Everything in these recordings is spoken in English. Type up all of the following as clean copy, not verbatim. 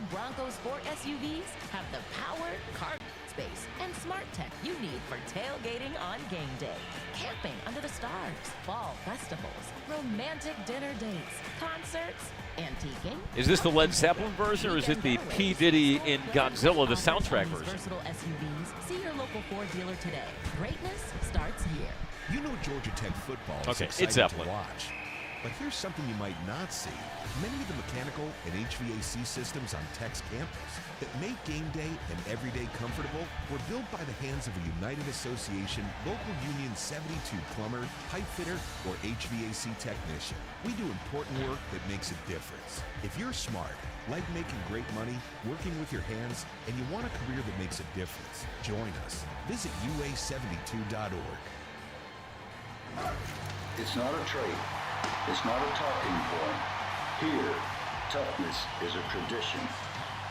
upgraded Bronco Sport SUVs have the power, cargo space, and smart tech you need for tailgating on game day, camping under the stars, fall festivals, romantic dinner dates, concerts, antiquing. Is this the Led Zeppelin version, or is it the P. Diddy in Godzilla, the soundtrack version? Versatile SUVs. See your local Ford dealer today. Greatness starts here. You know Georgia Tech football is it's exciting Zeppelin. to watch. But here's something you might not see. Many of the mechanical and HVAC systems on Tech's campus that make game day and everyday comfortable were built by the hands of a United Association Local Union 72 plumber, pipe fitter, or HVAC technician. We do important work that makes a difference. If you're smart, like making great money, working with your hands, and you want a career that makes a difference, join us. Visit ua72.org. It's not a trait. It's not a talking point. Here, toughness is a tradition.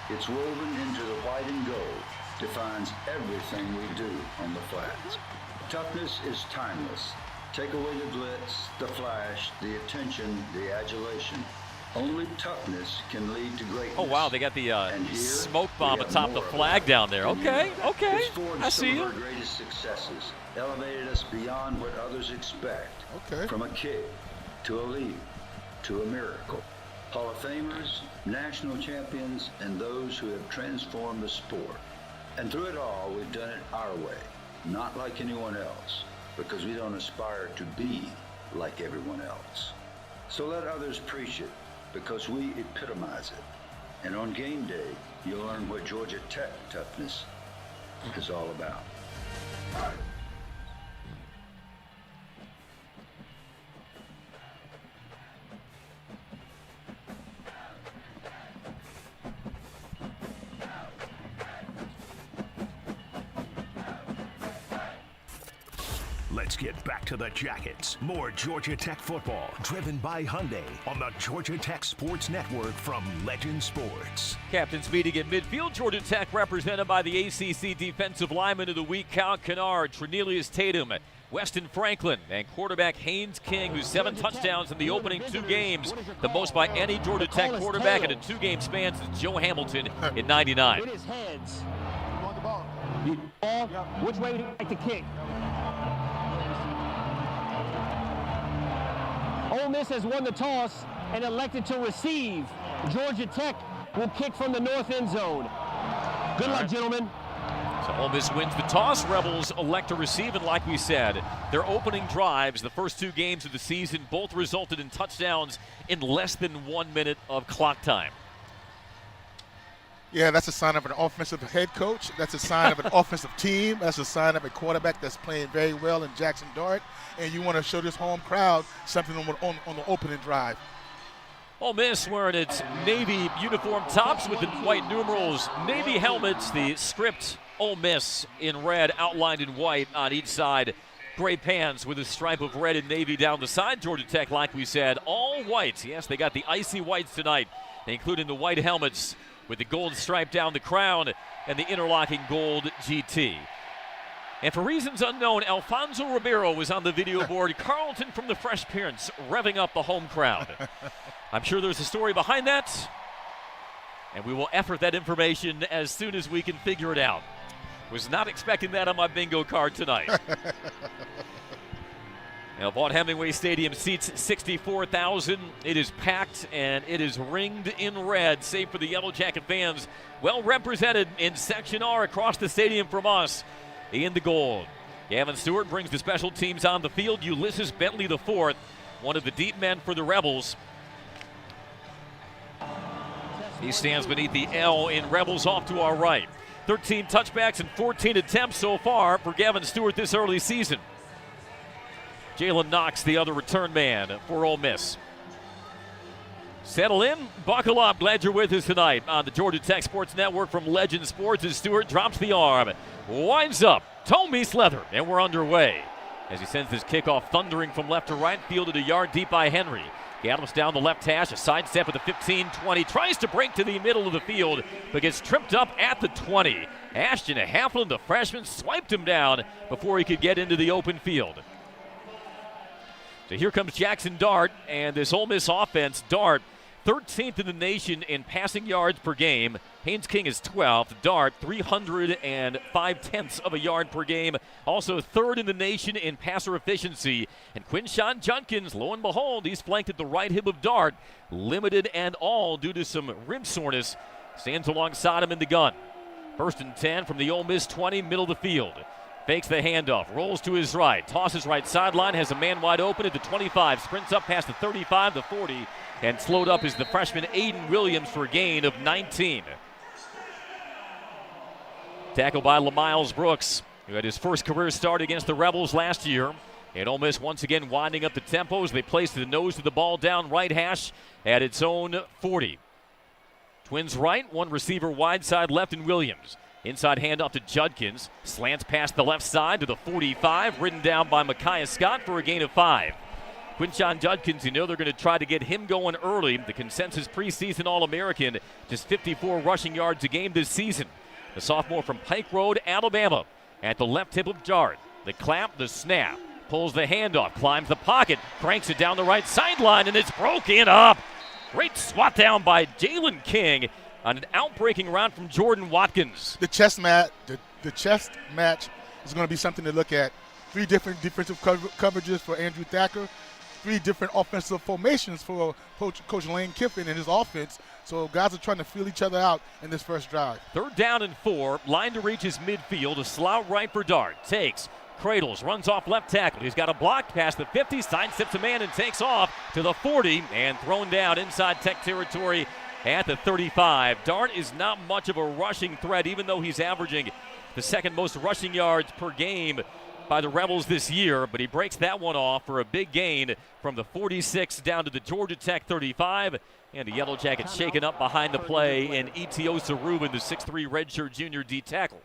It's woven into the white and gold, defines everything we do on the flats. Toughness is timeless. Take away the glitz, the flash, the attention, the adulation. Only toughness can lead to greatness. Oh, wow, they got the And here, smoke bomb we have atop the more flag down there. Okay, okay, It's forged I some see of you. our greatest successes, elevated us beyond what others expect. Okay. From a kick to a leap to a miracle. Hall of Famers, national champions, and those who have transformed the sport. And through it all, we've done it our way, not like anyone else, because we don't aspire to be like everyone else. So let others preach it, because we epitomize it. And on game day, you'll learn what Georgia Tech toughness is all about. Let's get back to the Jackets. More Georgia Tech football, driven by Hyundai on the Georgia Tech Sports Network from Legend Sports. Captains meeting at midfield. Georgia Tech represented by the ACC Defensive Lineman of the Week, Cal Kennard, Trinelius Tatum, Weston Franklin, and quarterback Haynes King, who's 7 touchdowns in the opening 2 games, the most by any Georgia Tech quarterback in a 2-game span since Joe Hamilton in '99. It is heads. You want the ball? Which way would you like to kick? Ole Miss has won the toss and elected to receive. Georgia Tech will kick from the north end zone. Good luck, gentlemen. So Ole Miss wins the toss. Rebels elect to receive, and like we said, their opening drives, the first 2 games of the season, both resulted in touchdowns in less than 1 minute of clock time. Yeah, that's a sign of an offensive head coach. That's a sign of an offensive team. That's a sign of a quarterback that's playing very well in Jackson Dart. And you want to show this home crowd something on the opening drive. Ole Miss wearing its Navy uniform tops with the white numerals, Navy helmets, the script Ole Miss in red outlined in white on each side. Gray pants with a stripe of red and navy down the side. Georgia Tech, like we said, all white. Yes, they got the icy whites tonight, including the white helmets with the gold stripe down the crown and the interlocking gold GT. And for reasons unknown, Alfonso Ribeiro was on the video board. Carlton from the Fresh Prince revving up the home crowd. I'm sure there's a story behind that, and we will effort that information as soon as we can figure it out. Was not expecting that on my bingo card tonight. Now, Vaught Hemingway Stadium seats 64,000. It is packed and it is ringed in red, save for the Yellow Jacket fans. Well represented in Section R across the stadium from us in the gold. Gavin Stewart brings the special teams on the field. Ulysses Bentley IV, one of the deep men for the Rebels. He stands beneath the L in Rebels off to our right. 13 touchbacks and 14 attempts so far for Gavin Stewart this early season. Jalen Knox, the other return man for Ole Miss. Settle in, buckle up. Glad you're with us tonight on the Georgia Tech Sports Network from Legend Sports as Stewart drops the arm, winds up, Tommy Slether, and we're underway. As he sends this kickoff thundering from left to right, fielded a yard deep by Henry. Gallops down the left hash, a sidestep at the 15-20, tries to break to the middle of the field, but gets tripped up at the 20. Ashton Haflin, the freshman, swiped him down before he could get into the open field. So here comes Jackson Dart and this Ole Miss offense. Dart 13th in the nation in passing yards per game. Haynes King is 12th. Dart, 305 of a yard per game. Also third in the nation in passer efficiency. And Quinshon Judkins, lo and behold, he's flanked at the right hip of Dart. Limited and all due to some rib soreness. Stands alongside him in the gun. 1st and 10 from the Ole Miss 20, middle of the field. Fakes the handoff, rolls to his right, tosses right sideline, has a man wide open at the 25, sprints up past the 35, the 40, and slowed up is the freshman Aiden Williams for a gain of 19. Tackled by LaMiles Brooks, who had his first career start against the Rebels last year. And Ole Miss once again winding up the tempo as they place the nose of the ball down right hash at its own 40. Twins right, one receiver wide side left in Williams. Inside handoff to Judkins. Slants past the left side to the 45. Ridden down by Micaiah Scott for a gain of 5. Quinshon Judkins, you know they're going to try to get him going early. The consensus preseason All-American. Just 54 rushing yards a game this season. The sophomore from Pike Road, Alabama. At the left hip of Dart. The clap, the snap. Pulls the handoff. Climbs the pocket. Cranks it down the right sideline. And it's broken up. Great swat down by Jalen King on an outbreaking round from Jordan Watkins. The chess match is going to be something to look at. 3 different defensive coverages for Andrew Thacker, 3 different offensive formations for Coach Lane Kiffin and his offense. So guys are trying to feel each other out in this first drive. 3rd down and 4. Line to reach his midfield. A slout right for Dart. Takes, cradles, runs off left tackle. He's got a block past the 50, sidesteps a man and takes off to the 40 and thrown down inside Tech territory at the 35. Dart is not much of a rushing threat, even though he's averaging the 2nd most rushing yards per game by the Rebels this year, but he breaks that one off for a big gain from the 46 down to the Georgia Tech 35, and the Yellow Jackets shaken up behind the play, and Etiosa Rubin, the 6'3 redshirt junior D tackle.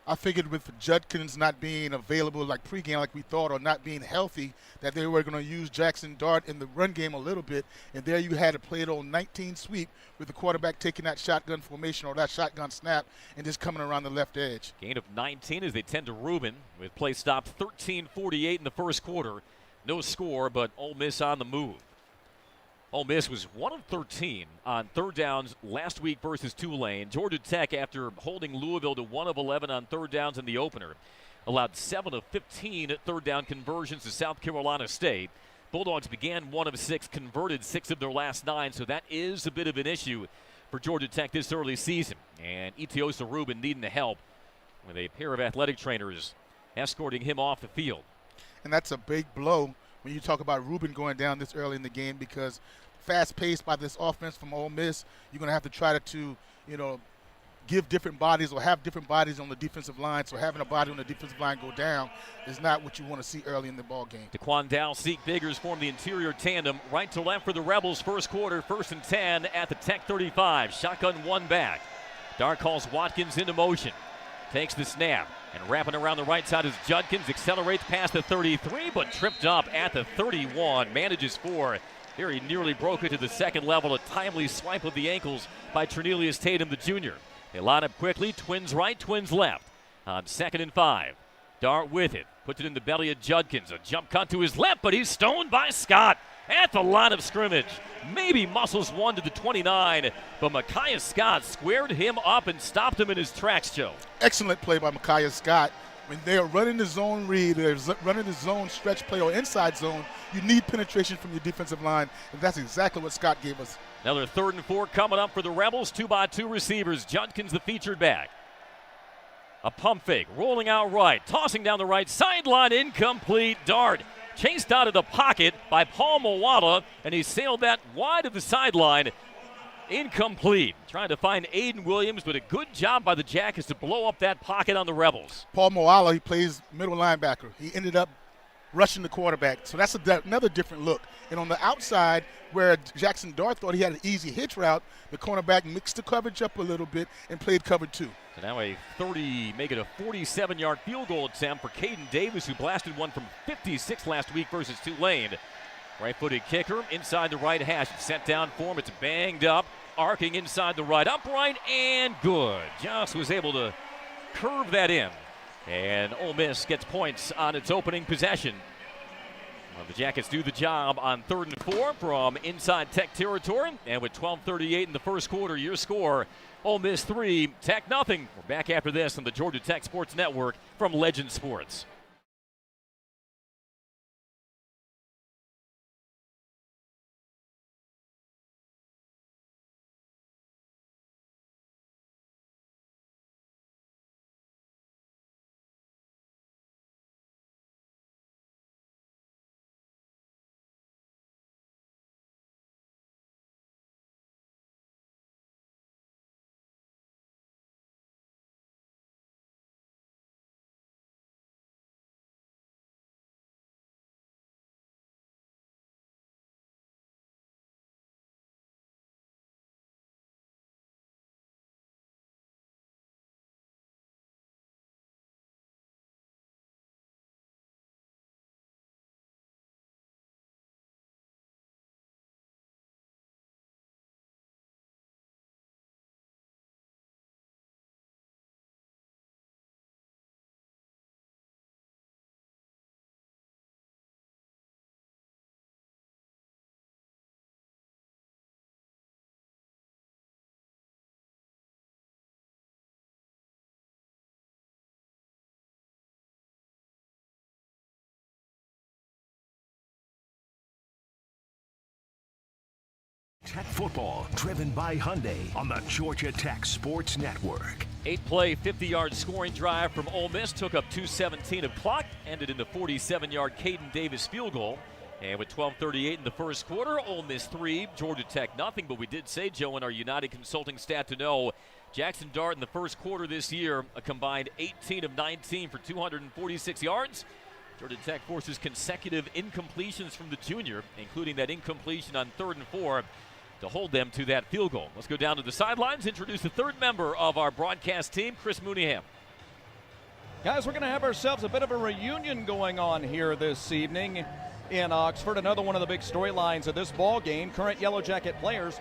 I figured with Judkins not being available like pregame like we thought, or not being healthy, that they were going to use Jackson Dart in the run game a little bit. And there you had a play on 19 sweep with the quarterback taking that shotgun formation or that shotgun snap and just coming around the left edge. Gain of 19 as they tend to Rubin with play stopped 13:48 in the first quarter. No score, but Ole Miss on the move. Ole Miss was 1 of 13 on 3rd downs last week versus Tulane. Georgia Tech, after holding Louisville to 1 of 11 on 3rd downs in the opener, allowed 7 of 15 3rd down conversions to South Carolina State. Bulldogs began 1 of 6, converted 6 of their last 9, so that is a bit of an issue for Georgia Tech this early season. And Etiosa Rubin needing the help with a pair of athletic trainers escorting him off the field. And that's a big blow when you talk about Rubin going down this early in the game, because fast-paced by this offense from Ole Miss, you're going to have to try to give different bodies or have different bodies on the defensive line. So having a body on the defensive line go down is not what you want to see early in the ball game. DeQuan Dow, Zeke Biggers form the interior tandem. Right to left for the Rebels. First quarter, 1st and 10 at the Tech 35. Shotgun 1 back. Dart calls Watkins into motion. Takes the snap. And wrapping around the right side is Judkins. Accelerates past the 33, but tripped up at the 31. Manages 4. Very nearly broke it to the 2nd level. A timely swipe of the ankles by Ternelius Tatum, the junior. They line up quickly. Twins right, Twins left. On 2nd and 5. Dart with it. Puts it in the belly of Judkins. A jump cut to his left, but he's stoned by Scott at the line of scrimmage. Maybe muscles 1 to the 29, but Micaiah Scott squared him up and stopped him in his tracks, Joe. Excellent play by Micaiah Scott. When they're running the zone read, they're running the zone stretch play or inside zone, you need penetration from your defensive line, and that's exactly what Scott gave us. Another 3rd and 4 coming up for the Rebels. 2x2 receivers. Judkins the featured back. A pump fake, rolling out right, tossing down the right sideline, incomplete. Dart chased out of the pocket by Paul Moala, and he sailed that wide of the sideline. Incomplete. Trying to find Aiden Williams, but a good job by the Jackets to blow up that pocket on the Rebels. Paul Moala, he plays middle linebacker. He ended up rushing the quarterback, so that's another different look. And on the outside, where Jackson Dart thought he had an easy hitch route, the cornerback mixed the coverage up a little bit and played cover 2. So now make it a 47-yard field goal attempt for Caden Davis, who blasted one from 56 last week versus Tulane. Right-footed kicker inside the right hash. It's sent down for him. It's banged up, arcing inside the right upright, and good. Just was able to curve that in. And Ole Miss gets points on its opening possession. Well, the Jackets do the job on 3rd and 4 from inside Tech territory. And with 12:38 in the first quarter, your score, Ole Miss 3, Tech nothing. We're back after this on the Georgia Tech Sports Network from Legend Sports. Tech football, driven by Hyundai on the Georgia Tech Sports Network. 8-play, 50-yard scoring drive from Ole Miss took up 2:17 of clock, ended in the 47-yard Caden Davis field goal. And with 12:38 in the first quarter, Ole Miss 3, Georgia Tech nothing. But we did say, Joe, in our United Consulting stat to know, Jackson Dart in the first quarter this year, a combined 18 of 19 for 246 yards. Georgia Tech forces consecutive incompletions from the junior, including that incompletion on 3rd and 4. To hold them to that field goal. Let's go down to the sidelines, introduce the third member of our broadcast team, Chris Mooneyham. Guys, we're going to have ourselves a bit of a reunion going on here this evening in Oxford. Another one of the big storylines of this ball game, current Yellow Jacket players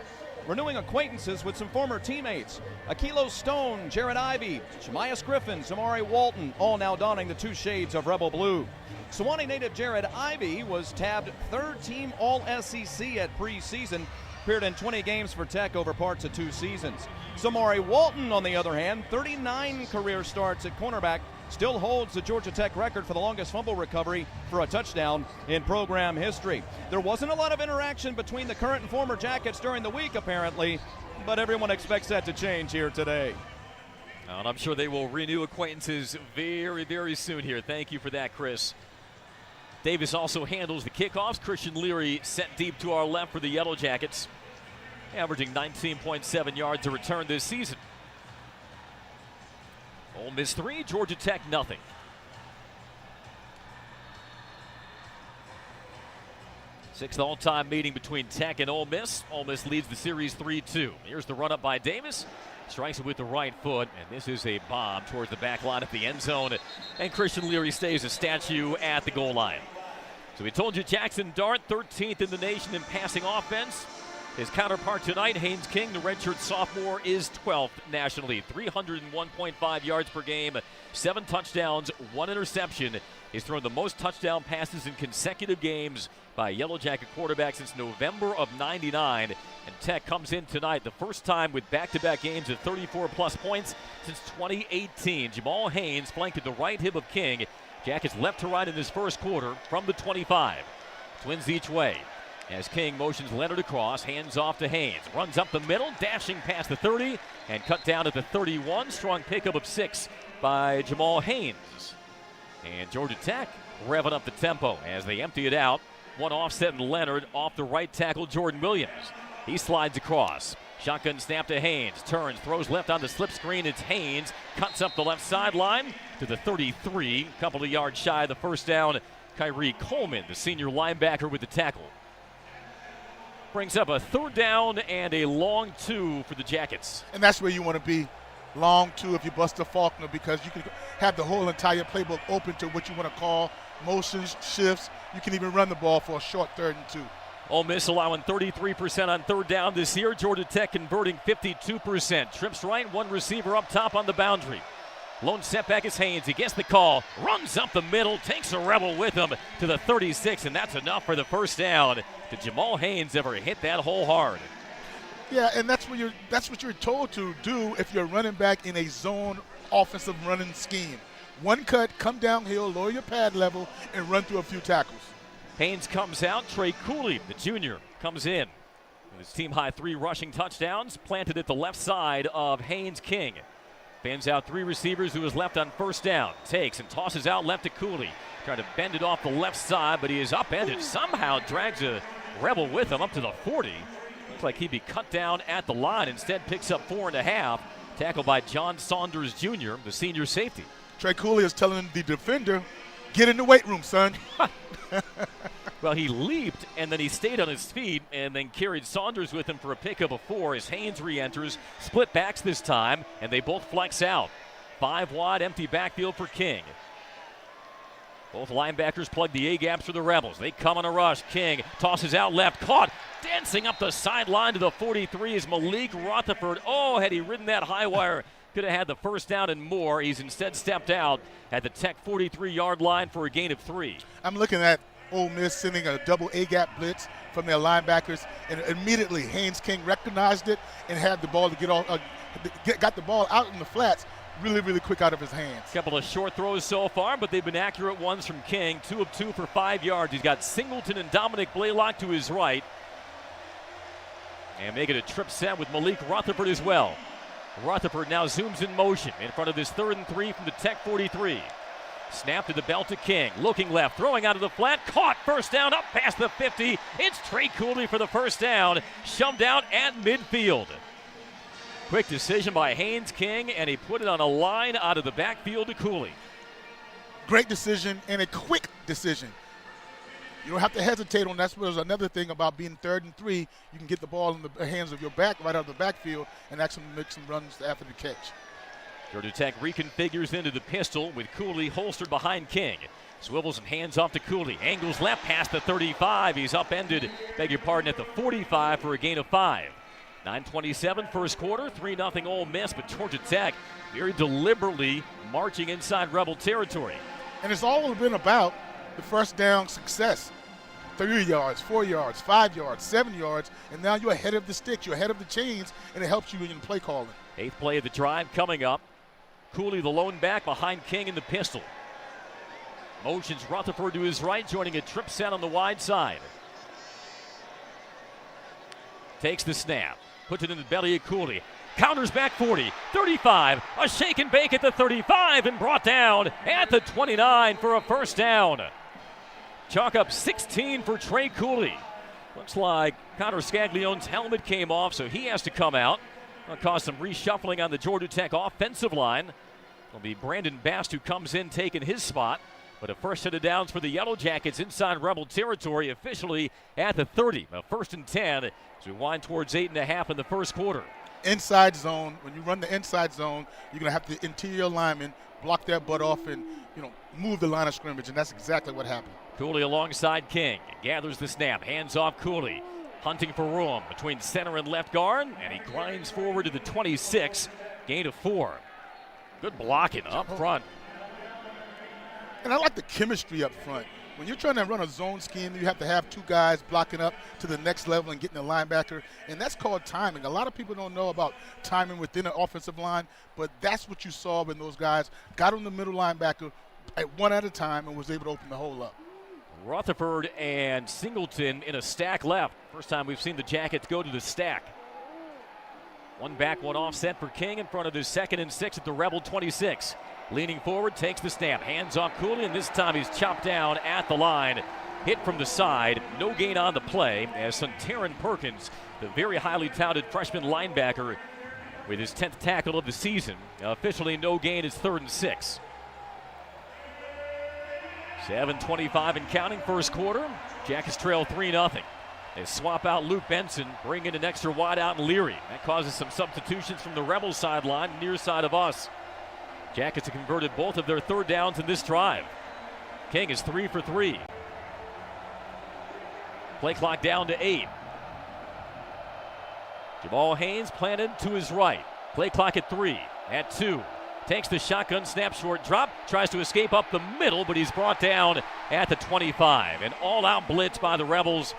renewing acquaintances with some former teammates. Akilo Stone, Jared Ivey, Shamias Griffin, Zamari Walton, all now donning the two shades of Rebel Blue. Sewanee native Jared Ivey was tabbed third-team All-SEC at preseason. Appeared in 20 games for Tech over parts of 2 seasons. Zamari Walton, on the other hand, 39 career starts at cornerback, still holds the Georgia Tech record for the longest fumble recovery for a touchdown in program history. There wasn't a lot of interaction between the current and former Jackets during the week, apparently, but everyone expects that to change here today. And I'm sure they will renew acquaintances very, very soon here. Thank you for that, Chris. Davis also handles the kickoffs. Christian Leary sent deep to our left for the Yellow Jackets, averaging 19.7 yards a return this season. Ole Miss 3, Georgia Tech nothing. Sixth all-time meeting between Tech and Ole Miss. Ole Miss leads the series 3-2. Here's the run-up by Davis. Strikes it with the right foot, and this is a bomb towards the back line at the end zone. And Christian Leary stays a statue at the goal line. So we told you Jackson Dart, 13th in the nation in passing offense. His counterpart tonight, Haynes King, the redshirt sophomore, is 12th nationally. 301.5 yards per game, 7 touchdowns, 1 interception. He's thrown the most touchdown passes in consecutive games by a Yellow Jacket quarterback since November of '99. And Tech comes in tonight, the first time with back-to-back games of 34-plus points since 2018. Jamal Haynes flanked at the right hip of King. Jackets left to right in this first quarter from the 25. Twins each way. As King motions Leonard across, hands off to Haynes. Runs up the middle, dashing past the 30, and cut down at the 31. Strong pickup of 6 by Jamal Haynes. And Georgia Tech revving up the tempo as they empty it out. One offset and Leonard off the right tackle, Jordan Williams. He slides across. Shotgun snap to Haynes. Turns, throws left on the slip screen. It's Haynes. Cuts up the left sideline to the 33. Couple of yards shy of the first down. Kyrie Coleman, the senior linebacker, with the tackle. Brings up a 3rd down and a long 2 for the Jackets. And that's where you want to be. Long 2 if you bust a Faulkner, because you can have the whole entire playbook open to what you want to call motions, shifts. You can even run the ball for a short 3rd and 2. Ole Miss allowing 33% on 3rd down this year. Georgia Tech converting 52%. Trips right, 1 receiver up top on the boundary. Lone setback is Haynes. He gets the call, runs up the middle, takes a Rebel with him to the 36, and that's enough for the first down. Did Jamal Haynes ever hit that hole hard? Yeah, and that's what you're told to do if you're running back in a zone offensive running scheme. One cut, come downhill, lower your pad level, and run through a few tackles. Haynes comes out. Trey Cooley, the junior, comes in. With his team-high 3 rushing touchdowns, planted at the left side of Haynes King. Fans out 3 receivers who is left on first down. Takes and tosses out left to Cooley. Trying to bend it off the left side, but he is upended. Somehow drags a Rebel with him up to the 40. Looks like he'd be cut down at the line. Instead picks up 4.5. Tackled by John Saunders Jr., the senior safety. Trey Cooley is telling the defender, get in the weight room, son. Well, he leaped, and then he stayed on his feet and then carried Saunders with him for a pickup of 4 as Haynes re-enters. Split backs this time, and they both flex out. 5 wide, empty backfield for King. Both linebackers plug the A-gaps for the Rebels. They come on a rush. King tosses out left, caught. Dancing up the sideline to the 43 is Malik Rutherford. Oh, had he ridden that high wire, could have had the first down and more. He's instead stepped out at the Tech 43-yard line for a gain of 3. I'm looking at Ole Miss sending a double A-gap blitz from their linebackers, and immediately Haynes King recognized it and had the ball to get off, got the ball out in the flats really, really quick out of his hands. Couple of short throws so far, but they've been accurate ones from King. 2 of 2 for 5 yards. He's got Singleton and Dominic Blaylock to his right. And making a trip set with Malik Rutherford as well. Rutherford now zooms in motion in front of his 3rd and 3 from the Tech 43. Snap to the belt to King. Looking left, throwing out of the flat. Caught, first down, up past the 50. It's Trey Cooley for the first down. Shoved out at midfield. Quick decision by Haynes King, and he put it on a line out of the backfield to Cooley. Great decision and a quick decision. You don't have to hesitate on that. There's another thing about being 3rd and 3. You can get the ball in the hands of your back right out of the backfield and actually make some runs after the catch. Georgia Tech reconfigures into the pistol with Cooley holstered behind King. Swivels and hands off to Cooley. Angles left past the 35. He's upended, beg your pardon, at the 45 for a gain of 5. 9:27 first quarter, 3-0 Ole Miss, but Georgia Tech very deliberately marching inside Rebel territory. And it's all been about the first down success. 3 yards, 4 yards, 5 yards, 7 yards, and now you're ahead of the sticks, you're ahead of the chains, and it helps you in play calling. 8th play of the drive coming up. Cooley, the lone back, behind King in the pistol. Motions Rutherford to his right, joining a trip set on the wide side. Takes the snap, puts it in the belly of Cooley. Counters back 40, 35, a shake and bake at the 35, and brought down at the 29 for a first down. Chalk up 16 for Trey Cooley. Looks like Connor Scaglione's helmet came off, so he has to come out. That'll cause some reshuffling on the Georgia Tech offensive line. It'll be Brandon Bast who comes in taking his spot. But a first set of downs for the Yellow Jackets inside Rebel territory, officially at the 30. A 1st and 10 as we wind towards 8.5 in the first quarter. Inside zone, when you run the inside zone, you're going to have the interior linemen block their butt off and, move the line of scrimmage, and that's exactly what happened. Cooley alongside King. Gathers the snap, hands off Cooley. Hunting for room between center and left guard, and he grinds forward to the 26. Gain of 4. Good blocking up front. And I like the chemistry up front. When you're trying to run a zone scheme, you have to have 2 guys blocking up to the next level and getting the linebacker, and that's called timing. A lot of people don't know about timing within an offensive line, but that's what you saw when those guys got on the middle linebacker one at a time and was able to open the hole up. Rutherford and Singleton in a stack left. First time we've seen the Jackets go to the stack. 1 back, 1 offset for King in front of his 2nd and 6 at the Rebel 26. Leaning forward, takes the snap, hands off Cooley, and this time he's chopped down at the line. Hit from the side, no gain on the play, as Taron Perkins, the very highly touted freshman linebacker, with his 10th tackle of the season. Officially no gain is 3rd and 6. 7:25 and counting first quarter. Jackets trail 3-0. They swap out Luke Benson, bring in an extra wide out in Leary. That causes some substitutions from the Rebels sideline, near side of us. Jackets have converted both of their 3rd downs in this drive. King is 3 for 3. Play clock down to 8. Jamal Haynes planted to his right. Play clock at 3. At 2. takes the shotgun snap, short drop, tries to escape up the middle, but he's brought down at the 25. An all-out blitz by the Rebels.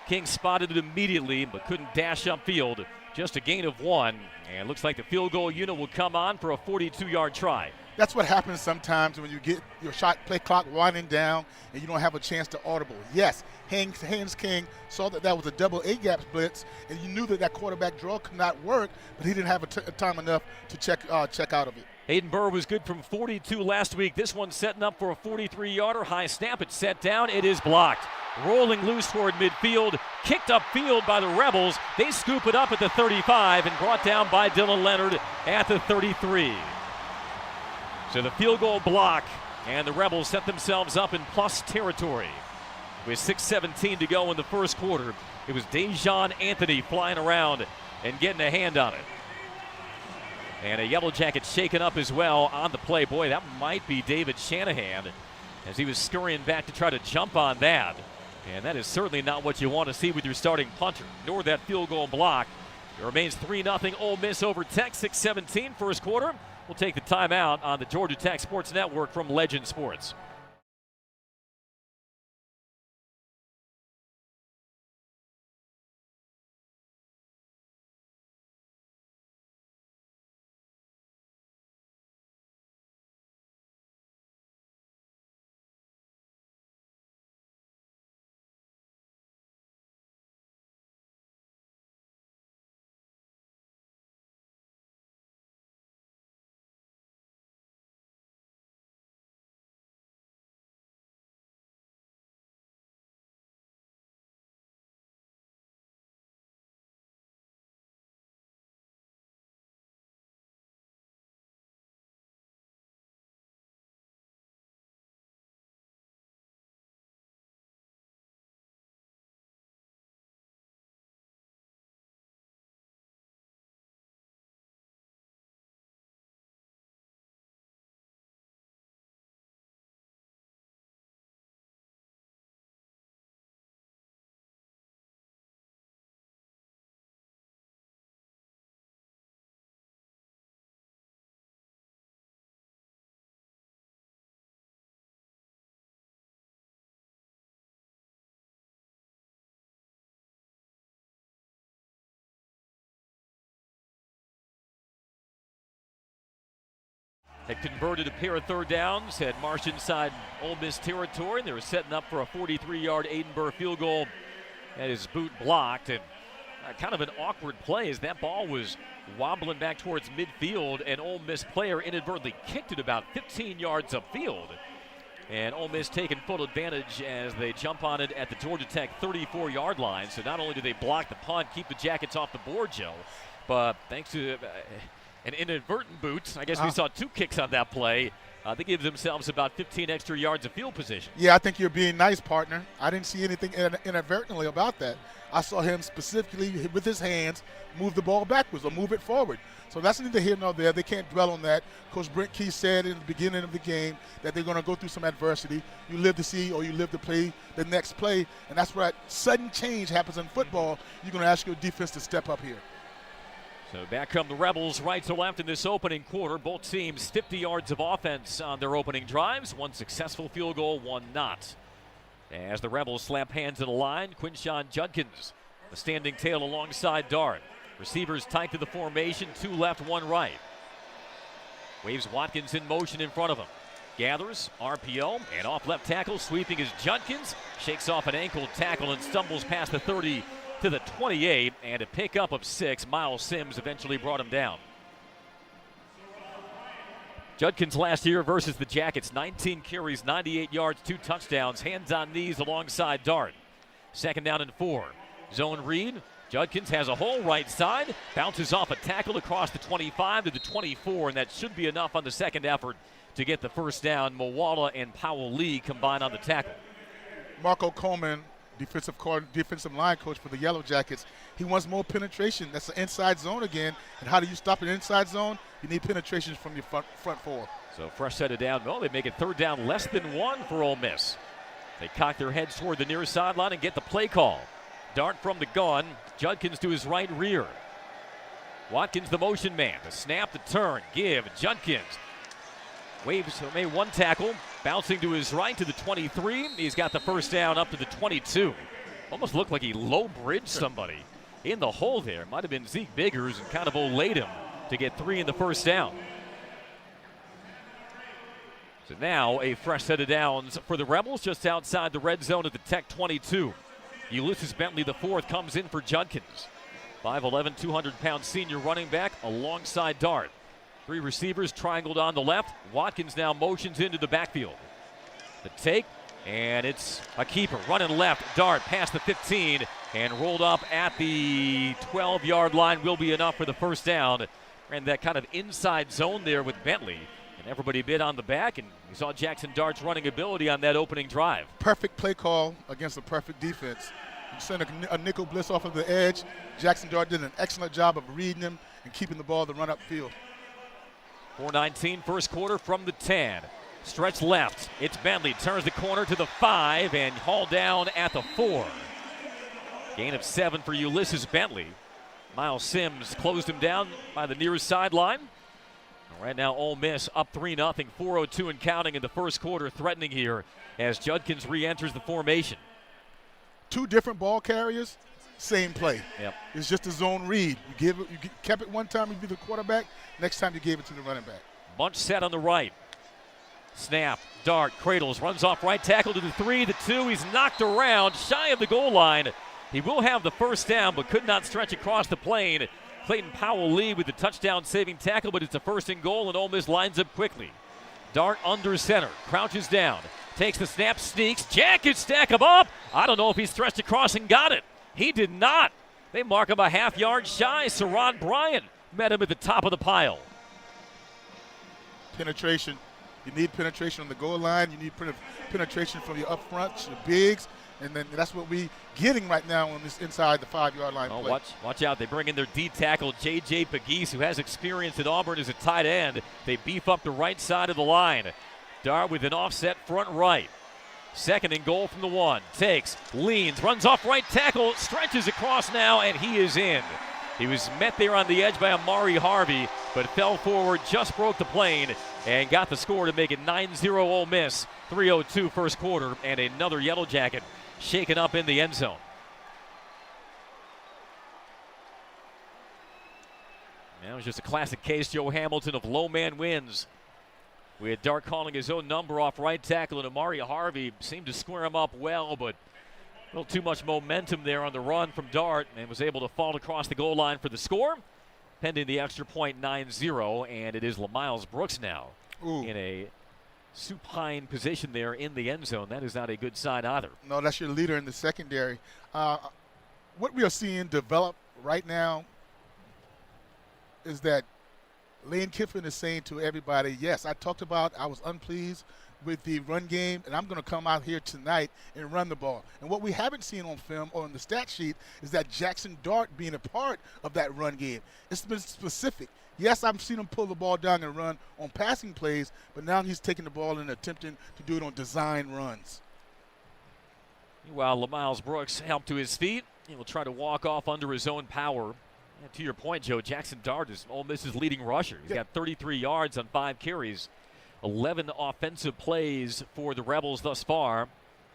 King spotted it immediately, but couldn't dash upfield. Just a gain of 1, and looks like the field goal unit will come on for a 42-yard try. That's what happens sometimes when you get your shot play clock winding down and you don't have a chance to audible. Yes, Haynes King saw that was a double A-gap blitz, and you knew that quarterback draw could not work, but he didn't have time enough to check out of it. Hayden Burr was good from 42 last week. This one setting up for a 43-yarder. High snap, it's set down, it is blocked. Rolling loose toward midfield, kicked upfield by the Rebels. They scoop it up at the 35 and brought down by Dylan Leonard at the 33. So the field goal block, and the Rebels set themselves up in plus territory. With 6:17 to go in the first quarter, it was Dejon Anthony flying around and getting a hand on it. And a Yellow Jacket shaken up as well on the play. Boy, that might be David Shanahan as he was scurrying back to try to jump on that. And that is certainly not what you want to see with your starting punter, nor that field goal block. It remains 3-0 Ole Miss over Tech, 6:17 first quarter. We'll take the timeout on the Georgia Tech Sports Network from Legend Sports. Had converted a pair of third downs, had marched inside Ole Miss territory, and they were setting up for a 43-yard Hayden Burr field goal. That is boot blocked, and kind of an awkward play as that ball was wobbling back towards midfield. An Ole Miss player inadvertently kicked it about 15 yards upfield. And Ole Miss taking full advantage as they jump on it at the Georgia Tech 34-yard line. So not only do they block the punt, keep the Jackets off the board, Joe, but thanks to an inadvertent boot, I guess we saw 2 kicks on that play. They give themselves about 15 extra yards of field position. Yeah, I think you're being nice, partner. I didn't see anything inadvertently about that. I saw him specifically with his hands move the ball backwards or move it forward. So that's neither here nor there. They can't dwell on that. Coach Brent Key said in the beginning of the game that they're going to go through some adversity. You live to see or you live to play the next play, and that's where sudden change happens in football. You're going to ask your defense to step up here. So back come the Rebels right to left in this opening quarter. Both teams 50 yards of offense on their opening drives. 1 successful field goal, 1 not. As the Rebels slap hands in the line, Quinshon Judkins, a standing tail alongside Dart. Receivers tight to the formation, 2 left, 1 right. Waves Watkins in motion in front of him. Gathers, RPO, and off left tackle, sweeping is Judkins. Shakes off an ankle tackle and stumbles past the 30 to the 28, and a pickup of 6. Miles Sims eventually brought him down. Judkins last year versus the Jackets, 19 carries, 98 yards, 2 touchdowns, hands on knees alongside Dart. 2nd down and 4. Zone read. Judkins has a hole right side, bounces off a tackle across the 25 to the 24, and that should be enough on the second effort to get the first down. Mawala and Powell Lee combine on the tackle. Marco Coleman, defensive line coach for the Yellow Jackets, he wants more penetration. That's the inside zone again. And how do you stop an inside zone? You need penetration from your front 4. So fresh set of down. Well, they make it 3rd down, less than 1 for Ole Miss. They cock their heads toward the near sideline and get the play call. Dart from the gun. Judkins to his right rear. Watkins the motion man. The snap, the turn. Give. Judkins Waves made one tackle, bouncing to his right to the 23. He's got the first down up to the 22. Almost looked like he low-bridged somebody in the hole there. Might have been Zeke Biggers and kind of olayed him to get 3 in the first down. So now a fresh set of downs for the Rebels just outside the red zone at the Tech 22. Ulysses Bentley, the fourth, comes in for Judkins. 5'11", 200-pound senior running back alongside Dart. 3 receivers triangled on the left. Watkins now motions into the backfield. The take, and it's a keeper running left. Dart past the 15 and rolled up at the 12-yard line. Will be enough for the first down. And that kind of inside zone there with Bentley. And everybody bid on the back, and you saw Jackson Dart's running ability on that opening drive. Perfect play call against a perfect defense. You send a nickel blitz off of the edge. Jackson Dart did an excellent job of reading him and keeping the ball to run upfield. 4:19 first quarter from the 10. Stretch left. It's Bentley. Turns the corner to the 5 and hauled down at the 4. Gain of 7 for Ulysses Bentley. Miles Sims closed him down by the nearest sideline. Right now, Ole Miss up 3-0, 4:02 and counting in the first quarter, threatening here as Judkins re-enters the formation. 2 different ball carriers, same play. Yep. It's just a zone read. You kept it one time, you be the quarterback. Next time you gave it to the running back. Bunch set on the right. Snap, Dart, cradles, runs off right tackle to the 3, the 2. He's knocked around, shy of the goal line. He will have the first down, but could not stretch across the plane. Clayton Powell-Lee with the touchdown-saving tackle, but it's a first and goal, and Ole Miss lines up quickly. Dart under center, crouches down, takes the snap, sneaks, jacket stack him up. I don't know if he stretched across and got it. He did not. They mark him a half yard shy. Saron Bryant met him at the top of the pile. Penetration. You need penetration on the goal line. You need penetration from your up front, your bigs. And then that's what we're getting right now on this inside the 5-yard line play. Watch out. They bring in their D tackle, J.J. Pegues, who has experience at Auburn as a tight end. They beef up the right side of the line. Dart with an offset front right. Second and goal from the 1. Takes, leans, runs off right tackle, stretches across now, and he is in. He was met there on the edge by Amari Harvey, but fell forward, just broke the plane, and got the score to make it 9-0 Ole Miss. 3:02 first quarter, and another Yellow Jacket shaken up in the end zone. That was just a classic case, Joe Hamilton, of low man wins. We had Dart calling his own number off right tackle, and Amari Harvey seemed to square him up well, but a little too much momentum there on the run from Dart, and was able to fall across the goal line for the score. Pending the extra point, 9-0, and it is LaMiles Brooks now in a supine position there in the end zone. That is not a good sign either. No, that's your leader in the secondary. What we are seeing develop right now is that Lane Kiffin is saying to everybody, yes, I was unpleased with the run game, and I'm going to come out here tonight and run the ball. And what we haven't seen on film or on the stat sheet is that Jackson Dart being a part of that run game. It's been specific. Yes, I've seen him pull the ball down and run on passing plays, but now he's taking the ball and attempting to do it on design runs. While LaMiles Brooks helped to his feet, he will try to walk off under his own power. And to your point, Joe, Jackson Dart is Ole Miss's leading rusher. He's got 33 yards on 5 carries. 11 offensive plays for the Rebels thus far.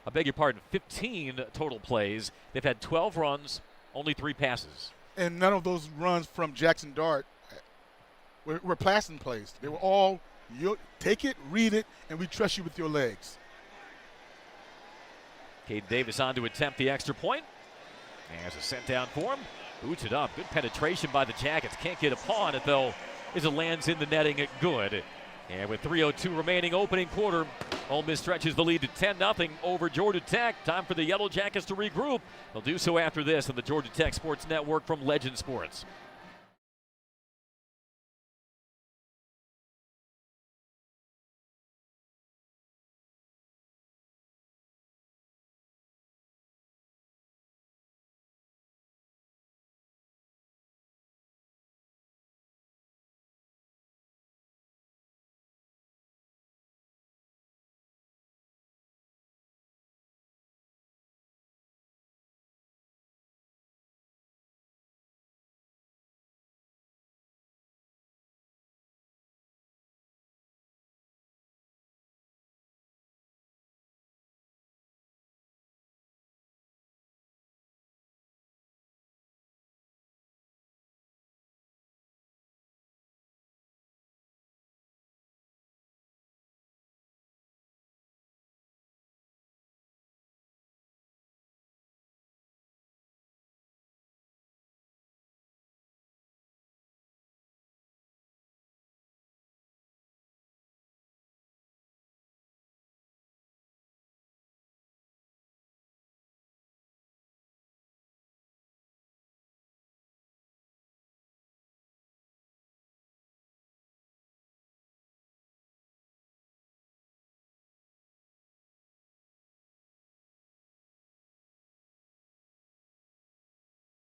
I beg your pardon, 15 total plays. They've had 12 runs, only 3 passes. And none of those runs from Jackson Dart were passing plays. They were all, you take it, read it, and we trust you with your legs. Cade Davis on to attempt the extra point. There's a sent down for him. Boots it up. Good penetration by the Jackets. Can't get a paw on it, though, as it lands in the netting. Good. And with 3:02 remaining opening quarter, Ole Miss stretches the lead to 10-0 over Georgia Tech. Time for the Yellow Jackets to regroup. They'll do so after this on the Georgia Tech Sports Network from Legend Sports.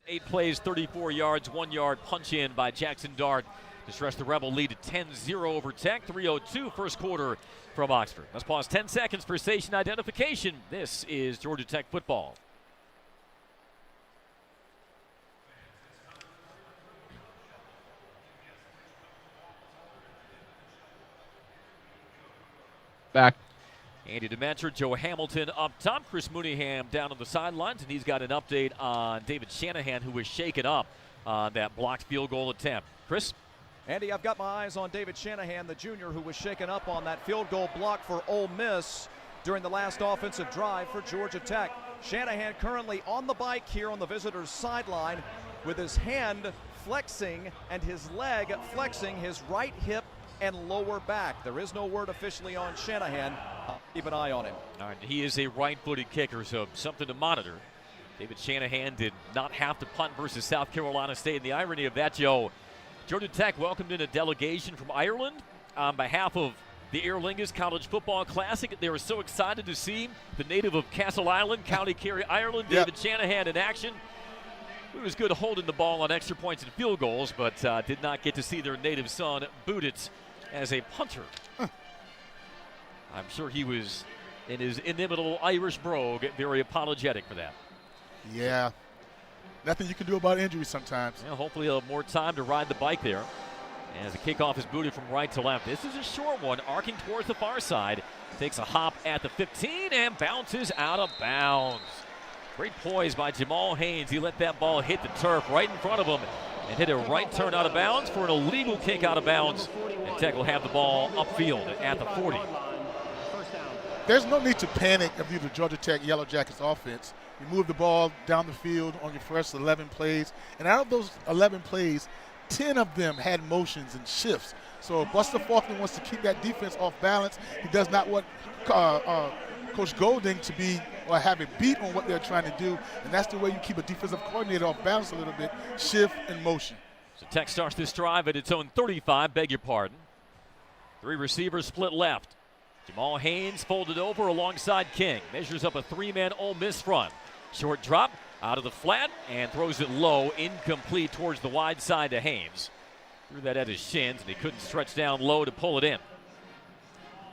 8 plays, 34 yards, 1 yard punch in by Jackson Dart to stretch the Rebel lead to 10-0 over Tech. 3:02 first quarter from Oxford. Let's pause 10 seconds for station identification. This is Georgia Tech football. Back. Andy Demetra, Joe Hamilton up top, Chris Mooneyham down on the sidelines, and he's got an update on David Shanahan, who was shaken up on that blocked field goal attempt. Chris? Andy, I've got my eyes on David Shanahan, the junior, who was shaken up on that field goal block for Ole Miss during the last offensive drive for Georgia Tech. Shanahan currently on the bike here on the visitors' sideline with his hand flexing and his leg flexing his right hip and lower back. There is no word officially on Shanahan. Keep an eye on him. All right, he is a right-footed kicker, so something to monitor. David Shanahan did not have to punt versus South Carolina State. And the irony of that, Joe, Georgia Tech welcomed in a delegation from Ireland on behalf of the Aer Lingus College Football Classic. They were so excited to see the native of Castle Island, County Kerry, Ireland, David Shanahan in action. It was good holding the ball on extra points and field goals, but did not get to see their native son boot it as a punter. I'm sure he was, in his inimitable Irish brogue, very apologetic for that. Yeah. Nothing you can do about injuries sometimes. Yeah, hopefully he'll have more time to ride the bike there. As the kickoff is booted from right to left. This is a short one, arcing towards the far side. Takes a hop at the 15 and bounces out of bounds. Great poise by Jamal Haynes. He let that ball hit the turf right in front of him and hit a right turn out of bounds for an illegal kick out of bounds. And Tech will have the ball upfield at the 40. There's no need to panic if you're the Georgia Tech Yellow Jackets offense. You move the ball down the field on your first 11 plays, and out of those 11 plays, 10 of them had motions and shifts. So if Buster Faulkner wants to keep that defense off balance, he does not want Coach Golding to be or have a beat on what they're trying to do, and that's the way you keep a defensive coordinator off balance a little bit, shift and motion. So Tech starts this drive at its own 35, beg your pardon. 3 receivers split left. Jamal Haynes folded over alongside King. Measures up a 3-man Ole Miss front. Short drop out of the flat and throws it low, incomplete towards the wide side to Haynes. Threw that at his shins and he couldn't stretch down low to pull it in.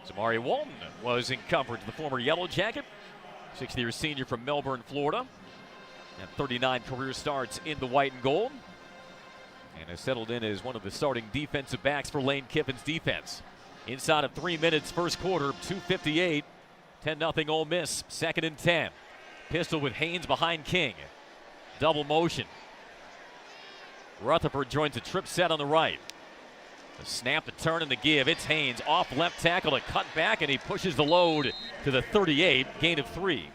Zamari Walton was in coverage, the former Yellow Jacket. 6th-year senior from Melbourne, Florida. And 39 career starts in the white and gold. And has settled in as one of the starting defensive backs for Lane Kiffin's defense. Inside of 3 minutes, first quarter, 2:58. 10-0 Ole Miss, 2nd and 10. Pistol with Haynes behind King. Double motion. Rutherford joins a trip set on the right. The snap, the turn, and the give. It's Haynes off left tackle, a cut back, and he pushes the load to the 38, gain of 3.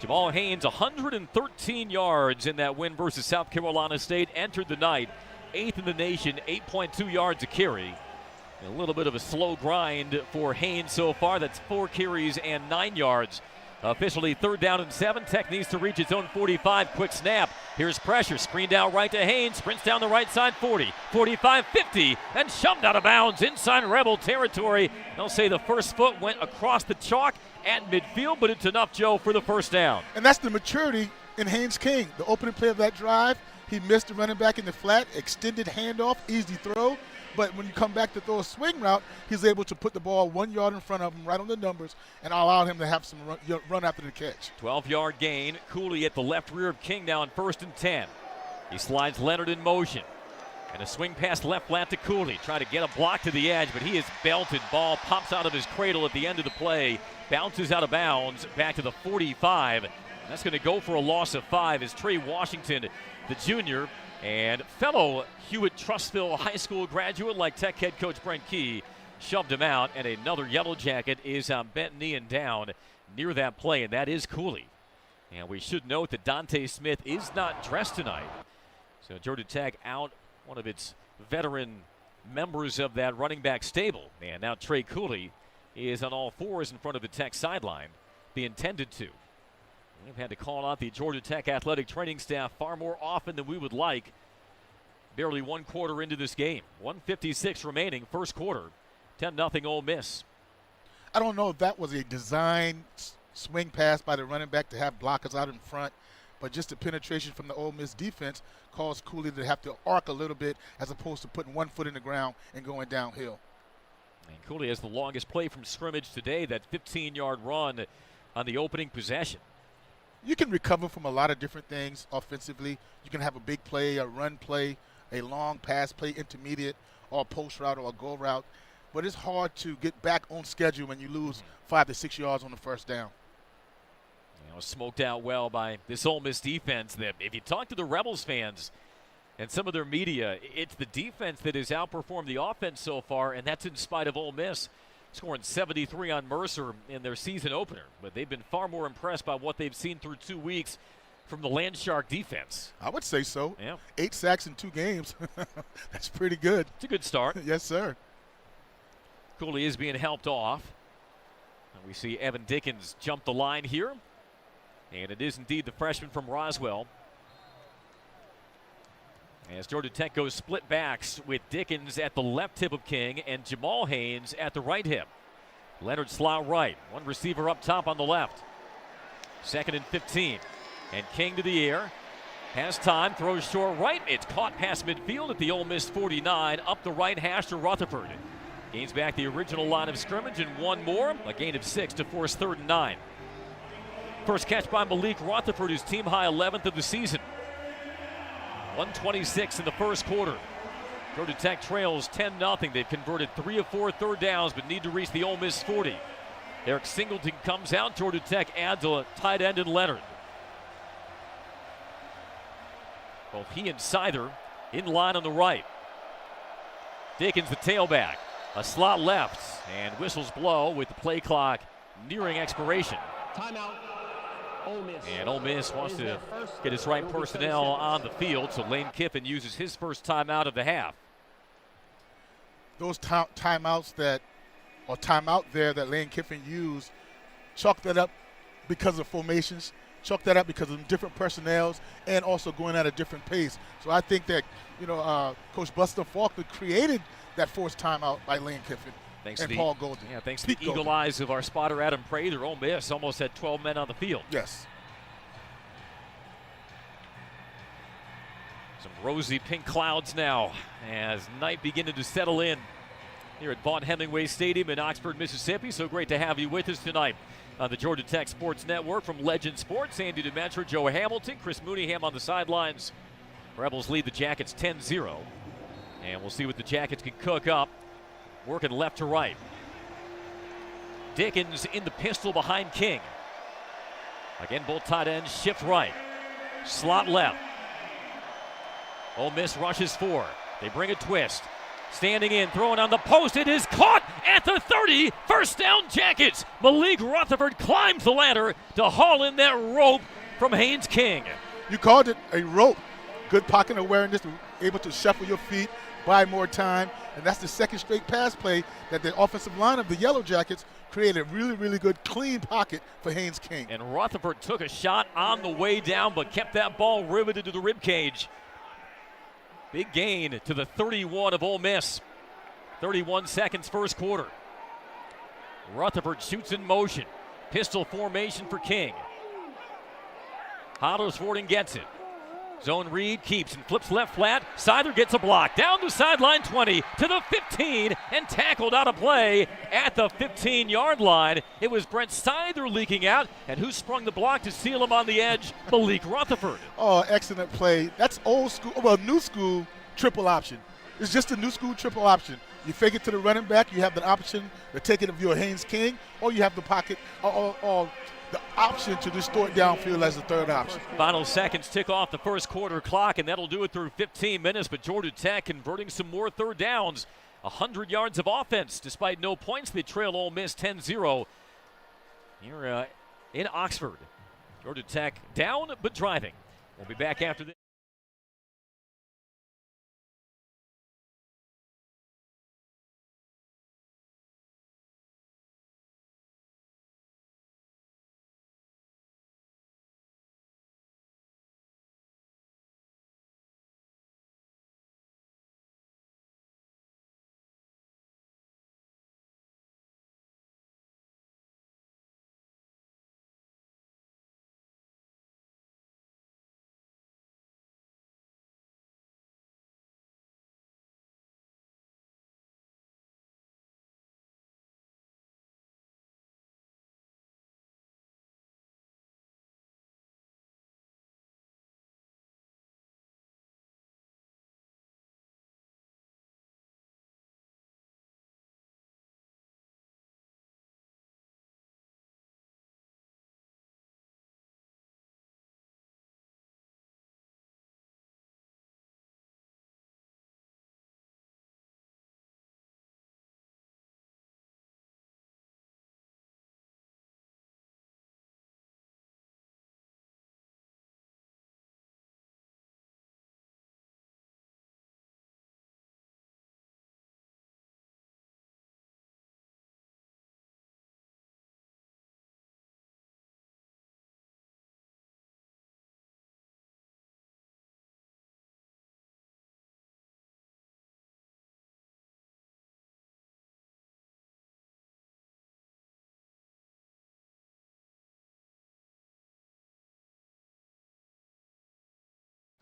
Jamal Haynes, 113 yards in that win versus South Carolina State. Entered the night 8th in the nation, 8.2 yards a carry. A little bit of a slow grind for Haynes so far. That's 4 carries and 9 yards. Officially 3rd down and 7. Tech needs to reach its own 45. Quick snap. Here's pressure. Screened out right to Haynes. Sprints down the right side 40, 45, 50, and shoved out of bounds inside Rebel territory. They'll say the first foot went across the chalk at midfield, but it's enough, Joe, for the first down. And that's the maturity in Haynes King. The opening play of that drive, he missed the running back in the flat, extended handoff, easy throw. But when you come back to throw a swing route, he's able to put the ball 1 yard in front of him, right on the numbers, and allow him to have some run after the catch. 12-yard gain. Cooley at the left rear of King now on 1st and 10. He slides Leonard in motion. And a swing pass left flat to Cooley. Trying to get a block to the edge, but he is belted. Ball pops out of his cradle at the end of the play. Bounces out of bounds back to the 45. That's going to go for a loss of 5 as Trey Washington, the junior, and fellow Hewitt-Trussville High School graduate like Tech head coach Brent Key shoved him out, and another Yellow Jacket is on bent knee and down near that play, and that is Cooley. And we should note that Dante Smith is not dressed tonight. So Georgia Tech out one of its veteran members of that running back stable. And now Trey Cooley is on all fours in front of the Tech sideline, the intended to. We've had to call out the Georgia Tech athletic training staff far more often than we would like. Barely 1 quarter into this game. 1:56 remaining, first quarter. 10-0 Ole Miss. I don't know if that was a design swing pass by the running back to have blockers out in front. but just the penetration from the Ole Miss defense caused Cooley to have to arc a little bit as opposed to putting one foot in the ground and going downhill. And Cooley has the longest play from scrimmage today, that 15-yard run on the opening possession. You can recover from a lot of different things offensively. You can have a big play, a run play, a long pass play, intermediate, or a post route or a go route. But it's hard to get back on schedule when you lose 5 to 6 yards on the first down. Smoked out well by this Ole Miss defense. That if you talk to the Rebels fans and some of their media, it's the defense that has outperformed the offense so far, and that's in spite of Ole Miss scoring 73 on Mercer in their season opener. But they've been far more impressed by what they've seen through 2 weeks from the Landshark defense. I would say so. Yeah. 8 sacks in 2 games. That's pretty good. It's a good start. Yes, sir. Cooley is being helped off. And we see Evan Dickens jump the line here. And it is indeed the freshman from Roswell. As Georgia Tech goes split backs with Dickens at the left hip of King and Jamal Haynes at the right hip. Leonard slot right. One receiver up top on the left. 2nd and 15. And King to the air. Has time, throws short right. It's caught past midfield at the Ole Miss 49, up the right hash to Rutherford. Gains back the original line of scrimmage and one more. A gain of 6 to force 3rd and 9. First catch by Malik Rutherford, his team high 11th of the season. 1:26 in the first quarter. Georgia Tech trails 10-0. They've converted 3 of 4 third downs, but need to reach the Ole Miss 40. Eric Singleton comes out. Georgia Tech adds a tight end in Leonard. Both he and Seither in line on the right. Dickens the tailback. A slot left, and whistles blow with the play clock nearing expiration. Timeout. Ole Miss. And Ole Miss wants to get his right personnel on the field, so Lane Kiffin uses his first timeout of the half. Those timeouts timeout there that Lane Kiffin used, chalk that up because of formations, chalk that up because of different personnels, and also going at a different pace. So I think that, Coach Buster Faulkner created that forced timeout by Lane Kiffin. Thanks and to Paul Golden. Yeah, thanks to the eagle eyes of our spotter Adam Prather. Ole Miss almost had 12 men on the field. Yes. Some rosy pink clouds now as night beginning to settle in here at Vaught Hemingway Stadium in Oxford, Mississippi. So great to have you with us tonight on the Georgia Tech Sports Network. From Legend Sports, Andy Demetra, Joe Hamilton, Chris Mooneyham on the sidelines. Rebels lead the Jackets 10-0. And we'll see what the Jackets can cook up. Working left to right. Dickens in the pistol behind King. Again, both tight ends shift right. Slot left. Ole Miss rushes 4. They bring a twist. Standing in, throwing on the post. It is caught at the 30. First down, Jackets. Malik Rutherford climbs the ladder to haul in that rope from Haynes King. You called it a rope. Good pocket awareness, able to shuffle your feet, buy more time, and that's the second straight pass play that the offensive line of the Yellow Jackets created a really, really good, clean pocket for Haynes King. And Rutherford took a shot on the way down, but kept that ball riveted to the ribcage. Big gain to the 31 of Ole Miss. 31 seconds first quarter. Rutherford shoots in motion. Pistol formation for King. Hollersford and gets it. Zone read, keeps and flips left flat. Seither gets a block. Down to sideline 20 to the 15 and tackled out of play at the 15-yard line. It was Brent Seither leaking out, and who sprung the block to seal him on the edge? Malik Rutherford. Oh, excellent play. That's old school, new school triple option. It's just a new school triple option. You fake it to the running back. You have the option to take it if you're Haynes King, or you have the pocket or the option to distort downfield as the third option. Final seconds tick off the first quarter clock, and that'll do it through 15 minutes. But Georgia Tech converting some more third downs. 100 yards of offense despite no points. They trail Ole Miss 10-0 here in Oxford. Georgia Tech down but driving. We'll be back after this.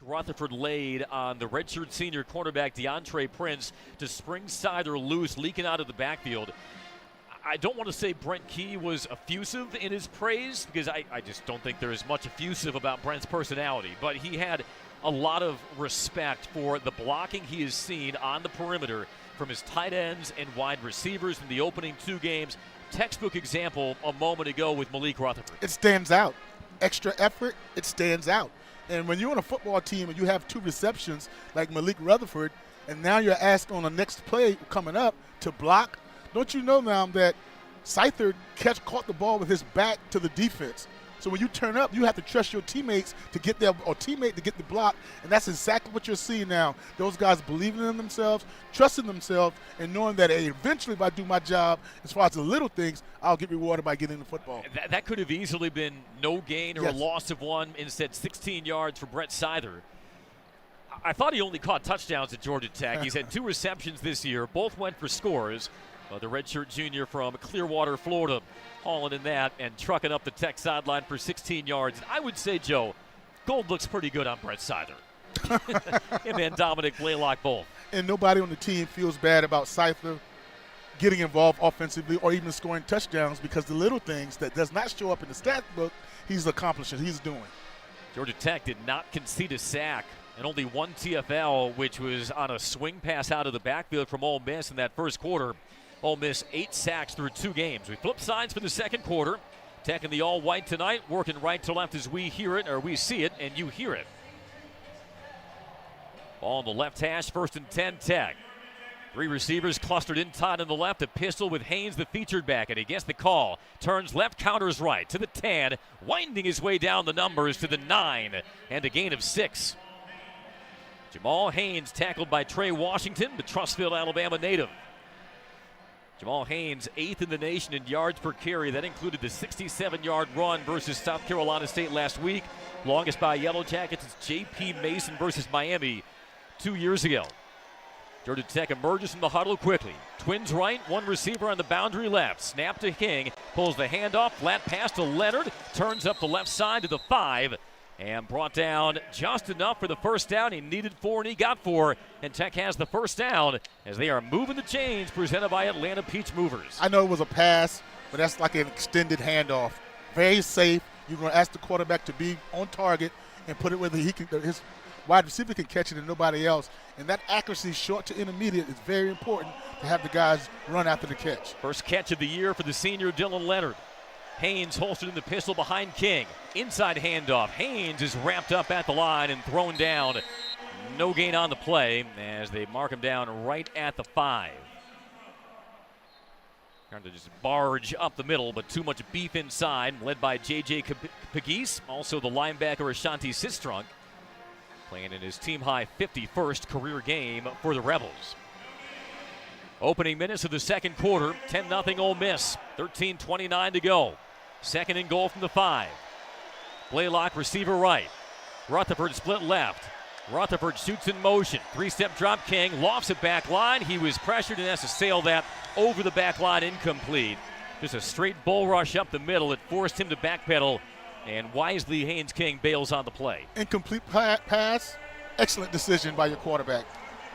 Rutherford laid on the redshirt senior cornerback DeAndre Prince to spring side or loose, leaking out of the backfield. I don't want to say Brent Key was effusive in his praise, because I just don't think there is much effusive about Brent's personality, but he had a lot of respect for the blocking he has seen on the perimeter from his tight ends and wide receivers in the opening 2 games. Textbook example a moment ago with Malik Rutherford. It stands out. Extra effort, it stands out. And when you're on a football team and you have 2 receptions like Malik Rutherford, and now you're asked on the next play coming up to block, don't you know now that Scyther caught the ball with his back to the defense? So when you turn up, you have to trust your teammates to get there, or teammate to get the block, and that's exactly what you're seeing now. Those guys believing in themselves, trusting themselves, and knowing that, hey, eventually if I do my job, as far as the little things, I'll get rewarded by getting the football. That could have easily been no gain or Yes. a loss of 1, instead 16 yards for Brett Scyther. I thought he only caught touchdowns at Georgia Tech. He's had 2 receptions this year. Both went for scores. The redshirt junior from Clearwater, Florida, hauling in that and trucking up the Tech sideline for 16 yards. I would say, Joe, gold looks pretty good on Brett Scyther. Him and Dominic Blaylock both. And nobody on the team feels bad about Scyther getting involved offensively or even scoring touchdowns, because the little things that does not show up in the stat book, he's accomplishing, he's doing. Georgia Tech did not concede a sack, and only 1 TFL, which was on a swing pass out of the backfield from Ole Miss in that first quarter. Ole Miss 8 sacks through 2 games. We flip sides for the second quarter. Tech in the all-white tonight, working right to left as we hear it, or we see it, and you hear it. Ball on the left hash, 1st and 10, Tech. 3 receivers clustered in tight on the left. A pistol with Haynes, the featured back, and he gets the call. Turns left, counters right to the 10, winding his way down the numbers to the 9, and a gain of 6. Jamal Haynes tackled by Trey Washington, the Trussville, Alabama native. Jamal Haynes 8th in the nation in yards per carry. That included the 67-yard run versus South Carolina State last week. Longest by Yellow Jackets is J.P. Mason versus Miami 2 years ago. Georgia Tech emerges from the huddle quickly. Twins right, 1 receiver on the boundary left. Snap to King, pulls the handoff, flat pass to Leonard, turns up the left side to the 5, and brought down just enough for the first down. He needed 4 and he got 4, and Tech has the first down as they are moving the chains, presented by Atlanta Peach Movers. I know it was a pass, but that's like an extended handoff. Very safe. You're going to ask the quarterback to be on target and put it where his wide receiver can catch it and nobody else. And that accuracy, short to intermediate, is very important to have the guys run after the catch. First catch of the year for the senior Dylan Leonard. Haynes holstered in the pistol behind King. Inside handoff. Haynes is wrapped up at the line and thrown down. No gain on the play as they mark him down right at the 5. Trying to just barge up the middle, but too much beef inside, led by J.J. Pegues, also the linebacker Ashanti Sistrunk, playing in his team-high 51st career game for the Rebels. Opening minutes of the second quarter, 10-0 Ole Miss, 13:29 to go. Second and goal from the 5. Blaylock, receiver right. Rutherford split left. Rutherford shoots in motion. 3-step drop. King lofts it back line. He was pressured and has to sail that over the back line, incomplete. Just a straight bull rush up the middle. It forced him to backpedal, and wisely Haynes King bails on the play. Incomplete pass, excellent decision by your quarterback.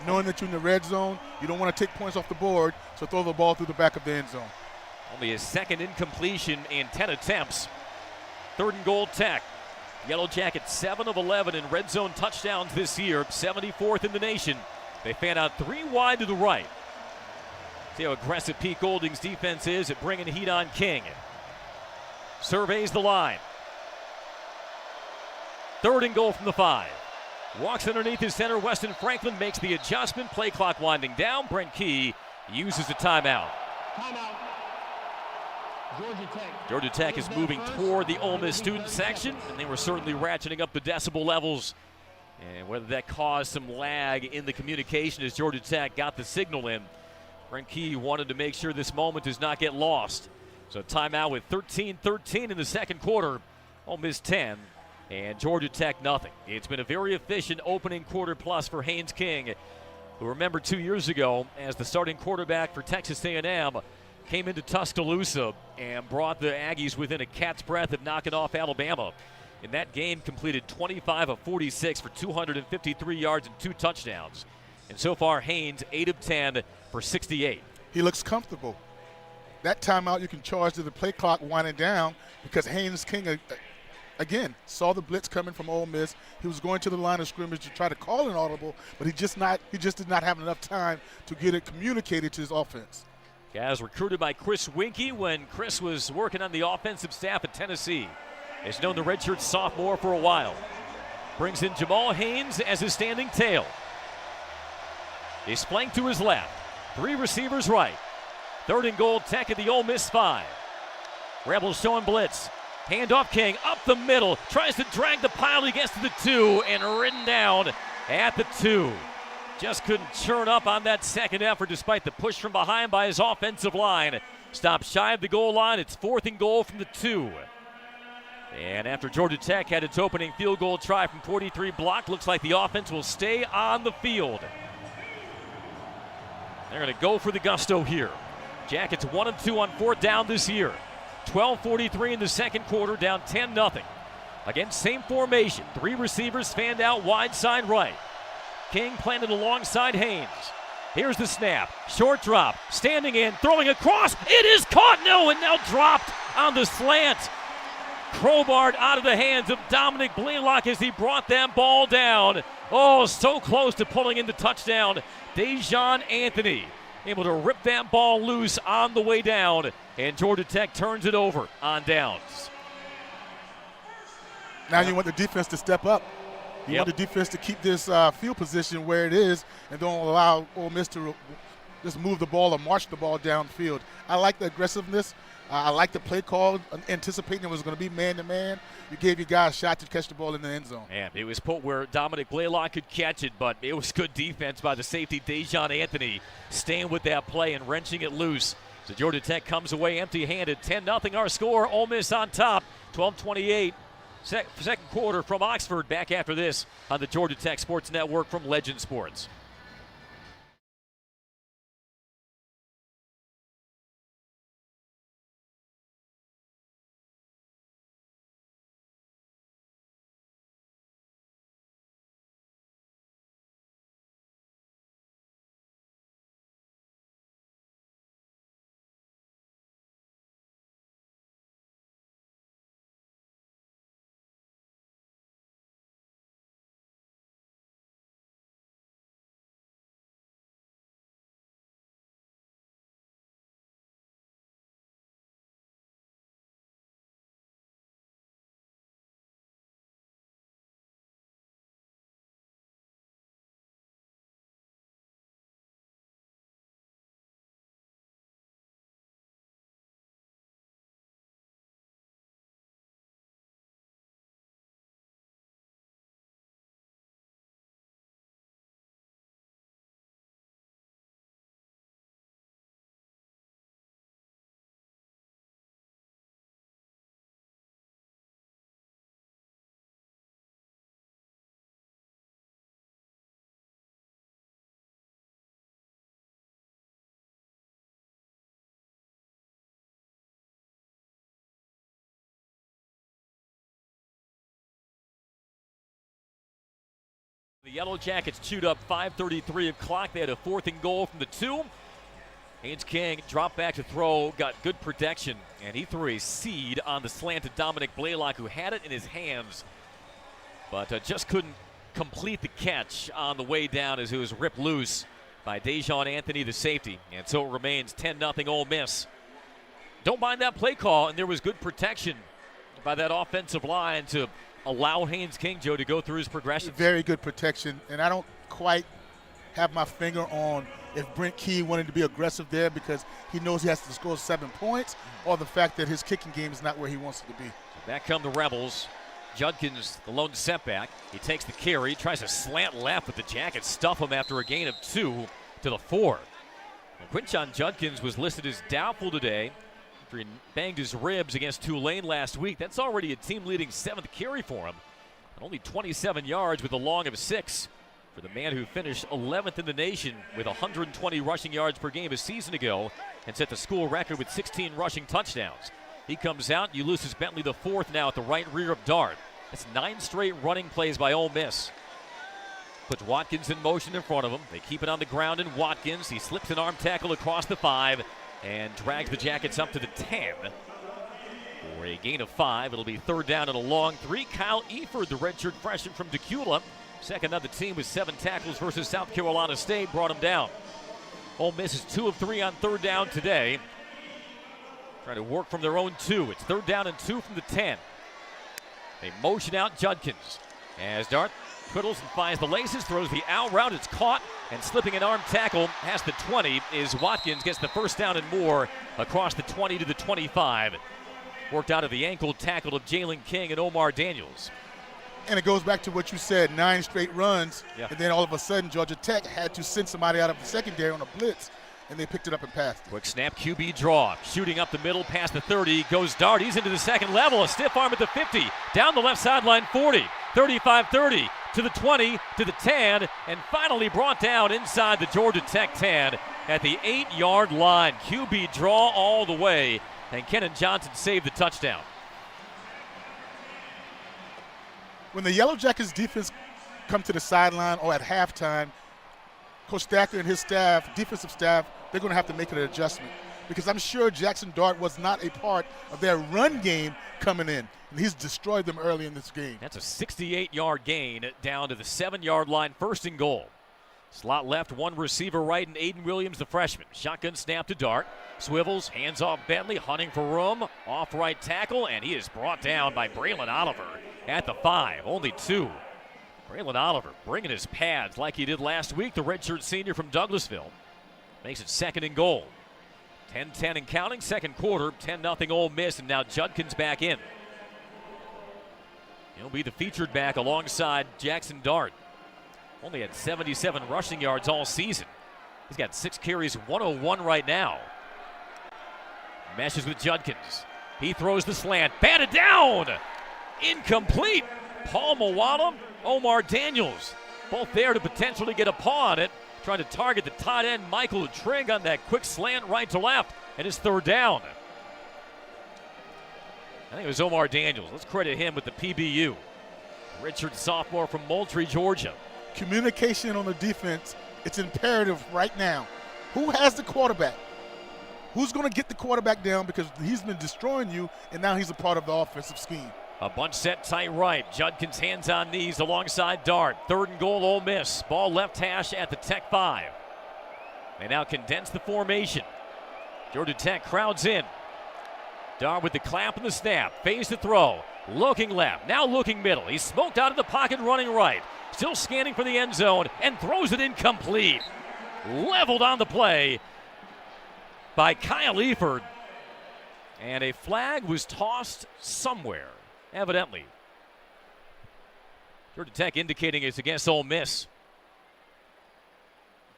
Knowing that you're in the red zone, you don't want to take points off the board, so throw the ball through the back of the end zone. Only his second incompletion in 10 attempts. 3rd and goal, Tech. Yellow Jackets 7 of 11 in red zone touchdowns this year, 74th in the nation. They fan out 3 wide to the right. See how aggressive Pete Golding's defense is at bringing heat on King. Surveys the line. 3rd and goal from the 5. Walks underneath his center. Weston Franklin makes the adjustment. Play clock winding down. Brent Key uses a timeout. Timeout. Georgia Tech is moving toward the Ole Miss student section, and they were certainly ratcheting up the decibel levels. And whether that caused some lag in the communication as Georgia Tech got the signal in, Brent Key wanted to make sure this moment does not get lost. So timeout with 13-13 in the second quarter. Ole Miss 10 and Georgia Tech nothing. It's been a very efficient opening quarter plus for Haynes King, who remember 2 years ago as the starting quarterback for Texas A&M came into Tuscaloosa and brought the Aggies within a cat's breadth of knocking off Alabama. in that game completed 25 of 46 for 253 yards and 2 touchdowns. And so far, Haynes 8 of 10 for 68. He looks comfortable. That timeout you can charge to the play clock winding down because Haynes King, again, saw the blitz coming from Ole Miss. He was going to the line of scrimmage to try to call an audible, but he just did not have enough time to get it communicated to his offense. Guys recruited by Chris Winkie when Chris was working on the offensive staff at Tennessee. Has known the redshirt sophomore for a while. Brings in Jamal Haynes as his standing tail. He's flanked to his left. 3 receivers right. 3rd and goal, Tech at the Ole Miss 5. Rebels showing blitz. Handoff King up the middle. Tries to drag the pile. He gets to the 2 and ridden down at the 2. Just couldn't churn up on that second effort despite the push from behind by his offensive line. Stopped shy of the goal line. It's 4th and goal from the 2. And after Georgia Tech had its opening field goal try from 43 blocked, looks like the offense will stay on the field. They're going to go for the gusto here. Jackets 1 of 2 on 4th down this year. 12:43 in the second quarter, down 10-0. Again, same formation. 3 receivers fanned out wide side right. King planted alongside Haynes. Here's the snap. Short drop. Standing in. Throwing across. It is caught. No, and now dropped on the slant. Crowbarred out of the hands of Dominic Blaylock as he brought that ball down. Oh, so close to pulling in the touchdown. Dejon Anthony able to rip that ball loose on the way down, and Georgia Tech turns it over on downs. Now you want the defense to step up. You want the defense to keep this field position where it is and don't allow Ole Miss to just move the ball or march the ball downfield. I like the aggressiveness. I like the play call, anticipating it was going to be man-to-man. You gave your guy a shot to catch the ball in the end zone. And it was put where Dominic Blaylock could catch it, but it was good defense by the safety, Dejon Anthony, staying with that play and wrenching it loose. So Georgia Tech comes away empty-handed. 10-0 our score. Ole Miss on top. 12:28. Second quarter from Oxford. Back after this on the Georgia Tech Sports Network from Legend Sports. The Yellow Jackets chewed up 5:33 of clock. They had a 4th and goal from the 2. Haynes King dropped back to throw, got good protection, and he threw a seed on the slant to Dominic Blaylock, who had it in his hands, but just couldn't complete the catch on the way down as it was ripped loose by Dejon Anthony, the safety. And so it remains 10-0 Ole Miss. Don't mind that play call, and there was good protection by that offensive line to allow Haynes King, Joe, to go through his progressions. Very good protection, and I don't quite have my finger on if Brent Key wanted to be aggressive there because he knows he has to score 7 points, or the fact that his kicking game is not where he wants it to be. Back come the Rebels. Judkins, the lone setback. He takes the carry, tries to slant left, but the Jackets stuff him after a gain of 2 to the 4. Quinshon Judkins was listed as doubtful today after he banged his ribs against Tulane last week. That's already a team-leading 7th carry for him. And only 27 yards with a long of 6 for the man who finished 11th in the nation with 120 rushing yards per game a season ago and set the school record with 16 rushing touchdowns. He comes out. Ulysses Bentley, the 4th now at the right rear of Dart. That's 9 straight running plays by Ole Miss. Puts Watkins in motion in front of him. They keep it on the ground, and Watkins, he slips an arm tackle across the 5 and drags the Jackets up to the 10. For a gain of 5, it'll be 3rd down and a long 3. Kyle Eford, the redshirt freshman from Decula, second on the team with 7 tackles versus South Carolina State, brought him down. Ole Miss is 2 of 3 on 3rd down today. Trying to work from their own 2. It's 3rd down and 2 from the 10. They motion out Judkins as Dart twiddles and finds the laces, throws the out route. It's caught, and slipping an arm tackle past the 20 is Watkins. Gets the 1st down and more across the 20 to the 25. Worked out of the ankle tackle of Jalen King and Omar Daniels. And it goes back to what you said, 9 straight runs, and then all of a sudden Georgia Tech had to send somebody out of the secondary on a blitz, and they picked it up and passed it. Quick snap, QB draw, shooting up the middle past the 30, goes Dart, he's into the second level, a stiff arm at the 50, down the left sideline 40, 35-30, to the 20, to the 10, and finally brought down inside the Georgia Tech 10 at the 8-yard line. QB draw all the way, and Kenan Johnson saved the touchdown. When the Yellow Jackets defense come to the sideline or at halftime, Coach Thacker and his staff, defensive staff, they're going to have to make an adjustment, because I'm sure Jackson Dart was not a part of their run game coming in, and he's destroyed them early in this game. That's a 68-yard gain down to the 7-yard line, 1st and goal. Slot left, 1 receiver right, and Aiden Williams, the freshman. Shotgun snap to Dart. Swivels, hands off Bentley, hunting for room. Off right tackle, and he is brought down by Braylon Oliver at the 5. Only 2. Braylon Oliver bringing his pads like he did last week, the redshirt senior from Douglasville. Makes it 2nd and goal. 10-10 and counting, 2nd quarter, 10-0 Ole Miss, and now Judkins back in. He'll be the featured back alongside Jackson Dart. Only had 77 rushing yards all season. He's got 6 carries, 101 right now. Meshes with Judkins. He throws the slant, batted down! Incomplete! Paul Mawala, Omar Daniels, both there to potentially get a paw on it. Trying to target the tight end Michael Trigg on that quick slant right to left, and it's 3rd down. I think it was Omar Daniels. Let's credit him with the PBU. Richard, sophomore from Moultrie, Georgia. Communication on the defense, it's imperative right now. Who has the quarterback? Who's going to get the quarterback down, because he's been destroying you, and now he's a part of the offensive scheme. A bunch set tight right. Judkins hands on knees alongside Dart. 3rd and goal, Ole Miss. Ball left hash at the Tech 5. They now condense the formation. Georgia Tech crowds in. Dart with the clap and the snap. Phase the throw. Looking left. Now looking middle. He's smoked out of the pocket, running right. Still scanning for the end zone, and throws it incomplete. Leveled on the play by Kyle Eford. And a flag was tossed somewhere, evidently. Georgia Tech indicating it's against Ole Miss.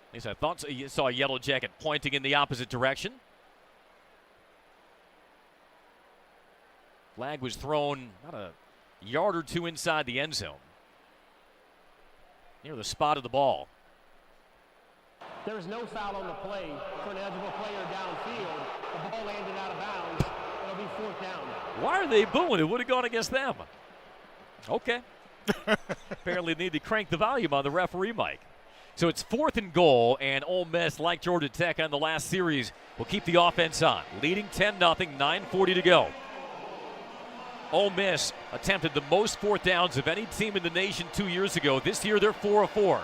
At least I thought you saw a Yellow Jacket pointing in the opposite direction. Flag was thrown about a yard or 2 inside the end zone, near the spot of the ball. There is no foul on the play for an eligible player downfield. The ball landed out of bounds. It'll be 4th down. Why are they booing? It would have gone against them. Okay. Apparently need to crank the volume on the referee mic. So it's 4th and goal, and Ole Miss, like Georgia Tech on the last series, will keep the offense on. Leading 10-0, 9:40 to go. Ole Miss attempted the most 4th downs of any team in the nation 2 years ago. This year they're 4 of 4.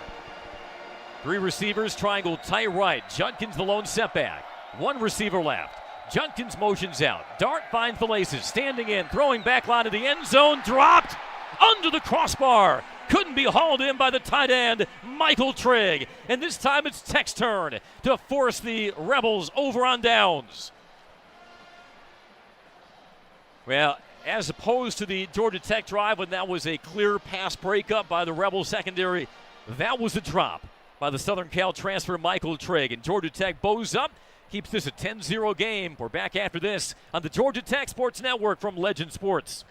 3 receivers, triangle tight right. Judkins the lone setback. 1 receiver left. Judkins motions out. Dart finds the laces, standing in, throwing back line to the end zone, dropped under the crossbar. Couldn't be hauled in by the tight end, Michael Trigg. And this time it's Tech's turn to force the Rebels over on downs. Well, as opposed to the Georgia Tech drive when that was a clear pass breakup by the Rebel secondary, that was a drop by the Southern Cal transfer Michael Trigg. And Georgia Tech bows up, keeps this a 10-0 game. We're back after this on the Georgia Tech Sports Network from Legend Sports.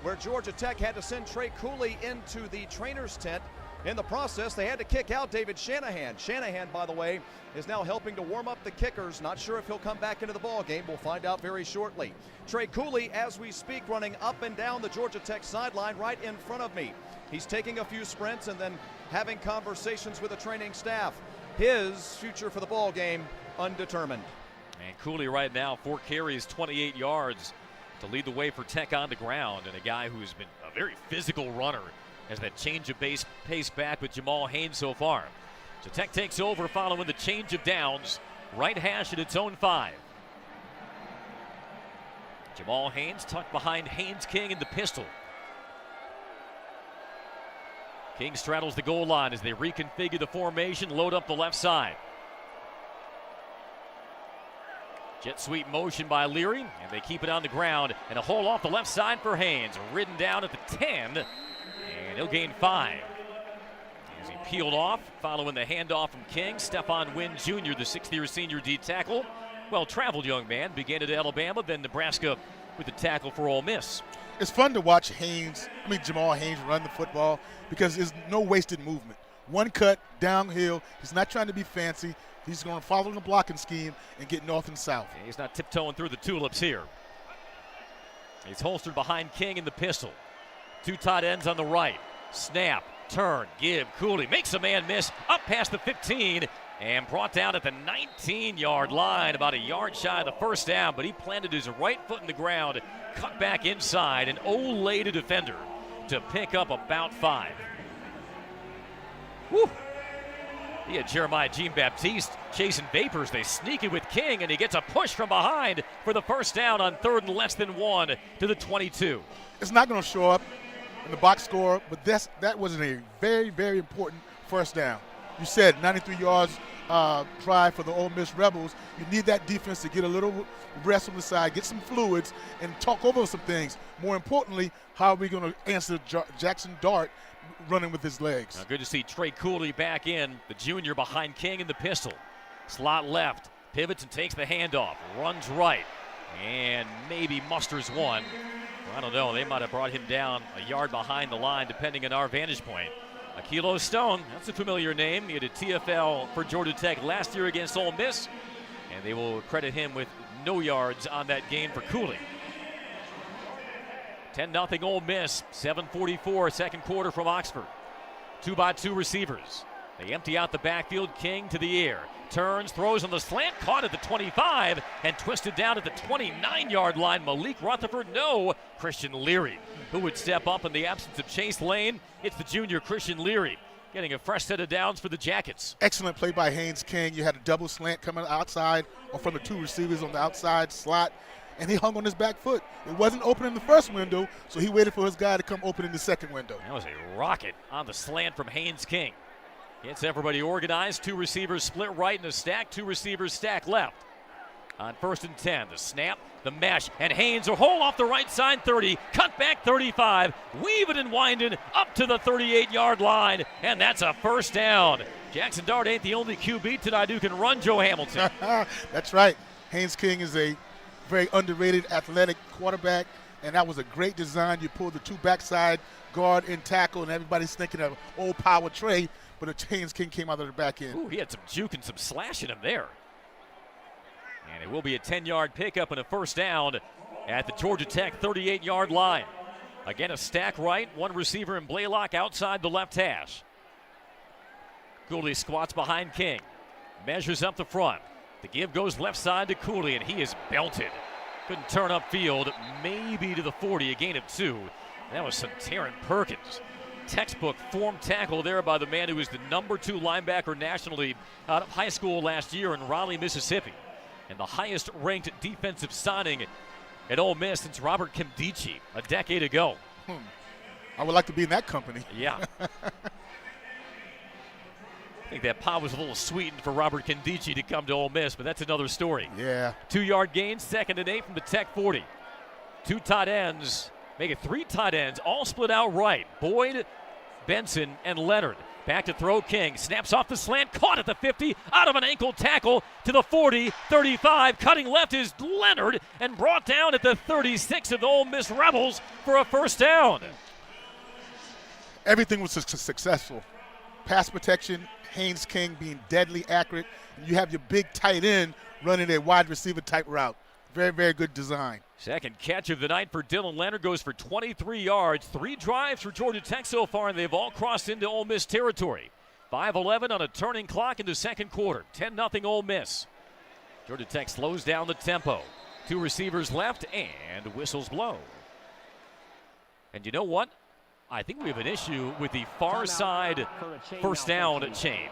where Georgia Tech had to send Trey Cooley into the trainer's tent. In the process, they had to kick out David Shanahan. Shanahan, by the way, is now helping to warm up the kickers. Not sure if he'll come back into the ball game. We'll find out very shortly. Trey Cooley, as we speak, running up and down the Georgia Tech sideline right in front of me. He's taking a few sprints and then having conversations with the training staff. His future for the ball game, undetermined. And Cooley right now, 4 carries, 28 yards to lead the way for Tech on the ground. And a guy who's been a very physical runner has that change of pace back with Jamal Haynes so far. So Tech takes over following the change of downs. Right hash at its own 5. Jamal Haynes tucked behind Haynes King in the pistol. King straddles the goal line as they reconfigure the formation, load up the left side. Jet sweep motion by Leary, and they keep it on the ground. And a hole off the left side for Haynes, ridden down at the 10, and he'll gain 5. As he peeled off, following the handoff from King, Stephon Wynn Jr., the 6th-year senior D tackle. Well-traveled young man, began at Alabama, then Nebraska with the tackle for Ole Miss. It's fun to watch Jamal Haynes run the football because there's no wasted movement. One cut, downhill. He's not trying to be fancy. He's going to follow the blocking scheme and get north and south. Yeah, he's not tiptoeing through the tulips here. He's holstered behind King in the pistol. 2 tight ends on the right. Snap, turn, give. Cooley makes a man miss up past the 15 and brought down at the 19-yard line, about a yard shy of the first down, but he planted his right foot in the ground, cut back inside, and Olay to defender to pick up about 5. Woo! He had Jeremiah Jean-Baptiste chasing vapors. They sneak it with King, and he gets a push from behind for the first down on 3rd and less than 1 to the 22. It's not going to show up in the box score, but that was a very, very important first down. You said 93 yards drive for the Ole Miss Rebels. You need that defense to get a little rest on the side, get some fluids, and talk over some things. More importantly, how are we going to answer Jackson Dart running with his legs? Now good to see Trey Cooley back in, the junior behind King in the pistol. Slot left, pivots and takes the handoff, runs right, and maybe musters one. Well, I don't know, they might have brought him down a yard behind the line depending on our vantage point. Akilo Stone, that's a familiar name. He had a TFL for Georgia Tech last year against Ole Miss, and they will credit him with no yards on that game for Cooley. 10-0 Ole Miss, 7:44 second quarter from Oxford. 2-by-2 receivers. They empty out the backfield. King to the air. Turns, throws on the slant, caught at the 25, and twisted down at the 29-yard line. Malik Rutherford, no. Christian Leary, who would step up in the absence of Chase Lane. It's the junior Christian Leary getting a fresh set of downs for the Jackets. Excellent play by Haynes King. You had a double slant coming outside or from the 2 receivers on the outside slot, and he hung on his back foot. It wasn't open in the first window, so he waited for his guy to come open in the second window. That was a rocket on the slant from Haynes King. Gets everybody organized. 2 receivers split right in a stack. 2 receivers stack left. On 1st and 10, the snap, the mesh, and Haynes a hole off the right side 30, cut back 35, weaving and winding up to the 38-yard line, and that's a first down. Jackson Dart ain't the only QB tonight who can run, Joe Hamilton. That's right. Haynes King is a very underrated athletic quarterback, and that was a great design. You pulled the 2 backside guard and tackle, and everybody's thinking of old power Trey, but Haynes King came out of the back end. Ooh, he had some juke and some slash in him there. And it will be a 10-yard pickup and a first down at the Georgia Tech 38-yard line. Again, a stack right, 1 receiver in Blaylock outside the left hash. Cooley squats behind King, measures up the front. The give goes left side to Cooley, and he is belted. Couldn't turn upfield, maybe to the 40, a gain of 2. That was some Taryn Perkins. Textbook form tackle there by the man who was the number 2 linebacker nationally out of high school last year in Raleigh, Mississippi. And the highest ranked defensive signing at Ole Miss since Robert Kimdichie a decade ago. I would like to be in that company. Yeah. I think that pie was a little sweetened for Robert Kimdichie to come to Ole Miss, but that's another story. Yeah. 2-yard gain, 2nd and 8 from the Tech 40. 2 tight ends, make it 3 tight ends, all split out right. Boyd, Benson, and Leonard. Back to throw King. Snaps off the slant. Caught at the 50. Out of an ankle tackle to the 40, 35. Cutting left is Leonard and brought down at the 36 of the Ole Miss Rebels for a first down. Everything was successful. Pass protection, Haynes King being deadly accurate, and you have your big tight end running a wide receiver type route. Very, very good design. Second catch of the night for Dylan Leonard, goes for 23 yards. 3 drives for Georgia Tech so far, and they've all crossed into Ole Miss territory. 5:11 on a turning clock in the second quarter. 10-0 Ole Miss. Georgia Tech slows down the tempo. 2 receivers left, and whistles blow. And you know what? I think we have an issue with the far side first down chain.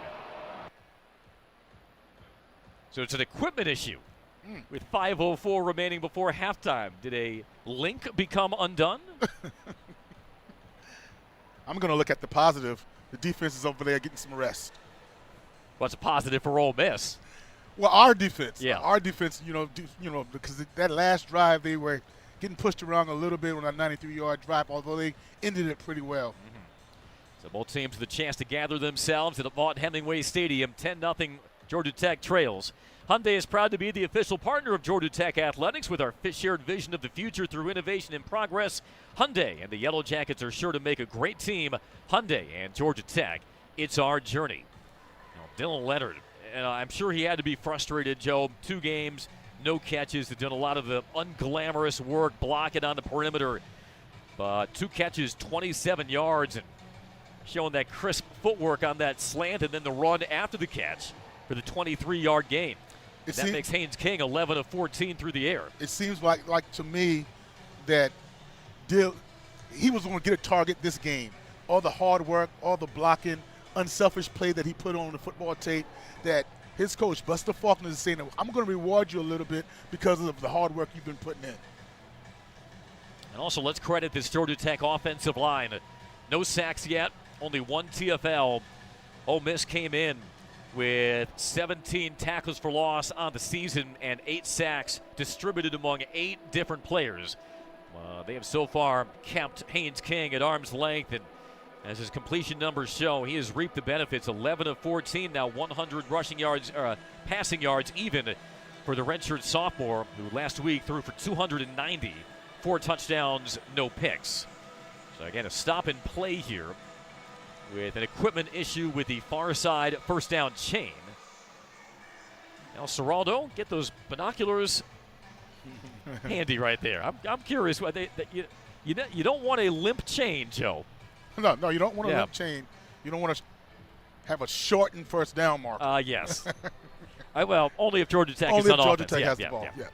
So it's an equipment issue. With 5:04 remaining before halftime, did a link become undone? I'm going to look at the positive. The defense is over there getting some rest. What's a positive for Ole Miss? Well, our defense. Yeah. Our defense, because that last drive they were getting pushed around a little bit on that 93-yard drive, although they ended it pretty well. So both teams with a chance to gather themselves at Vaught Hemingway Stadium. 10-0 Georgia Tech trails. Hyundai is proud to be the official partner of Georgia Tech Athletics with our shared vision of the future through innovation and progress. Hyundai and the Yellow Jackets are sure to make a great team. Hyundai and Georgia Tech, it's our journey. Now, Dylan Leonard, and I'm sure he had to be frustrated, Joe. 2 games, no catches. They've done a lot of the unglamorous work blocking on the perimeter. But 2 catches, 27 yards, and showing that crisp footwork on that slant and then the run after the catch for the 23-yard gain. That makes Haynes King 11 of 14 through the air. It seems like to me that he was going to get a target this game. All the hard work, all the blocking, unselfish play that he put on the football tape, that his coach, Buster Faulkner, is saying, I'm going to reward you a little bit because of the hard work you've been putting in. And also, let's credit this Georgia Tech offensive line. No sacks yet, only 1 TFL. Ole Miss came in with 17 tackles for loss on the season and 8 sacks distributed among 8 different players. They have so far kept Haynes King at arm's length, and as his completion numbers show, he has reaped the benefits. 11 of 14, now 100 passing yards even for the redshirt sophomore, who last week threw for 290, 4 touchdowns, no picks. So again, a stop and play here with an equipment issue with the far side first down chain. Now, Seraldo, get those binoculars handy right there. I'm curious. You don't want a limp chain, Joe. No, you don't want a limp chain. You don't want to have a shortened first down marker. Yes. Well, only if Georgia Tech is on offense. Only if Georgia Tech has the ball, yeah.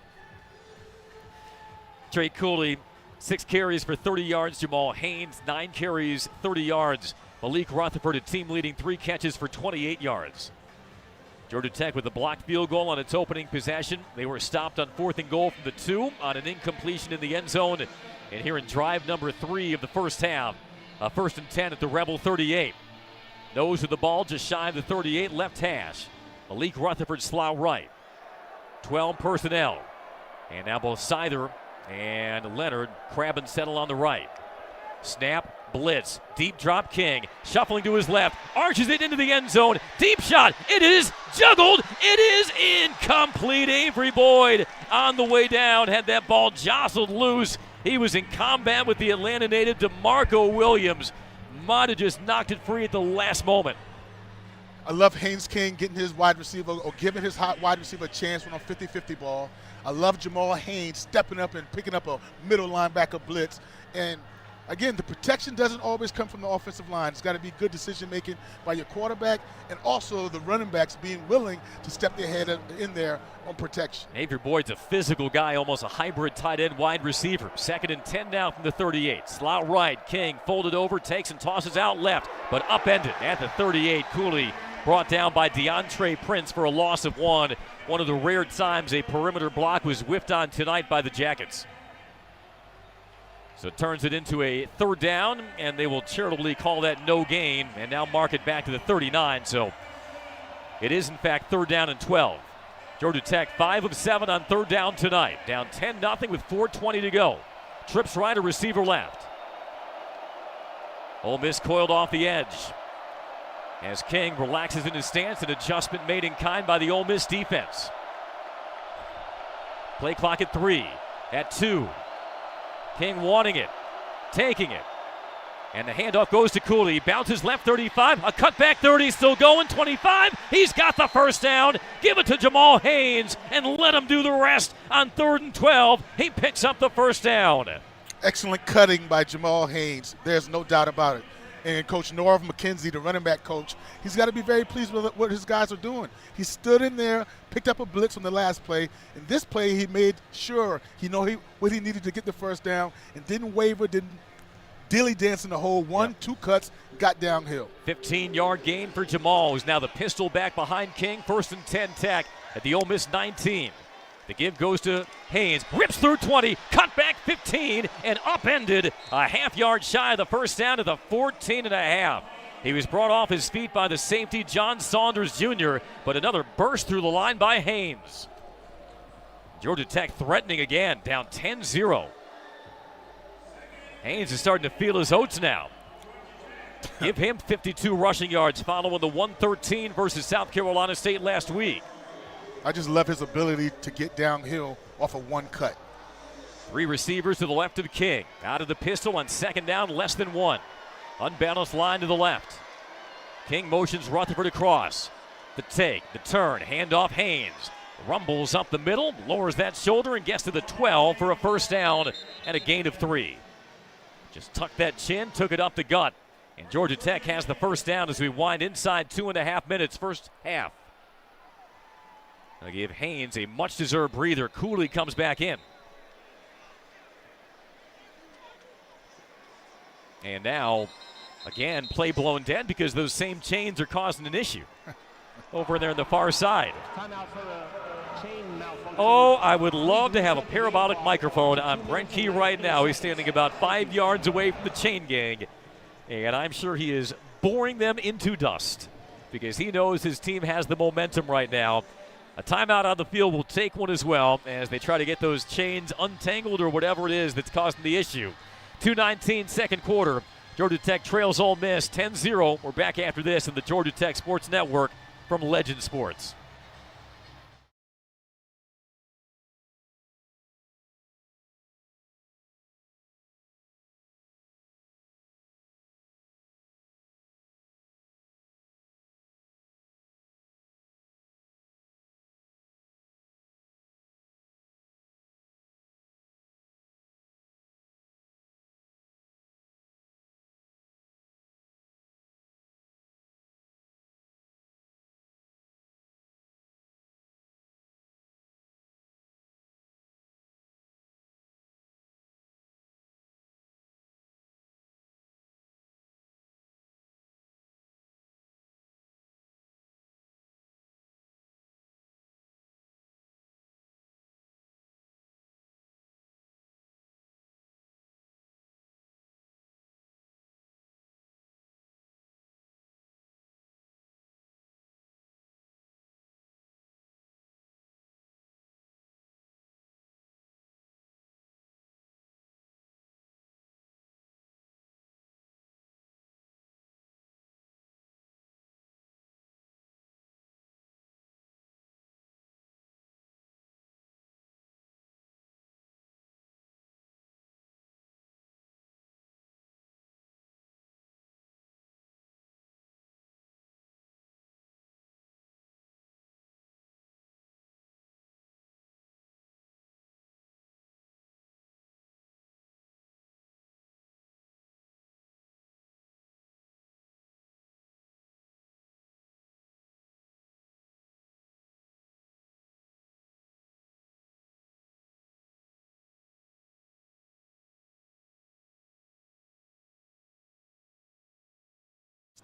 Trey Cooley, 6 carries for 30 yards. Jamal Haynes, 9 carries, 30 yards. Malik Rutherford, a team-leading 3 catches for 28 yards. Georgia Tech with a blocked field goal on its opening possession. They were stopped on 4th and goal from the 2 on an incompletion in the end zone. And here in drive number 3 of the first half, 1st and 10 at the Rebel 38. Nose of the ball just shy of the 38, left hash. Malik Rutherford slough right. 12 personnel. And now both Seither and Leonard crab and settle on the right. Snap, blitz, deep drop King, shuffling to his left, arches it into the end zone, deep shot, it is juggled, it is incomplete. Avery Boyd on the way down had that ball jostled loose. He was in combat with the Atlanta native DeMarco Williams. Might have just knocked it free at the last moment. I love Haynes King getting his wide receiver or giving his hot wide receiver a chance on a 50-50 ball. I love Jamal Haynes stepping up and picking up a middle linebacker blitz. And again, the protection doesn't always come from the offensive line. It's got to be good decision-making by your quarterback and also the running backs being willing to step their head in there on protection. Avery Boyd's a physical guy, almost a hybrid tight end wide receiver. 2nd and 10 now from the 38. Slot right, King folded over, takes and tosses out left, but upended at the 38. Cooley brought down by DeAndre Prince for a loss of 1. One of the rare times a perimeter block was whiffed on tonight by the Jackets. So it turns it into a 3rd down, and they will charitably call that no gain and now mark it back to the 39. So it is, in fact, 3rd down and 12. Georgia Tech 5 of 7 on 3rd down tonight. Down 10-0 with 4:20 to go. Trips right, a receiver left. Ole Miss coiled off the edge. as King relaxes in his stance, an adjustment made in kind by the Ole Miss defense. Play clock at 3, at 2. King wanting it, taking it. And the handoff goes to Cooley. Bounces left 35. A cutback 30. Still going. 25. He's got the first down. Give it to Jamal Haynes and let him do the rest on 3rd and 12. He picks up the first down. Excellent cutting by Jamal Haynes. There's no doubt about it. And Coach Norv McKenzie, the running back coach, he's got to be very pleased with what his guys are doing. He stood in there, picked up a blitz on the last play. In this play, he made sure what he needed to get the first down and didn't waver, didn't dilly dancing the whole 1-2 cuts, got downhill. 15-yard gain for Jamal, who's now the pistol back behind King. 1st and 10 Tech at the Ole Miss 19. The give goes to Haynes. Rips through 20, cut back 15, and upended a half-yard shy of the first down to the 14.5. He was brought off his feet by the safety, John Saunders Jr., but another burst through the line by Haynes. Georgia Tech threatening again, down 10-0. Haynes is starting to feel his oats now. Give him 52 rushing yards following the 113 versus South Carolina State last week. I just love his ability to get downhill off of one cut. 3 receivers to the left of King. Out of the pistol on 2nd down, less than 1. Unbalanced line to the left. King motions Rutherford across. The take, the turn, handoff Haynes. Rumbles up the middle, lowers that shoulder, and gets to the 12 for a first down and a gain of 3. Just tucked that chin, took it up the gut. And Georgia Tech has the first down as we wind inside 2.5 minutes, first half. I'll give Haynes a much-deserved breather. Cooley comes back in. And now, again, play blown dead because those same chains are causing an issue over there on the far side. Timeout for a chain malfunction. Oh, I would love to have a parabolic microphone on Brent Key right now. He's standing about 5 yards away from the chain gang, and I'm sure he is boring them into dust because he knows his team has the momentum right now. A timeout on the field will take one as well as they try to get those chains untangled or whatever it is that's causing the issue. 2:19 second quarter. Georgia Tech trails Ole Miss 10-0. We're back after this in the Georgia Tech Sports Network from Legend Sports.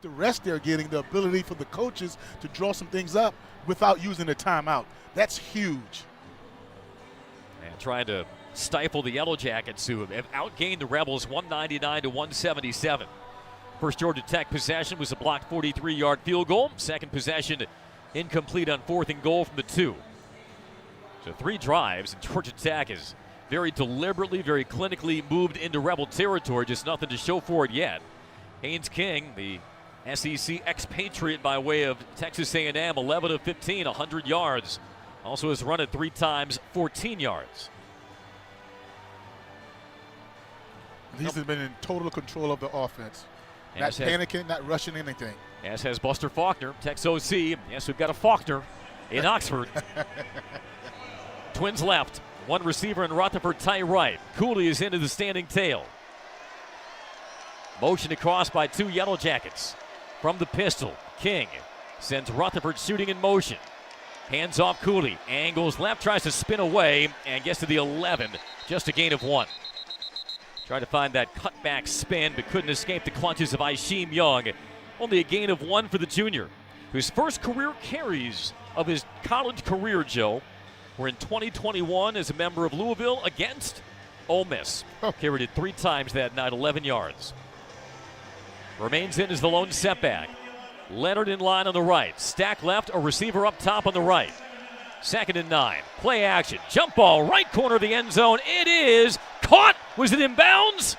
The rest they're getting, the ability for the coaches to draw some things up without using a timeout. That's huge. And trying to stifle the Yellow Jackets, who have outgained the Rebels 199 to 177. First Georgia Tech possession was a blocked 43-yard field goal. Second possession incomplete on 4th and goal from the 2. So 3 drives, and Georgia Tech is very deliberately, very clinically moved into Rebel territory. Just nothing to show for it yet. Haynes King, the SEC expatriate by way of Texas A&M, 11 of 15, 100 yards. Also has run it 3 times, 14 yards. He's been in total control of the offense. Not panicking, not rushing anything. As has Buster Faulkner, Tex OC. Yes, we've got a Faulkner in Oxford. Twins left. One receiver in Rutherford, tight right. Cooley is into the standing tail. Motion across by 2 Yellow Jackets. From the pistol, King sends Rutherford shooting in motion. Hands off Cooley. Angles left, tries to spin away, and gets to the 11. Just a gain of 1. Tried to find that cutback spin, but couldn't escape the clutches of Isheem Young. Only a gain of 1 for the junior, whose first career carries of his college career, Joe, were in 2021 as a member of Louisville against Ole Miss. Carried it 3 times that night, 11 yards. Remains in as the lone setback. Leonard in line on the right. Stack left, a receiver up top on the right. 2nd and 9. Play action. Jump ball, right corner of the end zone. It is caught. Was it in bounds?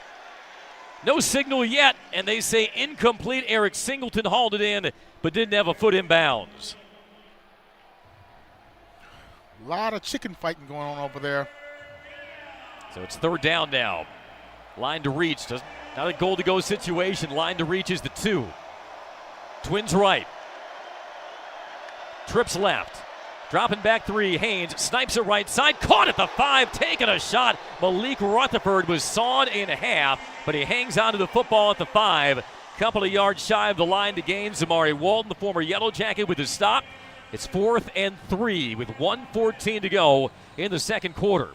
No signal yet, and they say incomplete. Eric Singleton hauled it in, but didn't have a foot in bounds. A lot of chicken fighting going on over there. So it's 3rd down now. Line to reach. Not a goal-to-go situation. Line to reach is the 2. Twins right. Trips left. Dropping back 3. Haynes snipes it right side. Caught at the 5. Taking a shot. Malik Rutherford was sawed in half, but he hangs on to the football at the 5. Couple of yards shy of the line to gain. Zamari Walden, the former Yellow Jacket, with his stop. It's 4th and 3 with 1:14 to go in the second quarter.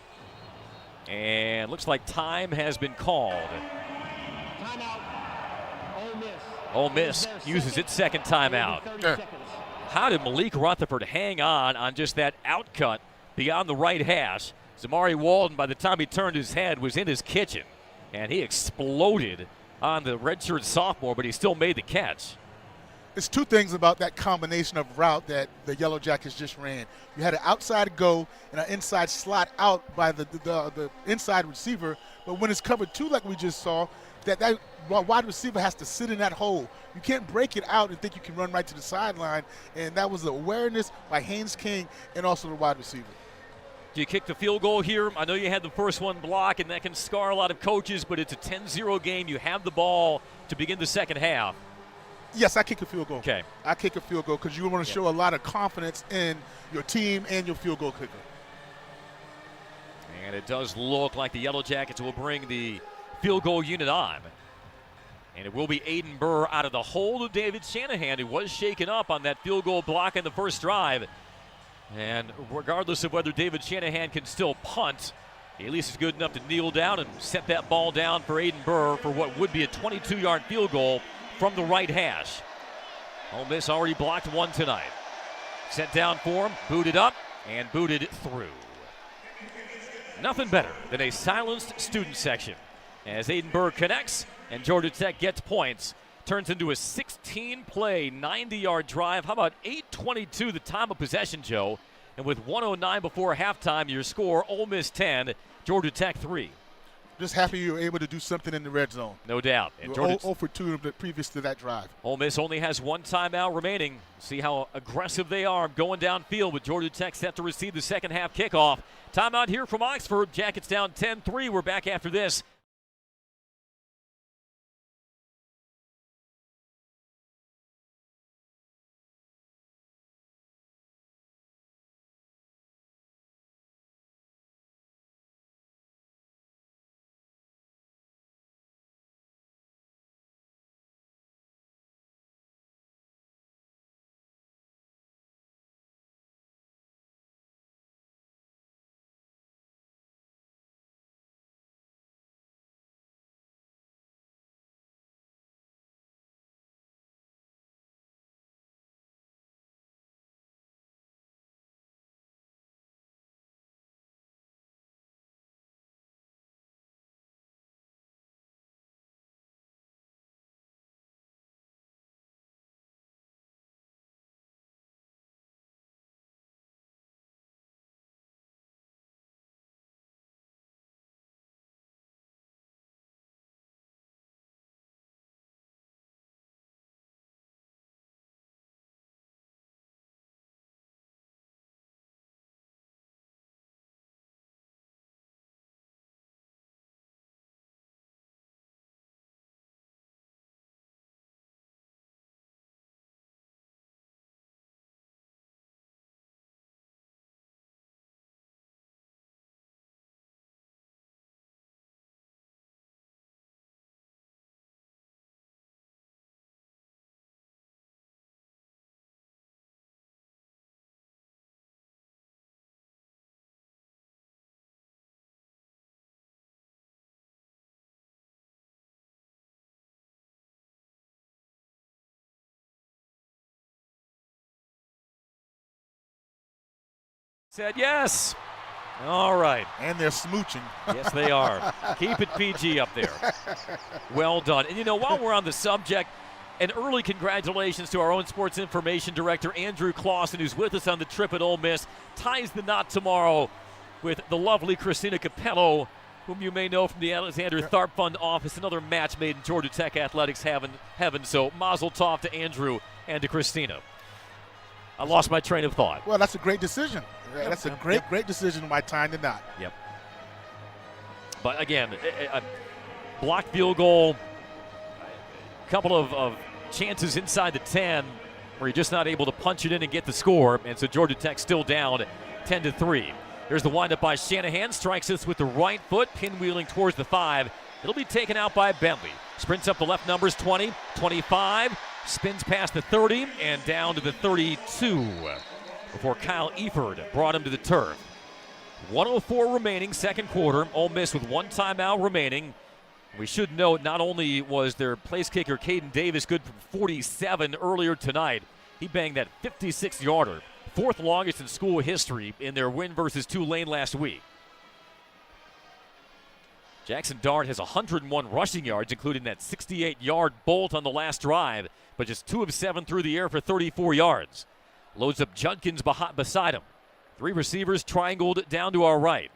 And looks like time has been called. Timeout. Ole Miss uses its second timeout. How did Malik Rutherford hang on just that outcut beyond the right hash? Zamari Walden, by the time he turned his head, was in his kitchen, and he exploded on the redshirt sophomore, but he still made the catch. There's 2 things about that combination of route that the Yellow Jackets just ran. You had an outside go and an inside slot out by the inside receiver, but when it's covered 2 like we just saw, that wide receiver has to sit in that hole. You can't break it out and think you can run right to the sideline, and that was the awareness by Haynes King and also the wide receiver. Do you kick the field goal here? I know you had the first one block, and that can scar a lot of coaches, but it's a 10-0 game. You have the ball to begin the second half. Yes, I kick a field goal. Okay. I kick a field goal because you want to show a lot of confidence in your team and your field goal kicker. And it does look like the Yellow Jackets will bring the field goal unit on. And it will be Aiden Burr out of the hold of David Shanahan, who was shaken up on that field goal block in the first drive. And regardless of whether David Shanahan can still punt, he at least is good enough to kneel down and set that ball down for Aiden Burr for what would be a 22-yard field goal from the right hash. Ole Miss already blocked 1 tonight. Set down for him, booted up, and booted through. Nothing better than a silenced student section as Aiden Burr connects and Georgia Tech gets points. Turns into a 16-play, 90-yard drive. How about 8:22 the time of possession, Joe? And with 1:09 before halftime, your score, Ole Miss 10, Georgia Tech 3. Just happy you were able to do something in the red zone. No doubt. And Georgia 0 for 2 previous to that drive. Ole Miss only has 1 timeout remaining. See how aggressive they are going downfield with Georgia Tech set to receive the second half kickoff. Timeout here from Oxford. Jackets down 10-3. We're back after this. Said yes. All right. And they're smooching. Yes, they are. Keep it PG up there. Well done. And, while we're on the subject, an early congratulations to our own sports information director, Andrew Clausen, who's with us on the trip at Ole Miss. Ties the knot tomorrow with the lovely Christina Capello, whom you may know from the Alexander Tharp Fund office. Another match made in Georgia Tech athletics heaven. So mazel tov to Andrew and to Christina. I lost my train of thought. Well, that's a great decision. That's a great decision by tying the knot. Yep. But again, a blocked field goal, a couple of chances inside the 10 where you're just not able to punch it in and get the score. And so Georgia Tech still down 10-3. Here's the windup by Shanahan. Strikes this with the right foot, pinwheeling towards the 5. It'll be taken out by Bentley. Sprints up the left numbers, 20, 25. Spins past the 30 and down to the 32 before Kyle Eford brought him to the turf. 1:04 remaining, second quarter. Ole Miss with one timeout remaining. We should note not only was their place kicker Caden Davis good from 47 earlier tonight, he banged that 56-yarder, fourth longest in school history in their win versus Tulane last week. Jackson Dart has 101 rushing yards, including that 68-yard bolt on the last drive, but just 2 of 7 through the air for 34 yards. Loads up Judkins beside him. 3 receivers triangled down to our right.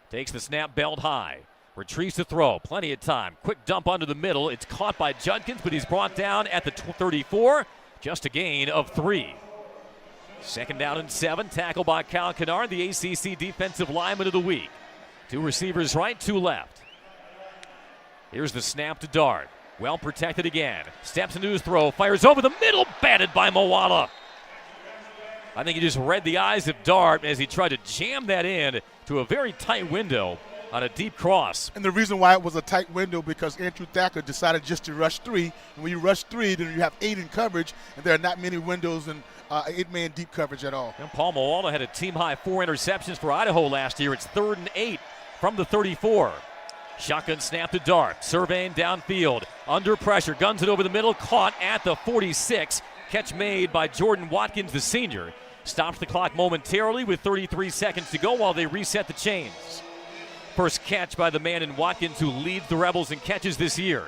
Takes the snap, belt high. Retrieves the throw. Plenty of time. Quick dump onto the middle. It's caught by Judkins, but he's brought down at the 34. Just a gain of 3. Second down and 7. Tackle by Kyle Kennard, the ACC Defensive Lineman of the Week. 2 receivers right, 2 left. Here's the snap to Dart. Well protected again. Steps into his throw. Fires over the middle. Batted by Moala. I think he just read the eyes of Dart as he tried to jam that in to a very tight window on a deep cross. And the reason why it was a tight window because Andrew Thacker decided just to rush 3. And when you rush 3, then you have 8 in coverage, and there are not many windows in 8-man deep coverage at all. And Paul Moala had a team-high 4 interceptions for Idaho last year. It's 3rd and 8 from the 34. Shotgun snap to Dart. Surveying downfield. Under pressure. Guns it over the middle. Caught at the 46. Catch made by Jordan Watkins, the senior. Stops the clock momentarily with 33 seconds to go while they reset the chains. First catch by the man in Watkins who leads the Rebels in catches this year.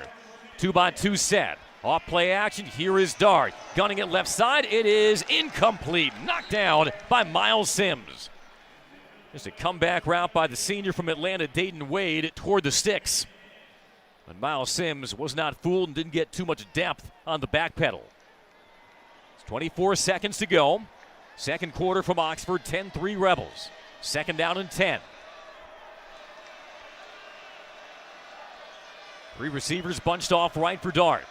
2-by-2 set. Off play action. Here is Dart. Gunning it left side. It is incomplete. Knocked down by Miles Sims. Just a comeback route by the senior from Atlanta, Dayton Wade, toward the sticks. And Miles Sims was not fooled and didn't get too much depth on the back pedal. It's 24 seconds to go. Second quarter from Oxford, 10-3 Rebels. Second down and 10. 3 receivers bunched off right for Dart.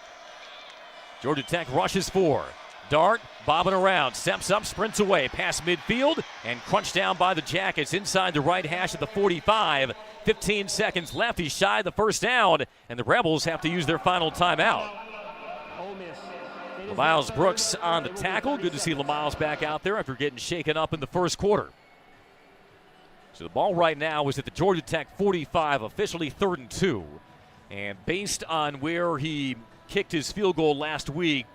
Georgia Tech rushes 4. Dart bobbing around, steps up, sprints away, past midfield, and crunched down by the Jackets inside the right hash of the 45. 15 seconds left. He's shy of the first down, and the Rebels have to use their final timeout. Lamiles Brooks on the tackle. Good to see Lamiles back out there after getting shaken up in the first quarter. So the ball right now is at the Georgia Tech 45, officially 3rd and 2. And based on where he kicked his field goal last week,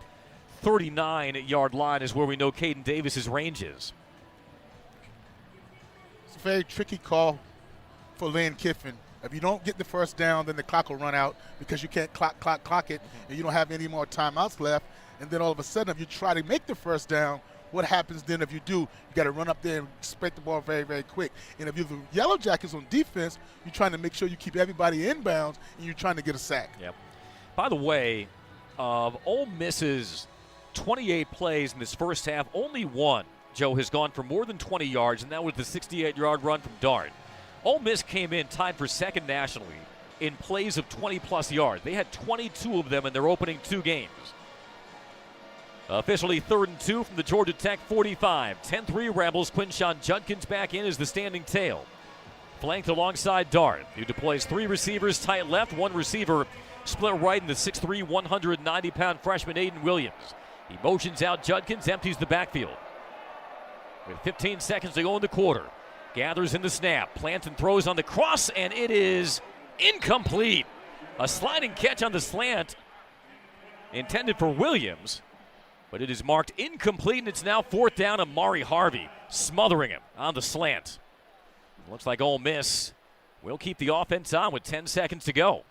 39-yard line is where we know Caden Davis's range is. It's a very tricky call for Lane Kiffin. If you don't get the first down, then the clock will run out because you can't clock it, and you don't have any more timeouts left. And then all of a sudden, if you try to make the first down, what happens then if you do? You got to run up there and spread the ball very, very quick. And if you're the Yellow Jackets on defense, you're trying to make sure you keep everybody inbounds, and you're trying to get a sack. Yep. By the way, of Ole Miss's 28 plays in this first half, only one, Joe, has gone for more than 20 yards, and that was the 68-yard run from Dart. Ole Miss came in tied for second nationally in plays of 20-plus yards. They had 22 of them in their opening 2 games. Officially 3rd and 2 from the Georgia Tech 45. 10-3 Rebels. Quinshon Judkins back in as the standing tail. Flanked alongside Dart, who deploys 3 receivers tight left, 1 receiver split right in the 6'3", 190-pound freshman Aiden Williams. He motions out Judkins, empties the backfield. With 15 seconds to go in the quarter. Gathers in the snap, plants and throws on the cross, and it is incomplete. A sliding catch on the slant intended for Williams, but it is marked incomplete, and it's now 4th down. Amari Harvey smothering him on the slant. Looks like Ole Miss will keep the offense on with 10 seconds to go.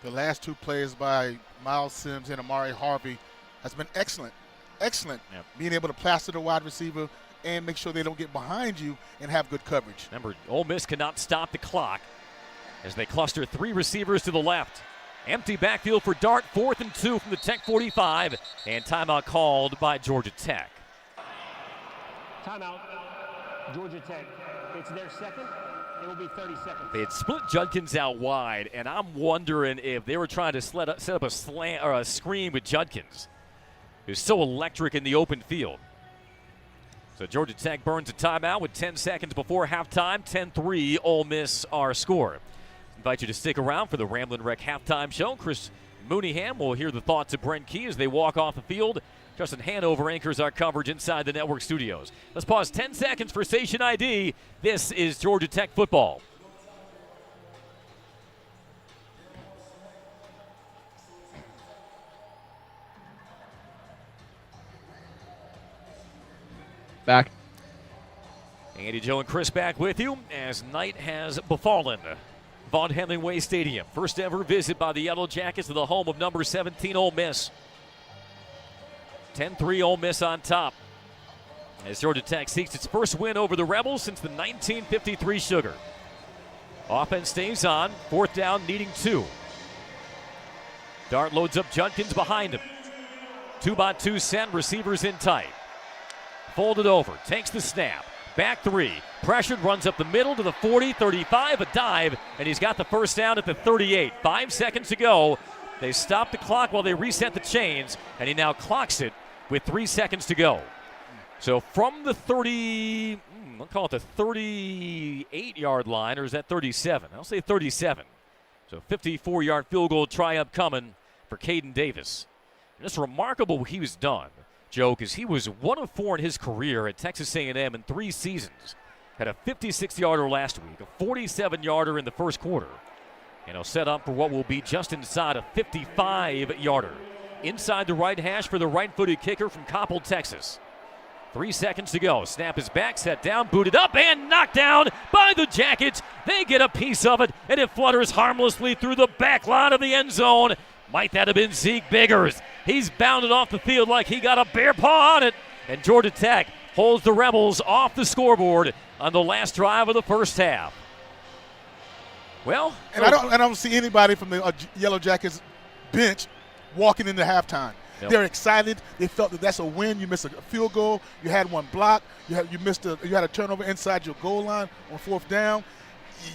The last 2 plays by Miles Sims and Amari Harvey has been excellent. Excellent. Yep. Being able to plaster the wide receiver and make sure they don't get behind you and have good coverage. Remember, Ole Miss cannot stop the clock as they cluster 3 receivers to the left. Empty backfield for Dart, 4th and 2 from the Tech 45, and timeout called by Georgia Tech. Timeout. Georgia Tech. It's their second. It will be 30 seconds. They had split Judkins out wide, and I'm wondering if they were trying to set up a slant or a screen with Judkins, who's so electric in the open field. So Georgia Tech burns a timeout with 10 seconds before halftime. 10-3, Ole Miss our score. Invite you to stick around for the Ramblin' Wreck halftime show. Chris Mooneyham will hear the thoughts of Brent Key as they walk off the field. Justin Hanover anchors our coverage inside the network studios. Let's pause 10 seconds for station ID. This is Georgia Tech football. Back. Andy, Joe, and Chris back with you as night has befallen Vaught Hemingway Stadium. First ever visit by the Yellow Jackets to the home of number 17 Ole Miss. 10-3 Ole Miss on top as Georgia Tech seeks its first win over the Rebels since the 1953 Sugar. Offense stays on, 4th down, needing 2. Dart loads up Judkins behind him. 2-by-2 send, receivers in tight. Folded over, takes the snap. Back 3, pressured, runs up the middle to the 40, 35, a dive, and he's got the first down at the 38. 5 seconds to go. They stop the clock while they reset the chains, and he now clocks it with 3 seconds to go. So from the 30, I'll call it the 38-yard line, or is that 37? I'll say 37. So 54-yard field goal try-up coming for Caden Davis. And it's remarkable what he was done, Joe, because he was 1 of 4 in his career at Texas A&M in 3 seasons. Had a 56-yarder last week, a 47-yarder in the first quarter. And he'll set up for what will be just inside a 55-yarder. Inside the right hash for the right-footed kicker from Coppell, Texas. 3 seconds to go. Snap is back, set down, booted up, and knocked down by the Jackets. They get a piece of it, and it flutters harmlessly through the back line of the end zone. Might that have been Zeke Biggers? He's bounded off the field like he got a bear paw on it. And Georgia Tech holds the Rebels off the scoreboard on the last drive of the first half. Well, and I don't see anybody from the Yellow Jackets bench walking into halftime. Nope. They're excited. They felt that that's a win. You missed a field goal. You had one block. You had a turnover inside your goal line on 4th down.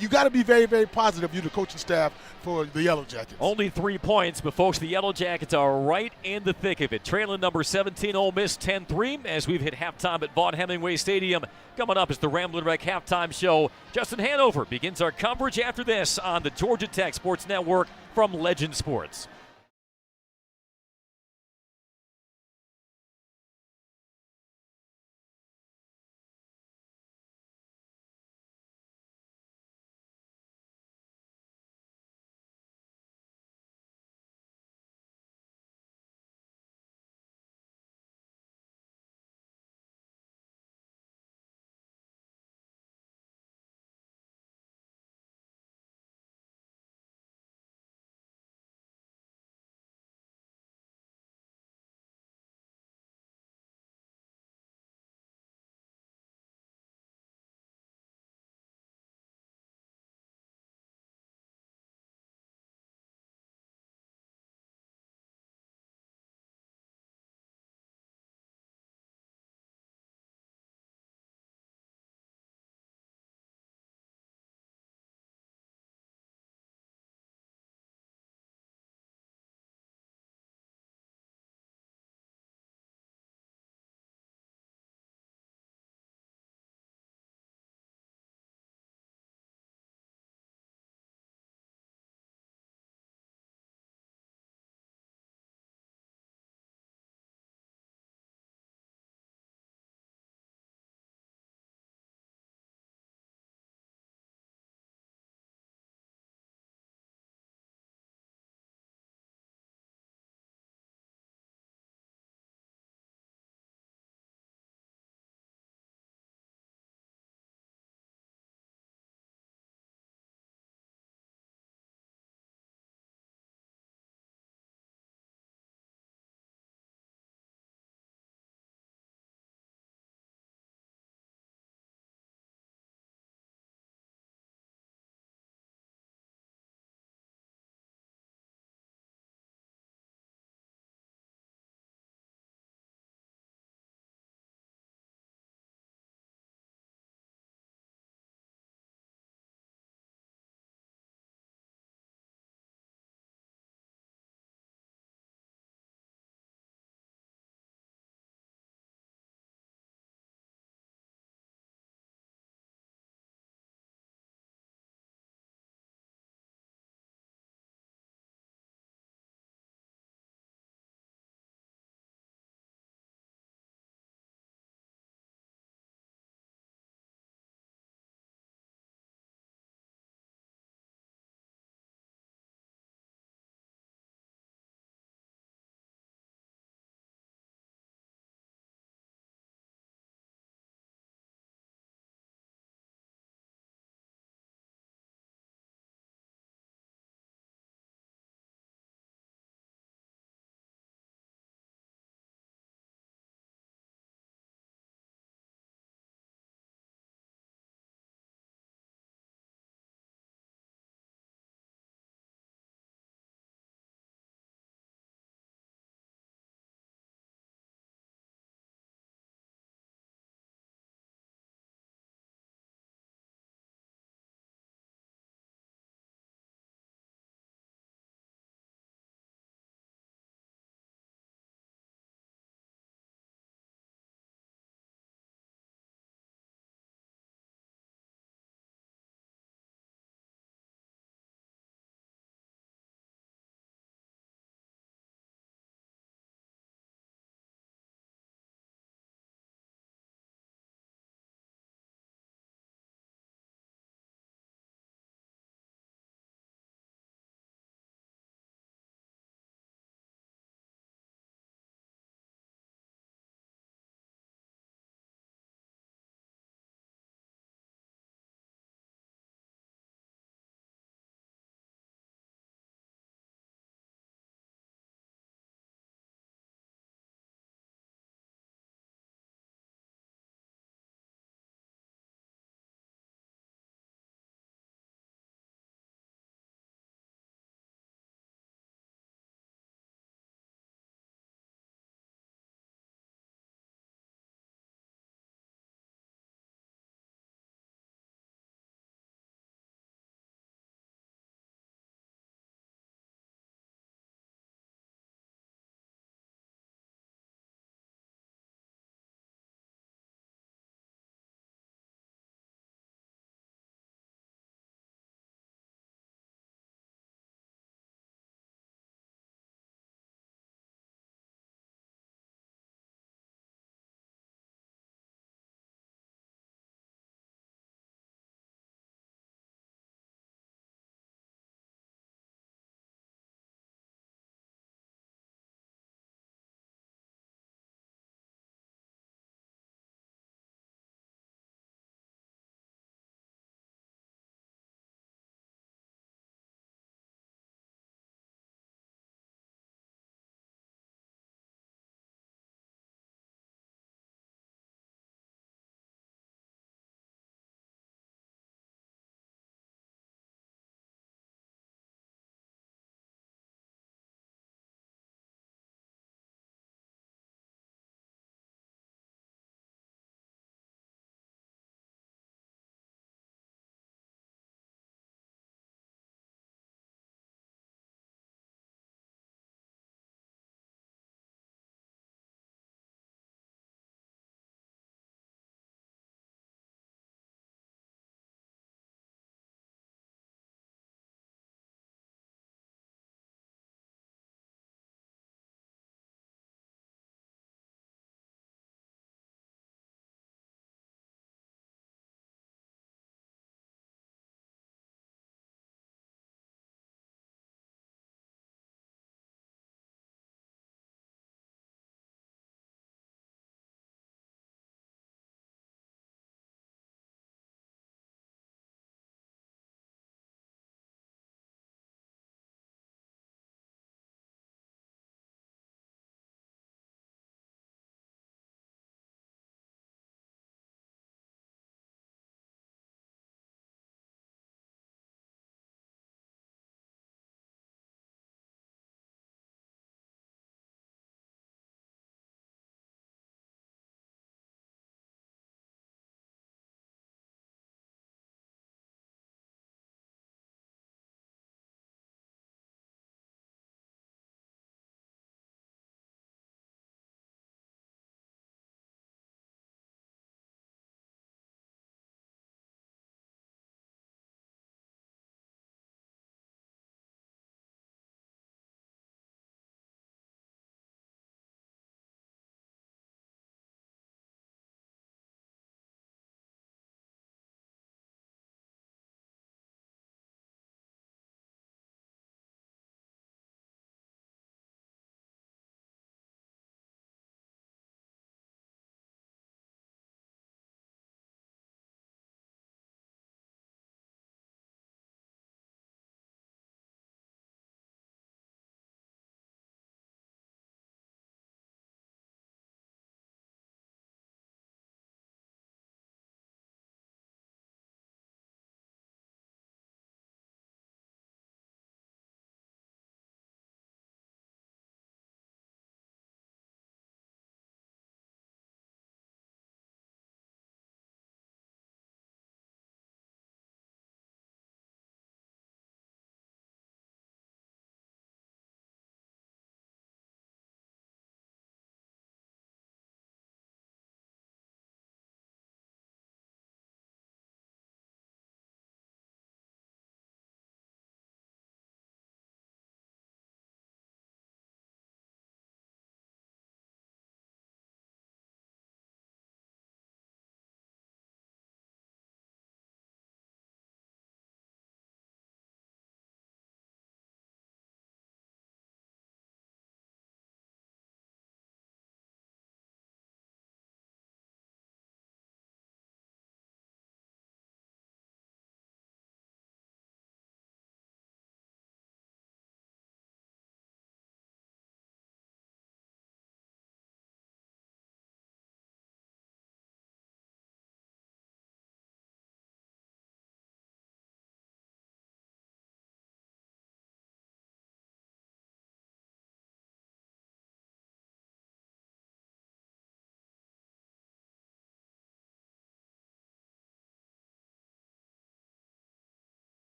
You got to be very, very positive. You're the coaching staff for the Yellow Jackets. Only 3 points, but folks, the Yellow Jackets are right in the thick of it. Trailing number 17 Ole Miss 10-3 as we've hit halftime at Vaught Hemingway Stadium. Coming up is the Ramblin' Wreck halftime show. Justin Hanover begins our coverage after this on the Georgia Tech Sports Network from Legend Sports.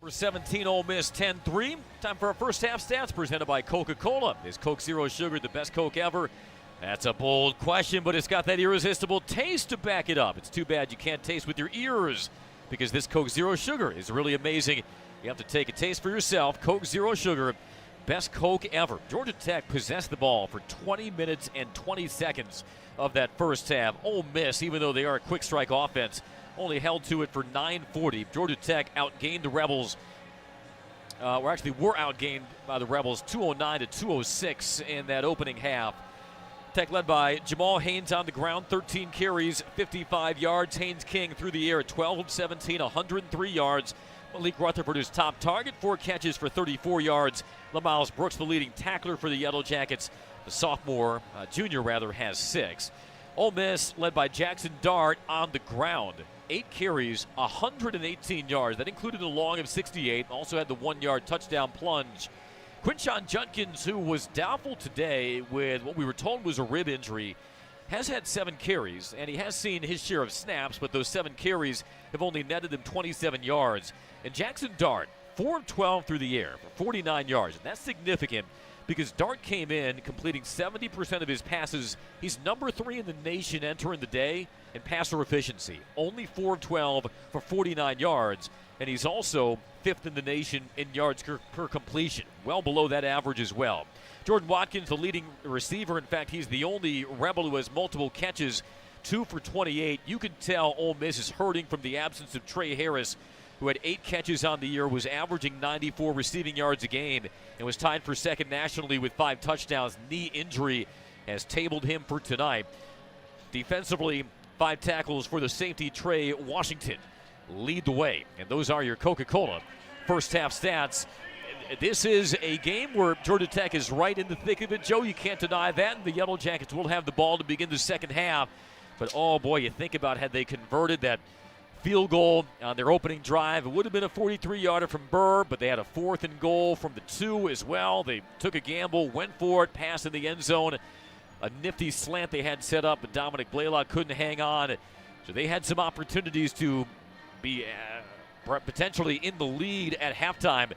For 17, Ole Miss 10-3. Time for our first half stats presented by Coca-Cola. Is Coke Zero Sugar the best Coke ever? That's a bold question, but it's got that irresistible taste to back it up. It's too bad you can't taste with your ears, because this Coke Zero Sugar is really amazing. You have to take a taste for yourself. Coke Zero Sugar, best Coke ever. Georgia Tech possessed the ball for 20 minutes and 20 seconds of that first half. Ole Miss, even though they are a quick strike offense, only held to it for 9:40. Georgia Tech outgained the Rebels. Were outgained by the Rebels 209 to 206 in that opening half. Tech led by Jamal Haynes on the ground, 13 carries, 55 yards. Haynes King through the air, 12 of 17, 103 yards. Malik Rutherford, his top target, 4 catches for 34 yards. LaMiles Brooks, the leading tackler for the Yellow Jackets. The junior, has 6. Ole Miss led by Jackson Dart on the ground. 8 carries, 118 yards. That included a long of 68. Also had the 1-yard touchdown plunge. Quinshon Judkins, who was doubtful today with what we were told was a rib injury, has had 7 carries, and he has seen his share of snaps, but those 7 carries have only netted him 27 yards. And Jackson Dart, 4 of 12 through the air for 49 yards. And that's significant because Dart came in completing 70% of his passes. He's number 3 in the nation entering the day in passer efficiency. Only 4 of 12 for 49 yards. And he's also 5th in the nation in yards per completion, well below that average as well. Jordan Watkins, the leading receiver. In fact, he's the only Rebel who has multiple catches, 2 for 28. You can tell Ole Miss is hurting from the absence of Trey Harris, who had 8 catches on the year, was averaging 94 receiving yards a game, and was tied for second nationally with 5 touchdowns. Knee injury has tabled him for tonight. Defensively, 5 tackles for the safety Trey Washington lead the way. And those are your Coca-Cola first half stats. This is a game where Georgia Tech is right in the thick of it, Joe. You can't deny that. And the Yellow Jackets will have the ball to begin the second half. But, oh, boy, you think about had they converted that field goal on their opening drive. It would have been a 43-yarder from Burr, but they had a 4th and goal from the 2 as well. They took a gamble, went for it, passed in the end zone. A nifty slant they had set up, but Dominic Blaylock couldn't hang on. So they had some opportunities to be potentially in the lead at halftime,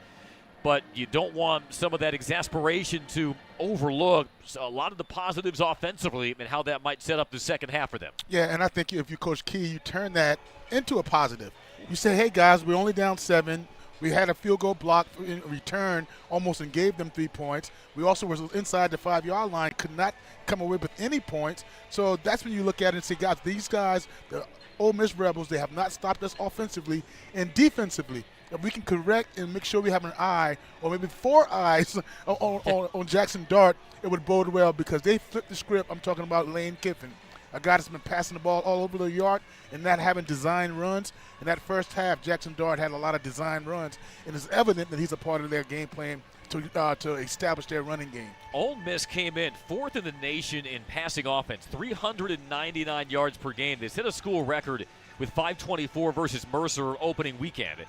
but you don't want some of that exasperation to overlook a lot of the positives offensively and how that might set up the second half for them. Yeah, and I think if you Coach Key, you turn that into a positive. You say, hey, guys, we're only down 7. We had a field goal block in return, almost, and gave them 3 points. We also were inside the 5-yard line, could not come away with any points. So that's when you look at it and say, guys, these guys, the Ole Miss Rebels, they have not stopped us offensively and defensively. If we can correct and make sure we have an eye, or maybe 4 eyes on Jackson Dart, it would bode well because they flipped the script. I'm talking about Lane Kiffin, a guy that's been passing the ball all over the yard and not having design runs. In that first half, Jackson Dart had a lot of design runs, and it's evident that he's a part of their game plan to establish their running game. Ole Miss came in 4th in the nation in passing offense, 399 yards per game. They set a school record with 524 versus Mercer opening weekend.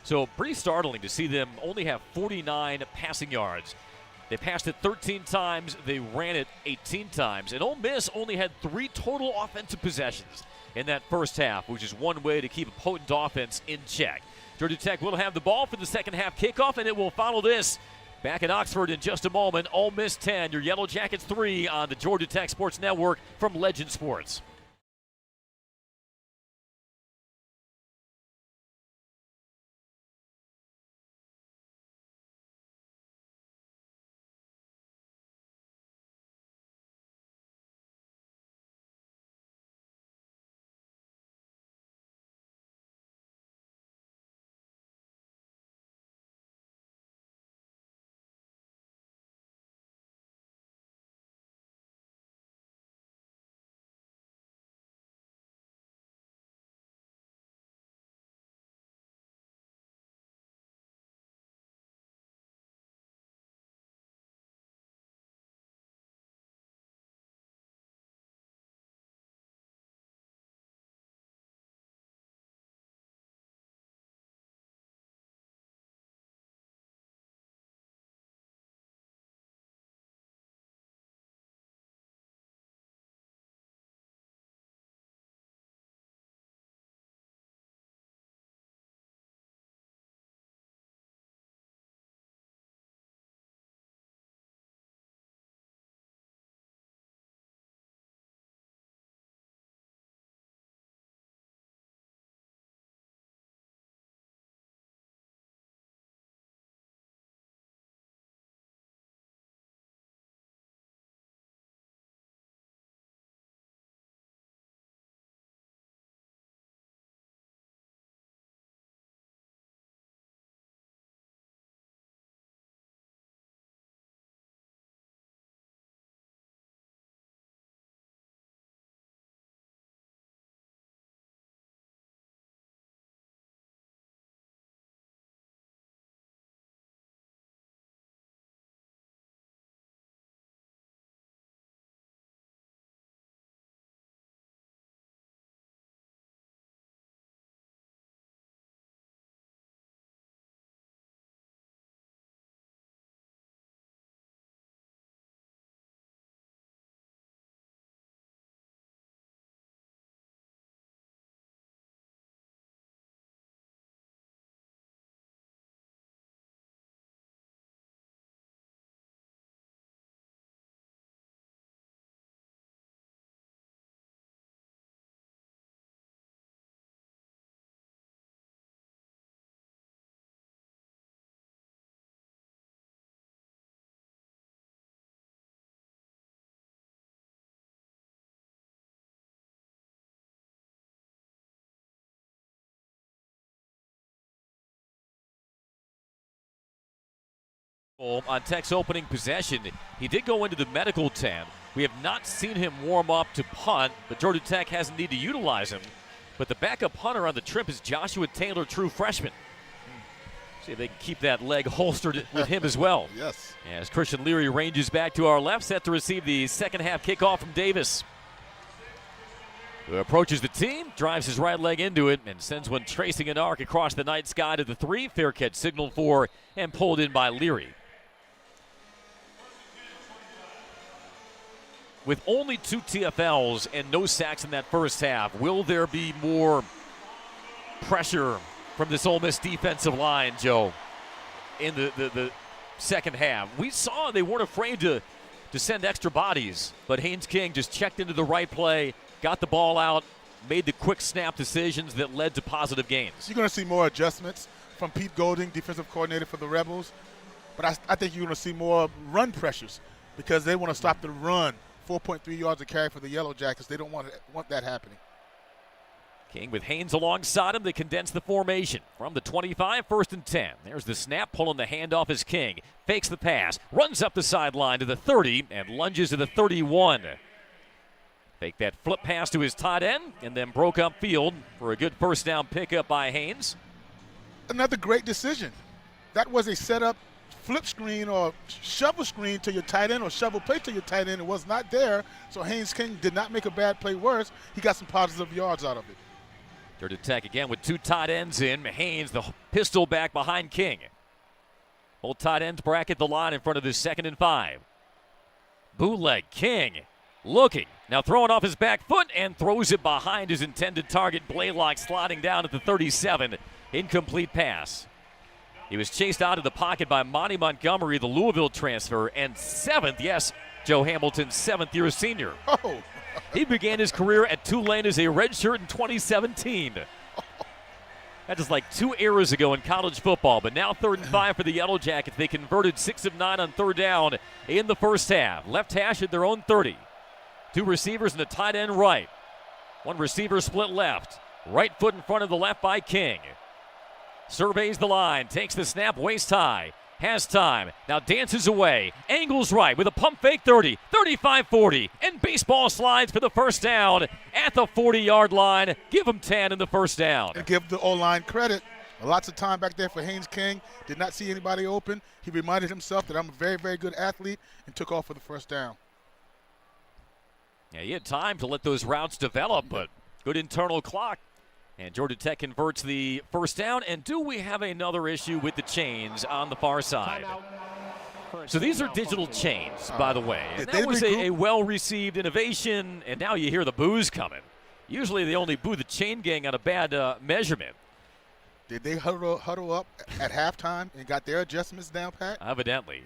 So pretty startling to see them only have 49 passing yards. They passed it 13 times. They ran it 18 times. And Ole Miss only had 3 total offensive possessions in that first half, which is one way to keep a potent offense in check. Georgia Tech will have the ball for the second half kickoff, and it will follow this. Back in Oxford in just a moment. Ole Miss 10, your Yellow Jackets 3 on the Georgia Tech Sports Network from Legend Sports. On Tech's opening possession, he did go into the medical tent. We have not seen him warm up to punt, but Georgia Tech hasn't need to utilize him. But the backup punter on the trip is Joshua Taylor, true freshman. See if they can keep that leg holstered with him as well. Yes. As Christian Leary ranges back to our left, set to receive the second half kickoff from Davis. Who approaches the team, drives his right leg into it, and sends one tracing an arc across the night sky to the 3. Fair catch signaled for and pulled in by Leary. With only 2 TFLs and no sacks in that first half, will there be more pressure from this Ole Miss defensive line, Joe, in the second half? We saw they weren't afraid to send extra bodies, but Haynes King just checked into the right play, got the ball out, made the quick snap decisions that led to positive gains. You're going to see more adjustments from Pete Golding, defensive coordinator for the Rebels, but I think you're going to see more run pressures because they want to stop the run. 4.3 yards a carry for the Yellow Jackets. They don't want that happening. King with Haynes alongside him. They condense the formation from the 25, 1st and 10. There's the snap, pulling the handoff as King fakes the pass, runs up the sideline to the 30, and lunges to the 31. Fake that flip pass to his tight end, and then broke up field for a good first down pickup by Haynes. Another great decision. That was a setup flip screen or shovel screen to your tight end or shovel play to your tight end. It was not there, so Haynes King did not make a bad play worse. He got some positive yards out of it. Georgia Tech again with 2 tight ends in. Haynes, the pistol back behind King. Both tight ends bracket the line in front of this 2nd and 5. Bootleg, King looking. Now throwing off his back foot and throws it behind his intended target. Blaylock sliding down at the 37. Incomplete pass. He was chased out of the pocket by Monty Montgomery, the Louisville transfer, and 7th, yes, Joe Hamilton, 7th-year senior. Oh. He began his career at Tulane as a redshirt in 2017. That is like 2 eras ago in college football, but now 3rd and 5 for the Yellow Jackets. They converted 6 of 9 on 3rd down in the first half. Left hash at their own 30. 2 receivers and a tight end right. 1 receiver split left. Right foot in front of the left by King. Surveys the line, takes the snap, waist high, has time, now dances away, angles right with a pump fake 30, 35, 40, and baseball slides for the first down at the 40-yard line. Give him 10 in the first down. And give the O-line credit. Lots of time back there for Haynes King. Did not see anybody open. He reminded himself that I'm a very, very good athlete and took off for the first down. Yeah, he had time to let those routes develop, but good internal clock. And Georgia Tech converts the first down. And do we have another issue with the chains on the far side? So these are digital chains, by the way. And that was a well-received innovation, and now you hear the boos coming. Usually they only boo the chain gang on a bad measurement. Did they huddle up at halftime and got their adjustments down, Pat? Evidently.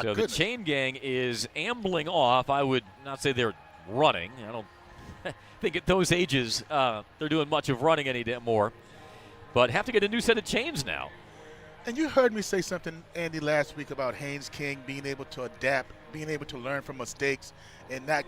So the chain gang is ambling off. I would not say they're running. I don't think at those ages they're doing much of running anymore. But have to get a new set of chains now. And you heard me say something, Andy, last week about Haynes King being able to adapt, being able to learn from mistakes and not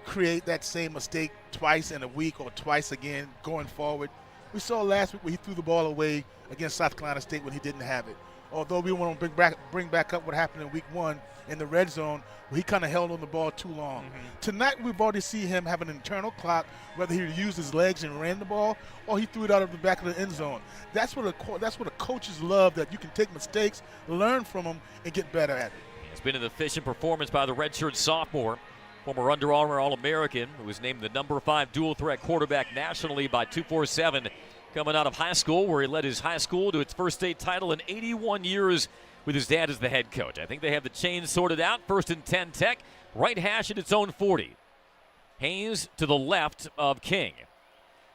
create that same mistake twice in a week or twice again going forward. We saw last week where he threw the ball away against South Carolina State when he didn't have it. Although we want to bring back up what happened in week 1 in the red zone where he kind of held on the ball too long. Tonight we've already seen him have an internal clock, whether he used his legs and ran the ball or he threw it out of the back of the end zone. That's what the coaches love, that you can take mistakes, learn from them, and get better at it. It's been an efficient performance by the redshirt sophomore, former Under Armour All-American, who was named the number 5 dual-threat quarterback nationally by 247, coming out of high school, where he led his high school to its first state title in 81 years with his dad as the head coach. I think they have the chains sorted out. 1st and 10 Tech, right hash at its own 40. Haynes to the left of King.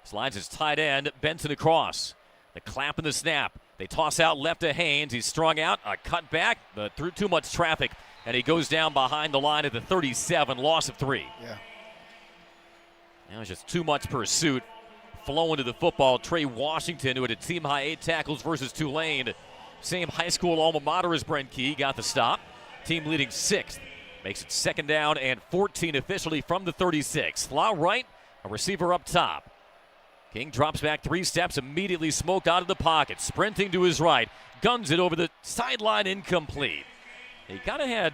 Slides his tight end, Benson across. The clap and the snap. They toss out left to Haynes. He's strung out, a cut back, but through too much traffic, and he goes down behind the line at the 37, loss of 3. Yeah. Now it's just too much pursuit. Flowing to the football, Trey Washington, who had a team-high 8 tackles versus Tulane. Same high school alma mater as Brent Key, got the stop. Team leading 6th. Makes it 2nd down and 14 officially from the 36. Flau right, a receiver up top. King drops back 3 steps, immediately Smoke out of the pocket, sprinting to his right, guns it over the sideline, incomplete. He kind of had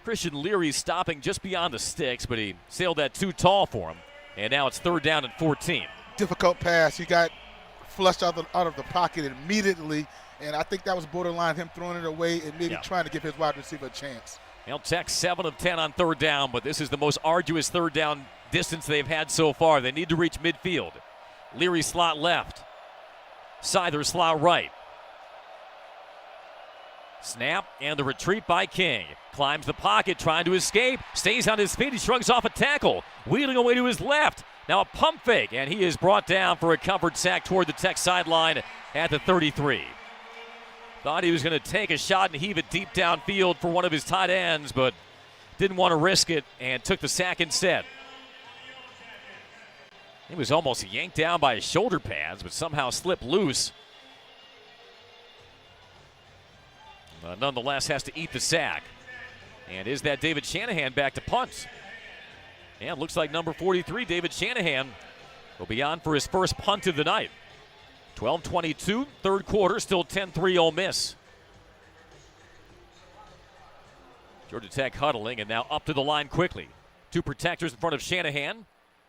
Christian Leary stopping just beyond the sticks, but he sailed that too tall for him, and now it's 3rd down and 14. Difficult pass. He got flushed out of the pocket immediately, and I think that was borderline him throwing it away and maybe trying to give his wide receiver a chance. Well, Tech 7 of 10 on 3rd down, but this is the most arduous 3rd down distance they've had so far. They need to reach midfield. Leary slot left. Seither slot right. Snap and the retreat by King. Climbs the pocket, trying to escape. Stays on his feet. He shrugs off a tackle. Wheeling away to his left. Now a pump fake, and he is brought down for a covered sack toward the Tech sideline at the 33. Thought he was going to take a shot and heave it deep downfield for one of his tight ends, but didn't want to risk it and took the sack instead. He was almost yanked down by his shoulder pads, but somehow slipped loose. Nonetheless, has to eat the sack. And is that David Shanahan back to punt? And looks like number 43, David Shanahan, will be on for his first punt of the night. 12:22, 3rd quarter, still 10-3 Ole Miss. Georgia Tech huddling and now up to the line quickly. 2 protectors in front of Shanahan,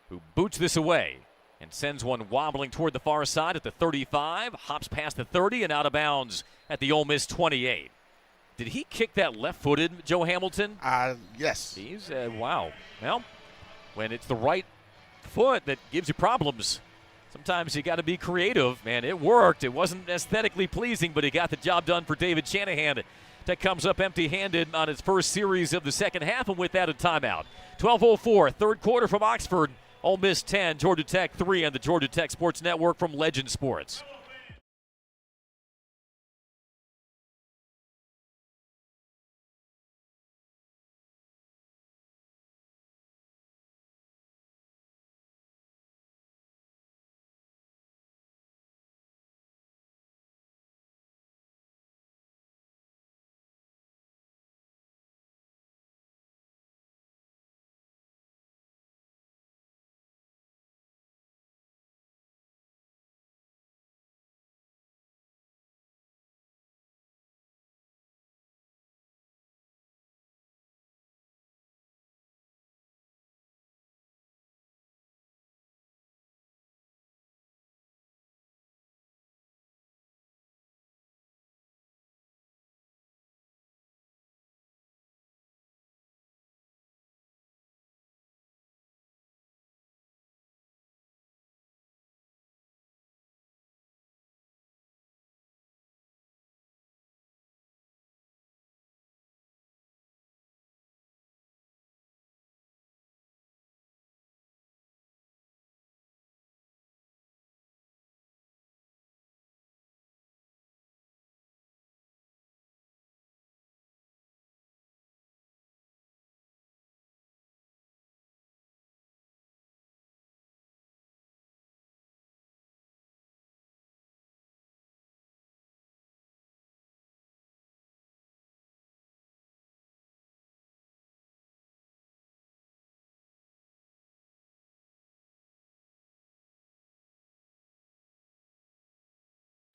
who boots this away and sends one wobbling toward the far side at the 35, hops past the 30 and out of bounds at the Ole Miss 28. Did he kick that left-footed, Joe Hamilton? Yes. He's, wow. Well, when it's the right foot that gives you problems, sometimes you got to be creative. Man, it worked. It wasn't aesthetically pleasing, but he got the job done for David Shanahan. Tech comes up empty-handed on its first series of the second half, and with that, a timeout. 12:04, 3rd quarter from Oxford. Ole Miss 10, Georgia Tech 3 on the Georgia Tech Sports Network from Legend Sports.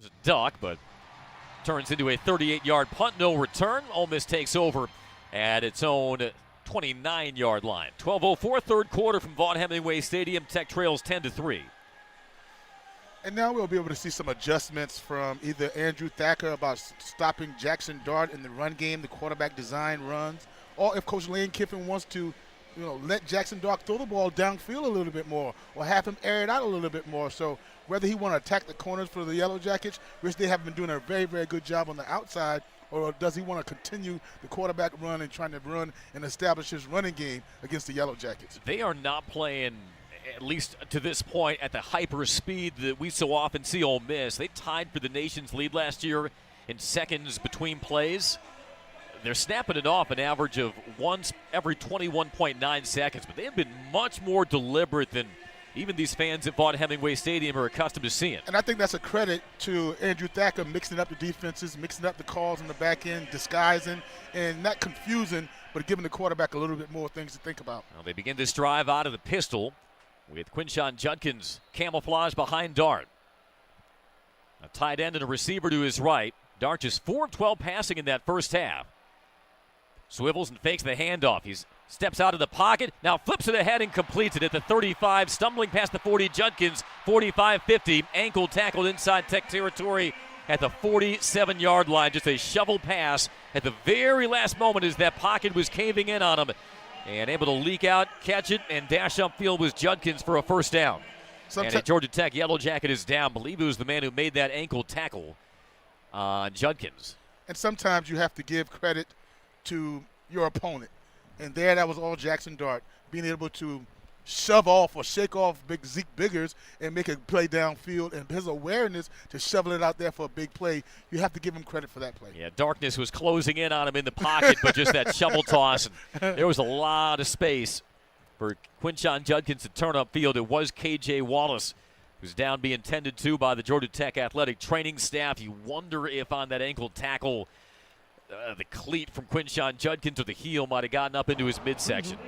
A duck, but turns into a 38-yard punt, no return. Ole Miss takes over at its own 29-yard line. 12:04, 3rd quarter from Vaught-Hemingway Stadium. Tech trails 10-3. And now we'll be able to see some adjustments from either Andrew Thacker about stopping Jackson Dart in the run game, the quarterback design runs, or if Coach Lane Kiffin wants to, let Jackson Dart throw the ball downfield a little bit more or have him air it out a little bit more. So whether he want to attack the corners for the Yellow Jackets, which they have been doing a very, very good job on the outside, or does he want to continue the quarterback run and trying to run and establish his running game against the Yellow Jackets? They are not playing, at least to this point, at the hyper speed that we so often see Ole Miss. They tied for the nation's lead last year in seconds between plays. They're snapping it off an average of once every 21.9 seconds, but they have been much more deliberate than even these fans at Vaught-Hemingway Stadium are accustomed to seeing. And I think that's a credit to Andrew Thacker mixing up the defenses, mixing up the calls on the back end, disguising, and not confusing, but giving the quarterback a little bit more things to think about. Well, they begin this drive out of the pistol. with Quinshon Judkins camouflage behind Dart. A tight end and a receiver to his right. Dart just 4 of 12 passing in that first half. Swivels and fakes the handoff. He steps out of the pocket, now flips it ahead and completes it at the 35, stumbling past the 40. Judkins, 45-50, ankle tackled inside Tech territory at the 47-yard line. Just a shovel pass at the very last moment as that pocket was caving in on him. And able to leak out, catch it, and dash upfield was Judkins for a first down. And a Georgia Tech Yellow Jacket is down. I believe it was the man who made that ankle tackle on Judkins. And sometimes you have to give credit to your opponent. And there, that was all Jackson Dart, being able to shove off or shake off big Zeke Biggers and make a play downfield. And his awareness to shovel it out there for a big play, you have to give him credit for that play. Yeah, darkness was closing in on him in the pocket, but just that shovel toss. And there was a lot of space for Quinshon Judkins to turn upfield. It was K.J. Wallace who's down being tended to by the Georgia Tech athletic training staff. You wonder if on that ankle tackle, the cleat from Quinshon Judkins or the heel might have gotten up into his midsection.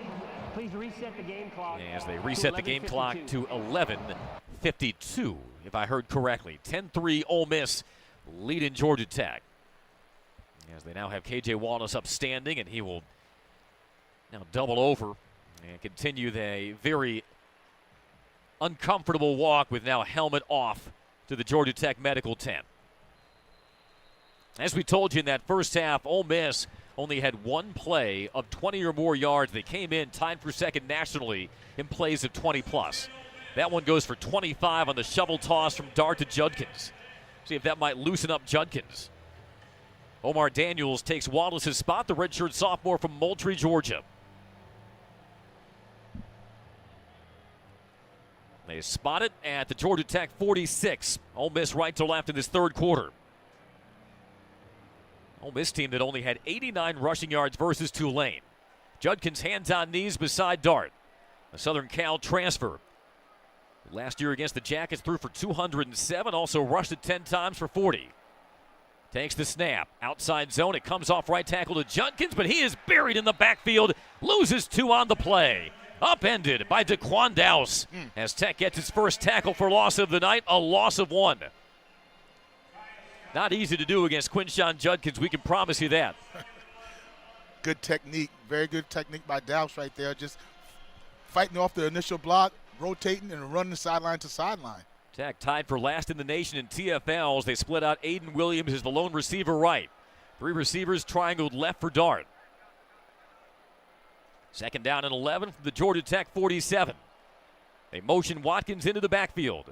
Please reset the game clock. As they reset the game clock to 11:52, if I heard correctly. 10-3 Ole Miss leading Georgia Tech. As they now have K.J. Wallace upstanding, and he will now double over and continue the very uncomfortable walk with now helmet off to the Georgia Tech medical tent. As we told you in that first half, Ole Miss only had one play of 20 or more yards. They came in tied for second nationally in plays of 20-plus. That one goes for 25 on the shovel toss from Dart to Judkins. See if that might loosen up Judkins. Omar Daniels takes Wallace's spot, the redshirt sophomore from Moultrie, Georgia. They spot it at the Georgia Tech 46. Ole Miss right to left in this third quarter. Ole Miss team that only had 89 rushing yards versus Tulane. Judkins hands on knees beside Dart. A Southern Cal transfer. Last year against the Jackets threw for 207, also rushed it 10 times for 40. Takes the snap, outside zone, it comes off right tackle to Judkins, but he is buried in the backfield, loses 2 on the play. Upended by Daquan Dowse as Tech gets its first tackle for loss of the night, a loss of 1. Not easy to do against Quinshon Judkins, we can promise you that. Good technique, very good technique by Dowse right there, just fighting off the initial block, rotating and running sideline to sideline. Tech tied for last in the nation in TFLs. They split out. Aiden Williams is the lone receiver right. 3 receivers triangled left for Dart. Second down and 11 from the Georgia Tech 47. They motion Watkins into the backfield.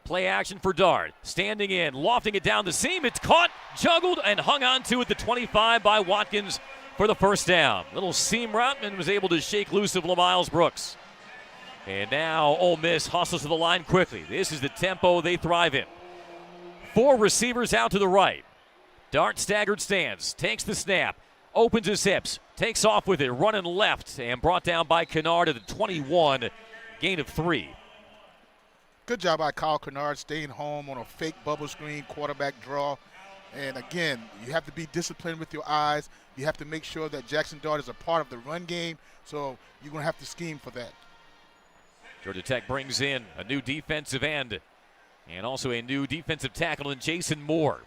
Play action for Dart. Standing in, lofting it down the seam. It's caught, juggled, and hung on to at the 25 by Watkins for the first down. Little seam route and was able to shake loose of LaMiles Brooks. And now Ole Miss hustles to the line quickly. This is the tempo they thrive in. 4 receivers out to the right. Dart staggered stance, takes the snap, opens his hips, takes off with it, running left, and brought down by Kennard at the 21, gain of 3. Good job by Kyle Kennard staying home on a fake bubble screen quarterback draw. And again, you have to be disciplined with your eyes. You have to make sure that Jackson Dart is a part of the run game, so you're going to have to scheme for that. Georgia Tech brings in a new defensive end and also a new defensive tackle in Jason Moore.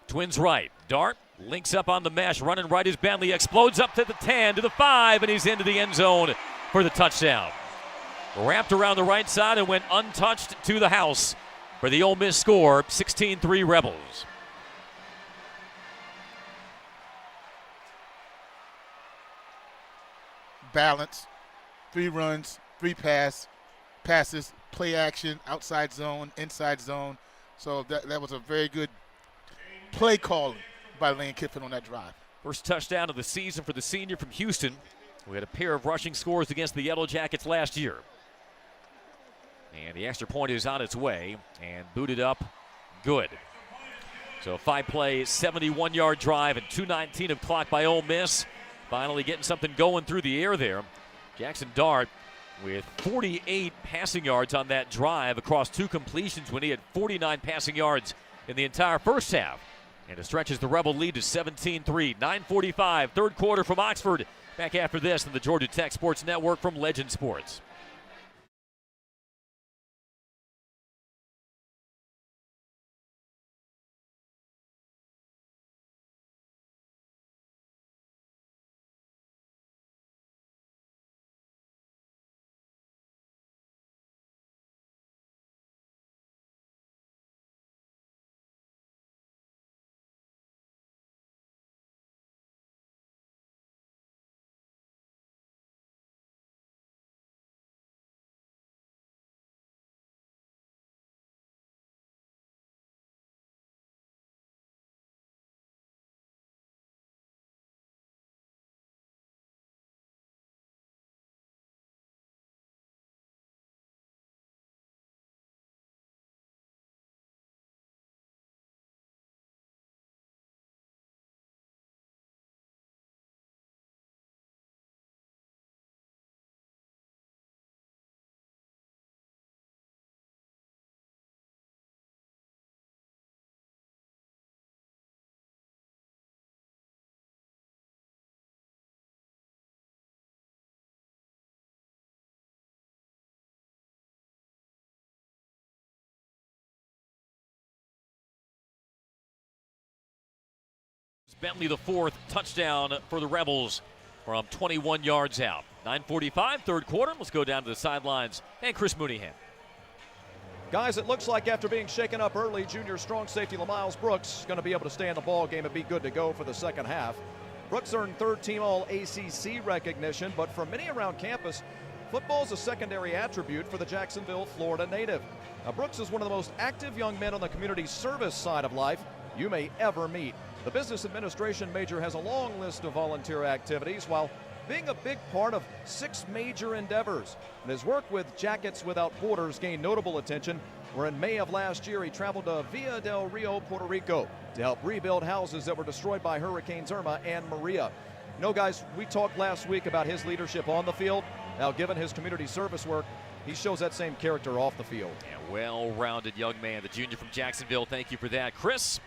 Twins right. Dart links up on the mesh. Running right is Bentley. Explodes up to the 10, to the 5, and he's into the end zone for the touchdown. Wrapped around the right side and went untouched to the house for the Ole Miss score, 16-3 Rebels. Balance. 3 runs, 3 passes, play action, outside zone, inside zone. So that was a very good play calling by Lane Kiffin on that drive. First touchdown of the season for the senior from Houston. We had a pair of rushing scores against the Yellow Jackets last year. And the extra point is on its way and booted up good. So 5-play, 71-yard drive and 2:19 of clock by Ole Miss. Finally getting something going through the air there. Jackson Dart with 48 passing yards on that drive across 2 completions when he had 49 passing yards in the entire first half. And it stretches the Rebel lead to 17-3. 9:45, third quarter from Oxford. Back after this on the Georgia Tech Sports Network from Legend Sports. Bentley the fourth touchdown for the Rebels from 21 yards out. 9:45, third quarter. Let's go down to the sidelines and Chris Mooneyham. Guys, it looks like after being shaken up early, junior strong safety Lamiles Brooks is going to be able to stay in the ball game and be good to go for the second half. Brooks earned third-team All-ACC recognition, but for many around campus, football is a secondary attribute for the Jacksonville, Florida native. Now, Brooks is one of the most active young men on the community service side of life you may ever meet. The business administration major has a long list of volunteer activities while being a big part of 6 major endeavors. And his work with Jackets Without Borders gained notable attention, where in May of last year he traveled to Villa del Rio, Puerto Rico to help rebuild houses that were destroyed by Hurricanes Irma and Maria. You know, guys, we talked last week about his leadership on the field. Now, given his community service work, he shows that same character off the field. Yeah, well-rounded young man, the junior from Jacksonville. Thank you for that, Chris.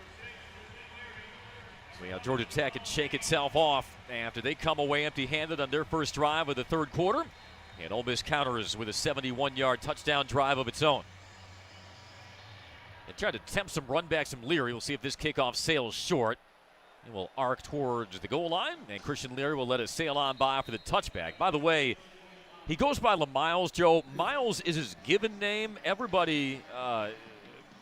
So yeah, Georgia Tech can shake itself off after they come away empty-handed on their first drive of the third quarter. And Ole Miss counters with a 71-yard touchdown drive of its own. They tried to tempt some run backs from Leary. We'll see if this kickoff sails short. It will arc towards the goal line, and Christian Leary will let it sail on by for the touchback. By the way, he goes by Lamiles, Joe. Miles is his given name. Everybody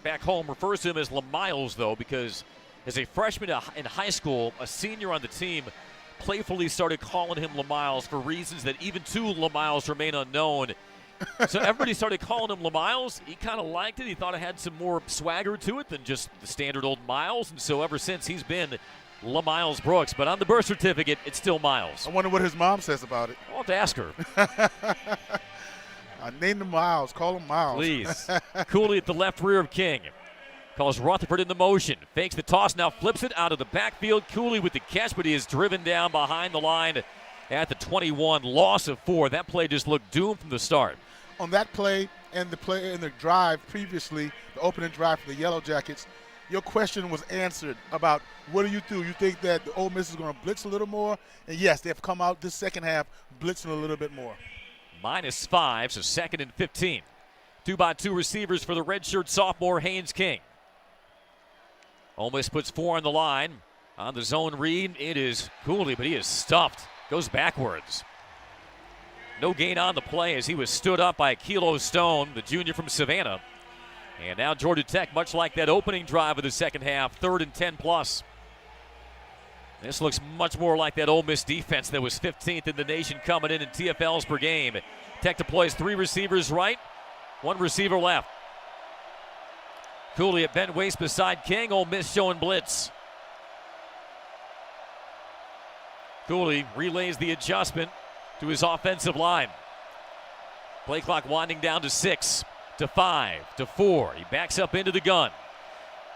back home refers to him as Lamiles, though, because as a freshman in high school, a senior on the team playfully started calling him Lamiles for reasons that even to Lamiles remain unknown. So everybody started calling him Lamiles. He kind of liked it. He thought it had some more swagger to it than just the standard old Miles. And so ever since, he's been Lamiles Brooks. But on the birth certificate, it's still Miles. I wonder what his mom says about it. I'll have to ask her. I named him Miles. Call him Miles. Please. Cooley at the left rear of King. Calls Rutherford into motion. Fakes the toss, now flips it out of the backfield. Cooley with the catch, but he is driven down behind the line at the 21. Loss of 4. That play just looked doomed from the start. On that play and the play in the drive previously, the opening drive for the Yellow Jackets, your question was answered about what do you do? You think that the Ole Miss is going to blitz a little more? And yes, they've come out this second half blitzing a little bit more. -5, so 2nd and 15. 2-by-2 receivers for the redshirt sophomore Haynes King. Ole Miss puts 4 on the line. On the zone read, it is Cooley, but he is stuffed. Goes backwards. No gain on the play as he was stood up by Kilo Stone, the junior from Savannah. And now Georgia Tech, much like that opening drive of the second half, 3rd and 10+. This looks much more like that Ole Miss defense that was 15th in the nation coming in TFLs per game. Tech deploys 3 receivers right, 1 receiver left. Cooley at bent waist beside King. Ole Miss showing blitz. Cooley relays the adjustment to his offensive line. Play clock winding down to 6, to 5, to 4. He backs up into the gun.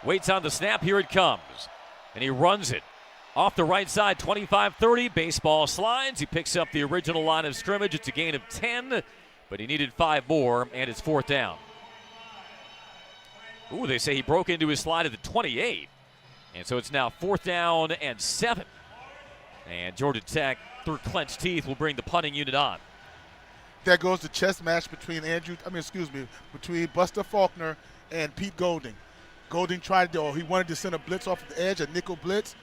Waits on the snap. Here it comes. And he runs it. Off the right side, 25-30. Baseball slides. He picks up the original line of scrimmage. It's a gain of 10, but he needed 5 more, and it's 4th down. Ooh, they say he broke into his slide at the 28. And so it's now 4th down and 7. And Georgia Tech, through clenched teeth, will bring the punting unit on. There goes the chess match between between Buster Faulkner and Pete Golding. Golding he wanted to send a blitz off the edge, a nickel blitz.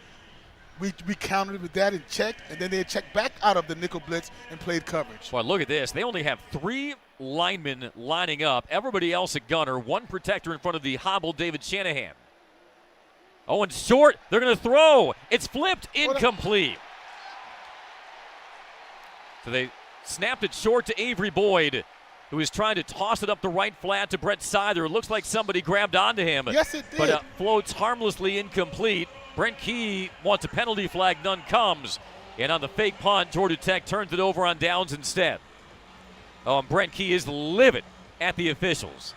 We countered with that and checked, and then they checked back out of the nickel blitz and played coverage. Well, look at this. They only have 3 linemen lining up. Everybody else at gunner. 1 protector in front of the hobbled David Shanahan. Oh, and short. They're going to throw. It's flipped. Incomplete. So they snapped it short to Avery Boyd, who was trying to toss it up the right flat to Brett Seither. It looks like somebody grabbed onto him. Yes, it did. But floats harmlessly incomplete. Brent Key wants a penalty flag. None comes. And on the fake punt, Georgia Tech turns it over on downs instead. Oh, and Brent Key is livid at the officials.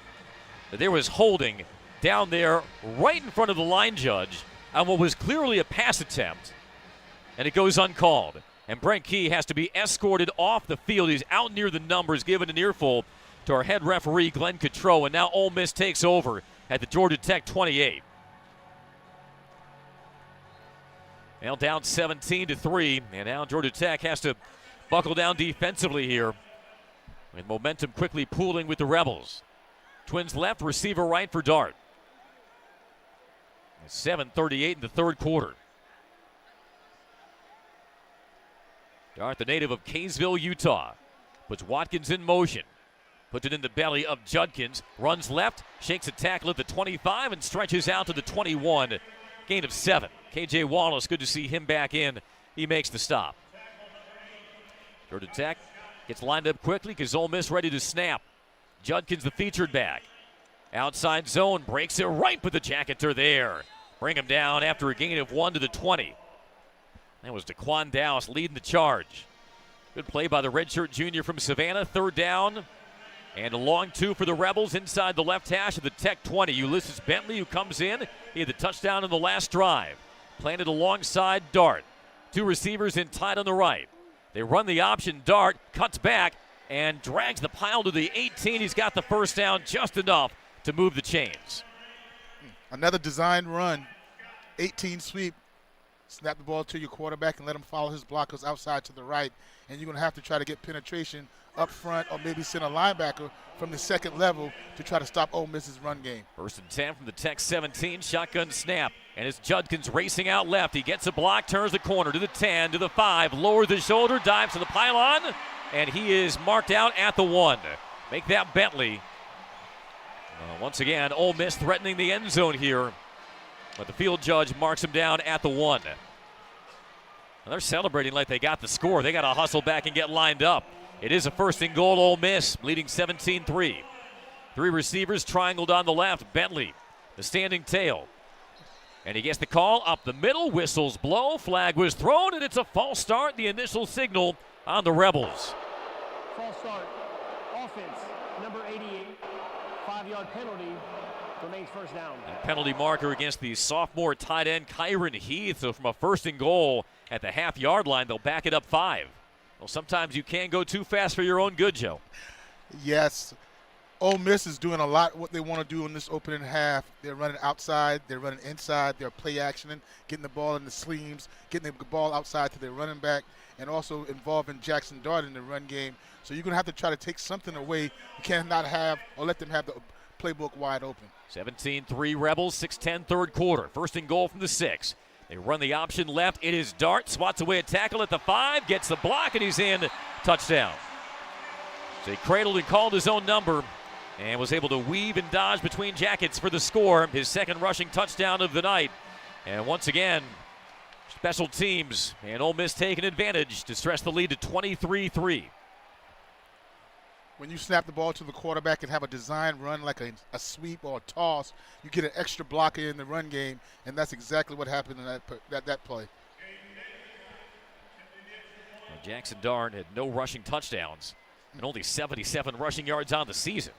There was holding down there right in front of the line judge on what was clearly a pass attempt. And it goes uncalled. And Brent Key has to be escorted off the field. He's out near the numbers, given an earful to our head referee, Glenn Cotreau. And now Ole Miss takes over at the Georgia Tech 28. Now down 17-3. And now Georgia Tech has to buckle down defensively here. And momentum quickly pooling with the Rebels. Twins left, receiver right for Dart. 7:38 in the third quarter. Dart, the native of Kaysville, Utah, puts Watkins in motion. Puts it in the belly of Judkins. Runs left, shakes a tackle at the 25 and stretches out to the 21. Gain of 7. KJ Wallace, good to see him back in. He makes the stop. Georgia Tech gets lined up quickly because Ole Miss ready to snap. Judkins, the featured back. Outside zone, breaks it right, but the Jackets are there. Bring him down after a gain of 1 to the 20. That was Daquan Dowse leading the charge. Good play by the redshirt junior from Savannah. Third down and a long 2 for the Rebels inside the left hash of the Tech 20. Ulysses Bentley, who comes in. He had the touchdown in the last drive. Planted alongside Dart. 2 receivers in tight on the right. They run the option. Dart cuts back and drags the pile to the 18. He's got the first down just enough to move the chains. Another design run. 18 sweep. Snap the ball to your quarterback and let him follow his blockers outside to the right. And you're going to have to try to get penetration up front or maybe send a linebacker from the second level to try to stop Ole Miss's run game. 1st and 10 from the Tech 17. Shotgun snap. And it's Judkins racing out left. He gets a block, turns the corner to the 10, to the 5, lowers the shoulder, dives to the pylon, and he is marked out at the 1. Make that Bentley. Once again, Ole Miss threatening the end zone here. But the field judge marks him down at the 1. And they're celebrating like they got the score. They got to hustle back and get lined up. It is a 1st and goal, Ole Miss, leading 17-3. 3 receivers triangled on the left. Bentley, the standing tail. And he gets the call up the middle. Whistles blow. Flag was thrown, and it's a false start. The initial signal on the Rebels. False start. Offense, number 88. 5-yard penalty. Remains first down. And penalty marker against the sophomore tight end Kyron Heath. So from a 1st and goal at the half-yard line, they'll back it up 5. Well, sometimes you can't go too fast for your own good, Joe. Yes. Ole Miss is doing a lot what they want to do in this opening half. They're running outside, they're running inside, they're play actioning, getting the ball in the sleeves, getting the ball outside to their running back, and also involving Jackson Dart in the run game. So you're going to have to try to take something away. You cannot have or let them have the playbook wide open. 17-3 Rebels, 6:10 third quarter. 1st and goal from the 6. They run the option left. It is Dart. Swats away a tackle at the 5. Gets the block, and he's in. Touchdown. So he cradled and called his own number and was able to weave and dodge between Jackets for the score. His 2nd rushing touchdown of the night. And once again, special teams and Ole Miss taking advantage to stretch the lead to 23-3. When you snap the ball to the quarterback and have a design run like a sweep or a toss, you get an extra blocker in the run game, and that's exactly what happened in that play. Well, Jackson Dart had no rushing touchdowns and only 77 rushing yards on the season.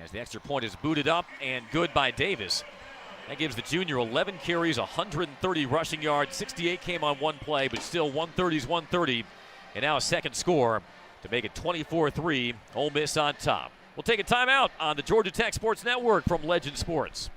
As the extra point is booted up and good by Davis. That gives the junior 11 carries, 130 rushing yards. 68 came on one play, but still 130's 130. And now a 2nd score to make it 24-3, Ole Miss on top. We'll take a timeout on the Georgia Tech Sports Network from Legend Sports.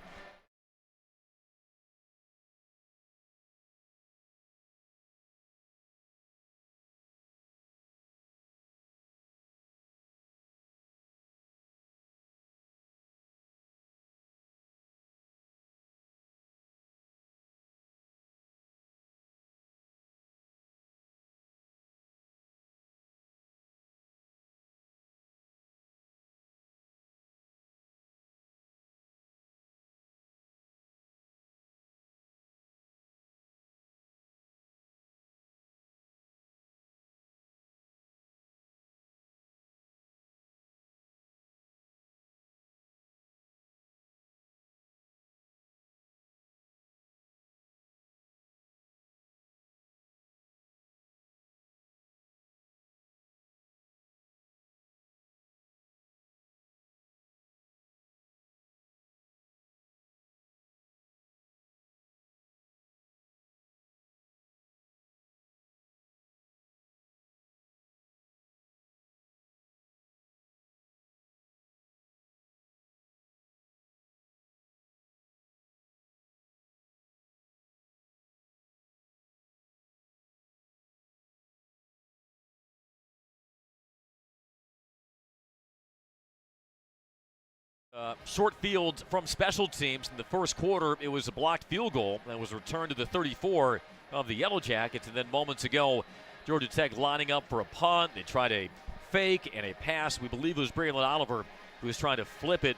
Short field from special teams. In the first quarter, it was a blocked field goal that was returned to the 34 of the Yellow Jackets. And then moments ago, Georgia Tech lining up for a punt. They tried a fake and a pass. We believe it was Braylon Oliver who was trying to flip it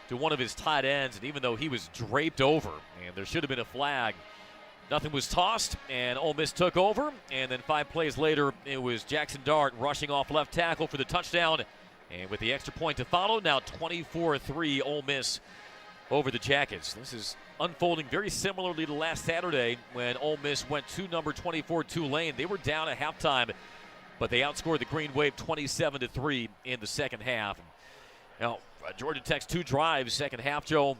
to one of his tight ends. And even though he was draped over, and there should have been a flag, nothing was tossed, and Ole Miss took over. And then 5 plays later, it was Jackson Dart rushing off left tackle for the touchdown. And with the extra point to follow, now 24-3 Ole Miss over the Jackets. This is unfolding very similarly to last Saturday when Ole Miss went to number 24 Tulane. They were down at halftime, but they outscored the Green Wave 27-3 in the second half. Now, Georgia Tech's 2 drives, second half, Joe.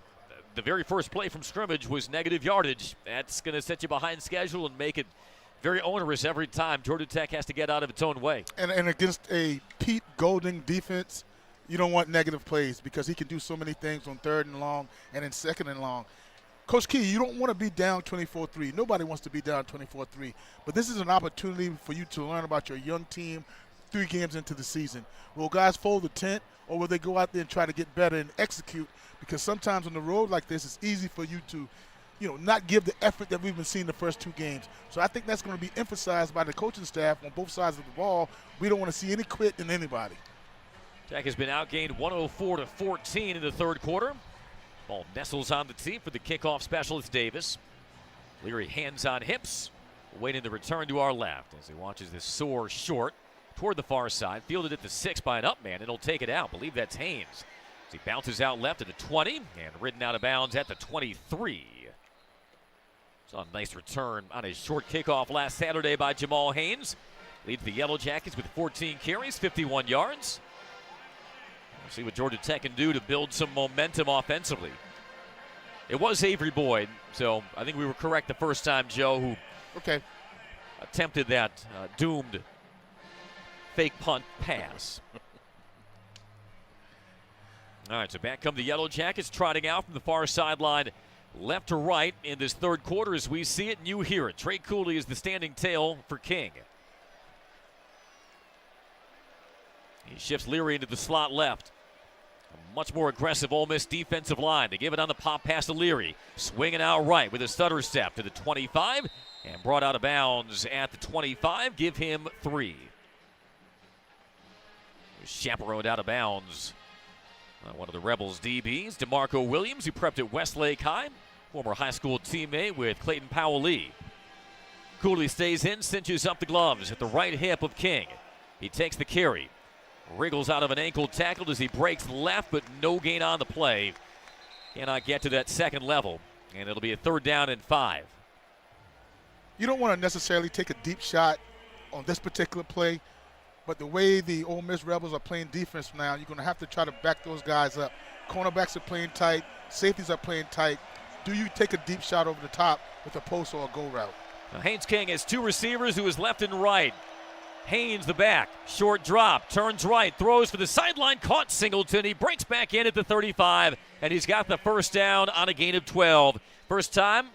The very first play from scrimmage was negative yardage. That's going to set you behind schedule and make it very onerous every time Georgia Tech has to get out of its own way. And against a Pete Golding defense, you don't want negative plays because he can do so many things on 3rd and long and in 2nd and long. Coach Key, you don't want to be down 24-3. Nobody wants to be down 24-3. But this is an opportunity for you to learn about your young team 3 games into the season. Will guys fold the tent, or will they go out there and try to get better and execute? Because sometimes on the road like this, it's easy for you to not give the effort that we've been seeing the first 2 games. So I think that's going to be emphasized by the coaching staff on both sides of the ball. We don't want to see any quit in anybody. Tech has been outgained 104-14 in the third quarter. Ball nestles on the tee for the kickoff specialist Davis. Leary hands on hips, waiting the return to our left as he watches this soar short toward the far side. Fielded at the 6 by an up man, and he'll take it out. Believe that's Haynes. As he bounces out left at the 20 and ridden out of bounds at the 23. Saw a nice return on a short kickoff last Saturday by Jamal Haynes. Leads the Yellow Jackets with 14 carries, 51 yards. We'll see what Georgia Tech can do to build some momentum offensively. It was Avery Boyd, so I think we were correct the first time, Joe, who attempted that doomed fake punt pass. All right, so back come the Yellow Jackets trotting out from the far sideline, left to right in this third quarter as we see it and you hear it. Trey Cooley is the standing tail for King. He shifts Leary into the slot left. A much more aggressive Ole Miss defensive line. They give it on the pop pass to Leary. Swinging out right with a stutter step to the 25 and brought out of bounds at the 25. Give him 3. Chaperoned out of bounds. One of the Rebels DBs, DeMarco Williams, who prepped at Westlake High, former high school teammate with Clayton Powell-Lee. Cooley stays in, cinches up the gloves at the right hip of King. He takes the carry, wriggles out of an ankle tackle as he breaks left, but no gain on the play. Cannot get to that second level, and it'll be a 3rd down and 5. You don't want to necessarily take a deep shot on this particular play, but the way the Ole Miss Rebels are playing defense now, you're going to have to try to back those guys up. Cornerbacks are playing tight. Safeties are playing tight. Do you take a deep shot over the top with a post or a go route? Now Haynes King has 2 receivers who is left and right. Haynes the back, short drop, turns right, throws for the sideline, caught Singleton. He breaks back in at the 35, and he's got the first down on a gain of 12. First time,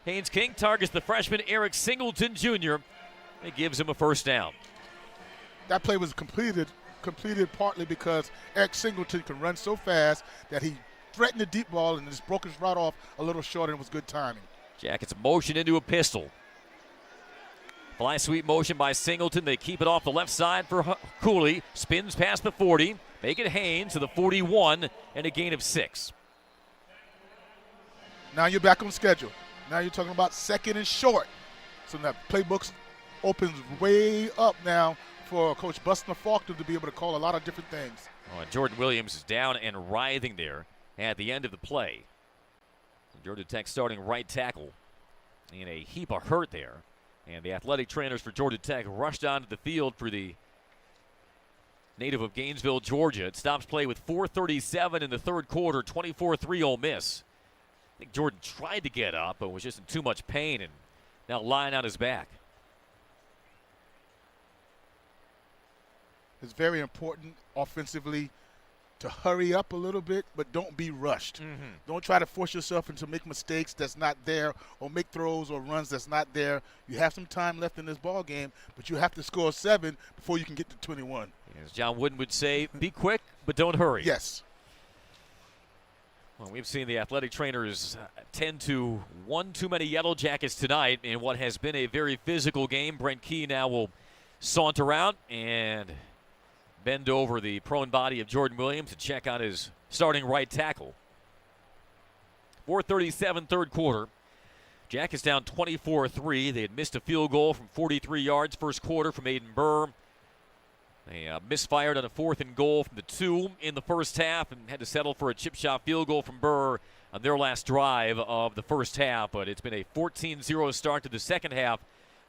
Haynes King targets the freshman Eric Singleton Jr. It gives him a first down. That play was completed partly because Eric Singleton can run so fast that he threatened the deep ball and just broke his route off a little short, and it was good timing. Jackets motion into a pistol. Fly sweep motion by Singleton. They keep it off the left side for Cooley. Spins past the 40. Make it Haynes to the 41 and a gain of 6. Now you're back on schedule. Now you're talking about 2nd and short. So that playbook opens way up now for Coach Buster Faulkner to be able to call a lot of different things. Oh, and Jordan Williams is down and writhing there at the end of the play. Georgia Tech starting right tackle in a heap of hurt there. And the athletic trainers for Georgia Tech rushed onto the field for the native of Gainesville, Georgia. It stops play with 4:37 in the third quarter, 24-3 Ole Miss. I think Jordan tried to get up, but was just in too much pain and now lying on his back. It's very important offensively to hurry up a little bit, but don't be rushed. Don't try to force yourself into make mistakes that's not there or make throws or runs that's not there. You have some time left in this ball game, but you have to score 7 before you can get to 21. As John Wooden would say, be quick, but don't hurry. Yes. Well, we've seen the athletic trainers tend to one too many Yellow Jackets tonight in what has been a very physical game. Brent Key now will saunter out and bend over the prone body of Jordan Williams to check on his starting right tackle. 4:37 third quarter. Jackets down 24-3. They had missed a field goal from 43 yards first quarter from Aiden Burr. They misfired on a 4th and goal from the 2 in the first half and had to settle for a chip shot field goal from Burr on their last drive of the first half. But it's been a 14-0 start to the second half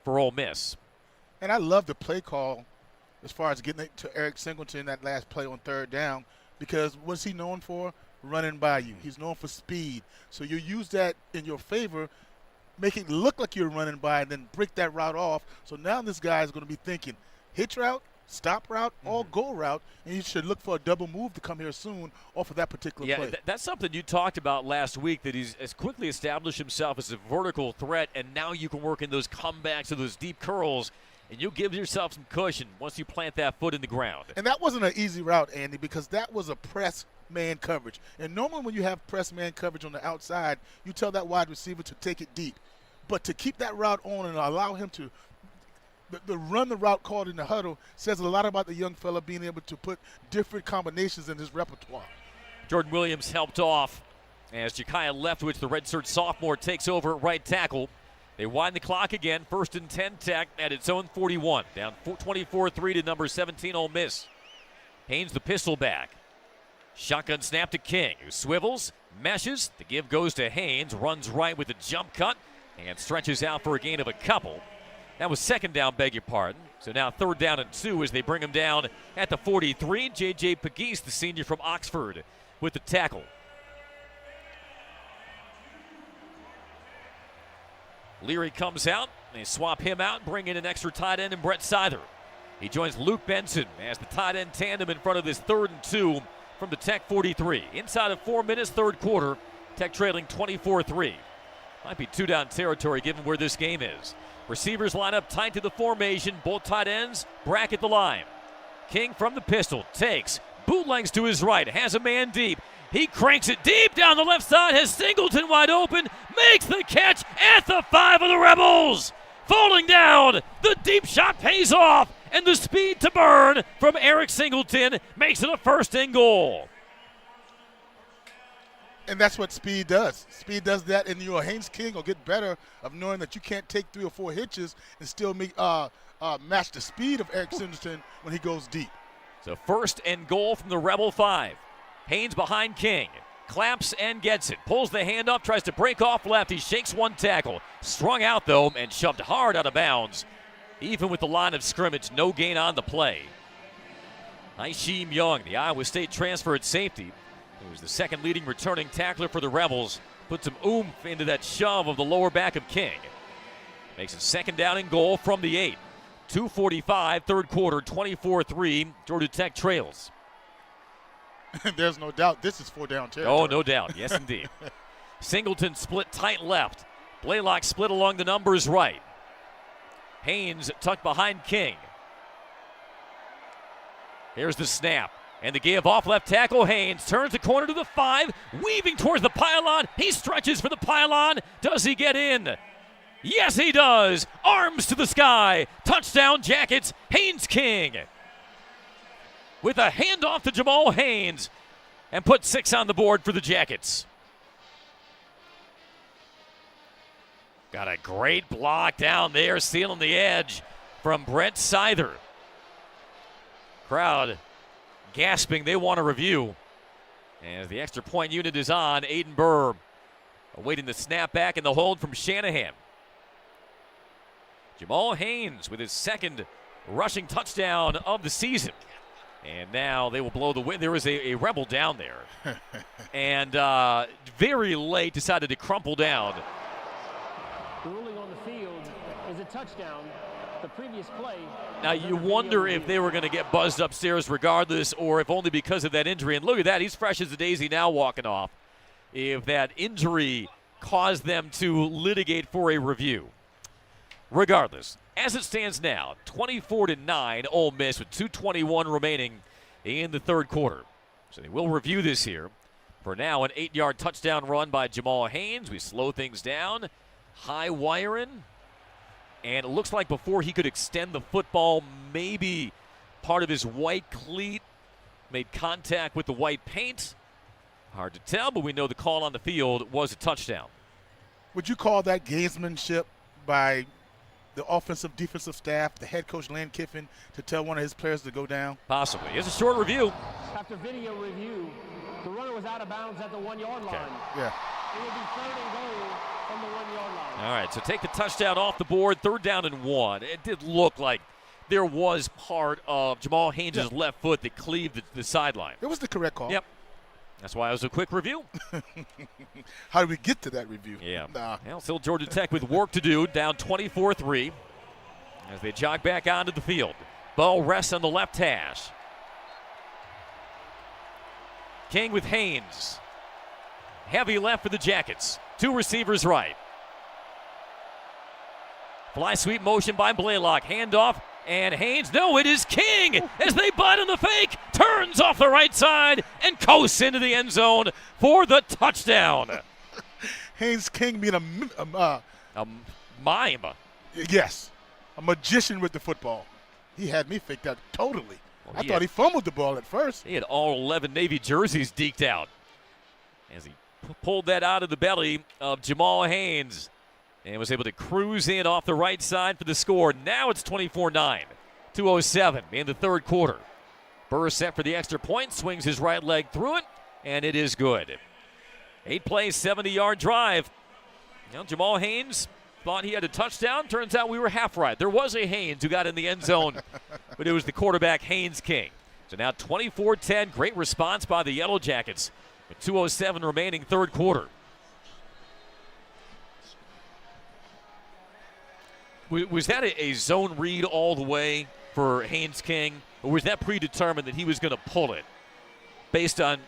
for Ole Miss. And I love the play call as far as getting it to Eric Singleton that last play on third down, because what's he known for? Running by you. He's known for speed. So you use that in your favor, make it look like you're running by, and then break that route off. So now this guy is going to be thinking hitch route, stop route, or go route, and you should look for a double move to come here soon off of that particular play. That's something you talked about last week, that he's as quickly established himself as a vertical threat, and now you can work in those comebacks or those deep curls, and you'll give yourself some cushion once you plant that foot in the ground. And that wasn't an easy route, Andy, because that was a press man coverage. And normally when you have press man coverage on the outside, you tell that wide receiver to take it deep. But to keep that route on and allow him to run the route called in the huddle says a lot about the young fella being able to put different combinations in his repertoire. Jordan Williams helped off as Ja'Kiah Leftwich, the redshirt sophomore, takes over at right tackle. They wind the clock again. 1st and 10 Tech at its own 41. Down 24-3 to number 17 Ole Miss. Haynes the pistol back. Shotgun snap to King, who swivels, meshes. The give goes to Haynes, runs right with a jump cut, and stretches out for a gain of a couple. That was second down, beg your pardon. So now 3rd down and 2 as they bring him down at the 43. J.J. Pegues, the senior from Oxford, with the tackle. Leary comes out. They swap him out, bring in an extra tight end and Brett Seither. He joins Luke Benson as the tight end tandem in front of this 3rd and 2 from the Tech 43. Inside of 4 minutes, third quarter, Tech trailing 24-3. Might be 2-down territory given where this game is. Receivers line up tight to the formation. Both tight ends bracket the line. King from the pistol takes, bootlegs to his right, has a man deep. He cranks it deep down the left side, has Singleton wide open, makes the catch at the 5 of the Rebels. Falling down, the deep shot pays off, and the speed to burn from Eric Singleton makes it a 1st and goal. And that's what speed does. Speed does that, and Haynes King will get better of knowing that you can't take 3 or 4 hitches and still match the speed of Eric Singleton when he goes deep. So 1st and goal from the Rebel 5. Haynes behind King. Claps and gets it. Pulls the hand up, tries to break off left. He shakes one tackle. Strung out, though, and shoved hard out of bounds. Even with the line of scrimmage, no gain on the play. Isheem Young, the Iowa State transfer at safety, who was the 2nd leading returning tackler for the Rebels, put some oomph into that shove of the lower back of King. Makes it 2nd down and goal from the 8. 2:45, third quarter, 24-3. Georgia Tech trails. There's no doubt this is 4-down territory. Oh, no doubt. Yes, indeed. Singleton split tight left. Blaylock split along the numbers right. Haynes tucked behind King. Here's the snap. And the give off left tackle. Haynes turns the corner to the 5, weaving towards the pylon. He stretches for the pylon. Does he get in? Yes, he does. Arms to the sky. Touchdown, Jackets. Haynes King with a handoff to Jamal Haynes and put 6 on the board for the Jackets. Got a great block down there, sealing the edge from Brett Seither. Crowd gasping, they want a review. As the extra point unit is on, Aiden Burr awaiting the snap back and the hold from Shanahan. Jamal Haynes with his 2nd rushing touchdown of the season. And now they will blow the wind. There is a Rebel down there. And very late decided to crumple down. The ruling on the field is a touchdown. The previous play. Now you wonder if they were going to get buzzed upstairs regardless, or if only because of that injury. And look at that, he's fresh as a daisy now walking off. If that injury caused them to litigate for a review. Regardless, as it stands now, 24-9 Ole Miss with 2:21 remaining in the third quarter. So they will review this here. For now, an 8-yard touchdown run by Jamal Haynes. We slow things down. High wiring. And it looks like before he could extend the football, maybe part of his white cleat made contact with the white paint. Hard to tell, but we know the call on the field was a touchdown. Would you call that gamesmanship by the offensive defensive staff, the head coach Lane Kiffin, to tell one of his players to go down? Possibly. Here's a short review. After video review, the runner was out of bounds at the 1-yard line. Yeah. It will be 3rd and goal from the 1-yard line. All right, so take the touchdown off the board, 3rd down and 1. It did look like there was part of Jamal Haynes' left foot that cleaved the sideline. It was the correct call. Yep. That's why it was a quick review. How did we get to that review? Yeah. Nah. Well, still Georgia Tech with work to do, down 24-3 as they jog back onto the field. Ball rests on the left hash. King with Haynes. Heavy left for the Jackets. 2 receivers right. Fly sweep motion by Blaylock. Handoff, and Haynes. No, it is King as they bite on the fake. Turns off the right side and coasts into the end zone for the touchdown. Haynes King being A mime. yes, a magician with the football. He had me faked out totally. Well, I thought he fumbled the ball at first. He had all 11 Navy jerseys deked out as he pulled that out of the belly of Jamal Haynes and was able to cruise in off the right side for the score. Now it's 24-9, 2:07 in the 3rd quarter. Burr set for the extra point, swings his right leg through it, and it is good. 8 plays, 70-yard drive. Now Jamal Haynes thought he had a touchdown. Turns out we were half right. There was a Haynes who got in the end zone, but it was the quarterback, Haynes King. So now 24-10, great response by the Yellow Jackets with 2:07 remaining 3rd quarter. Was that a zone read all the way for Haynes King, or was that predetermined that he was going to pull it based on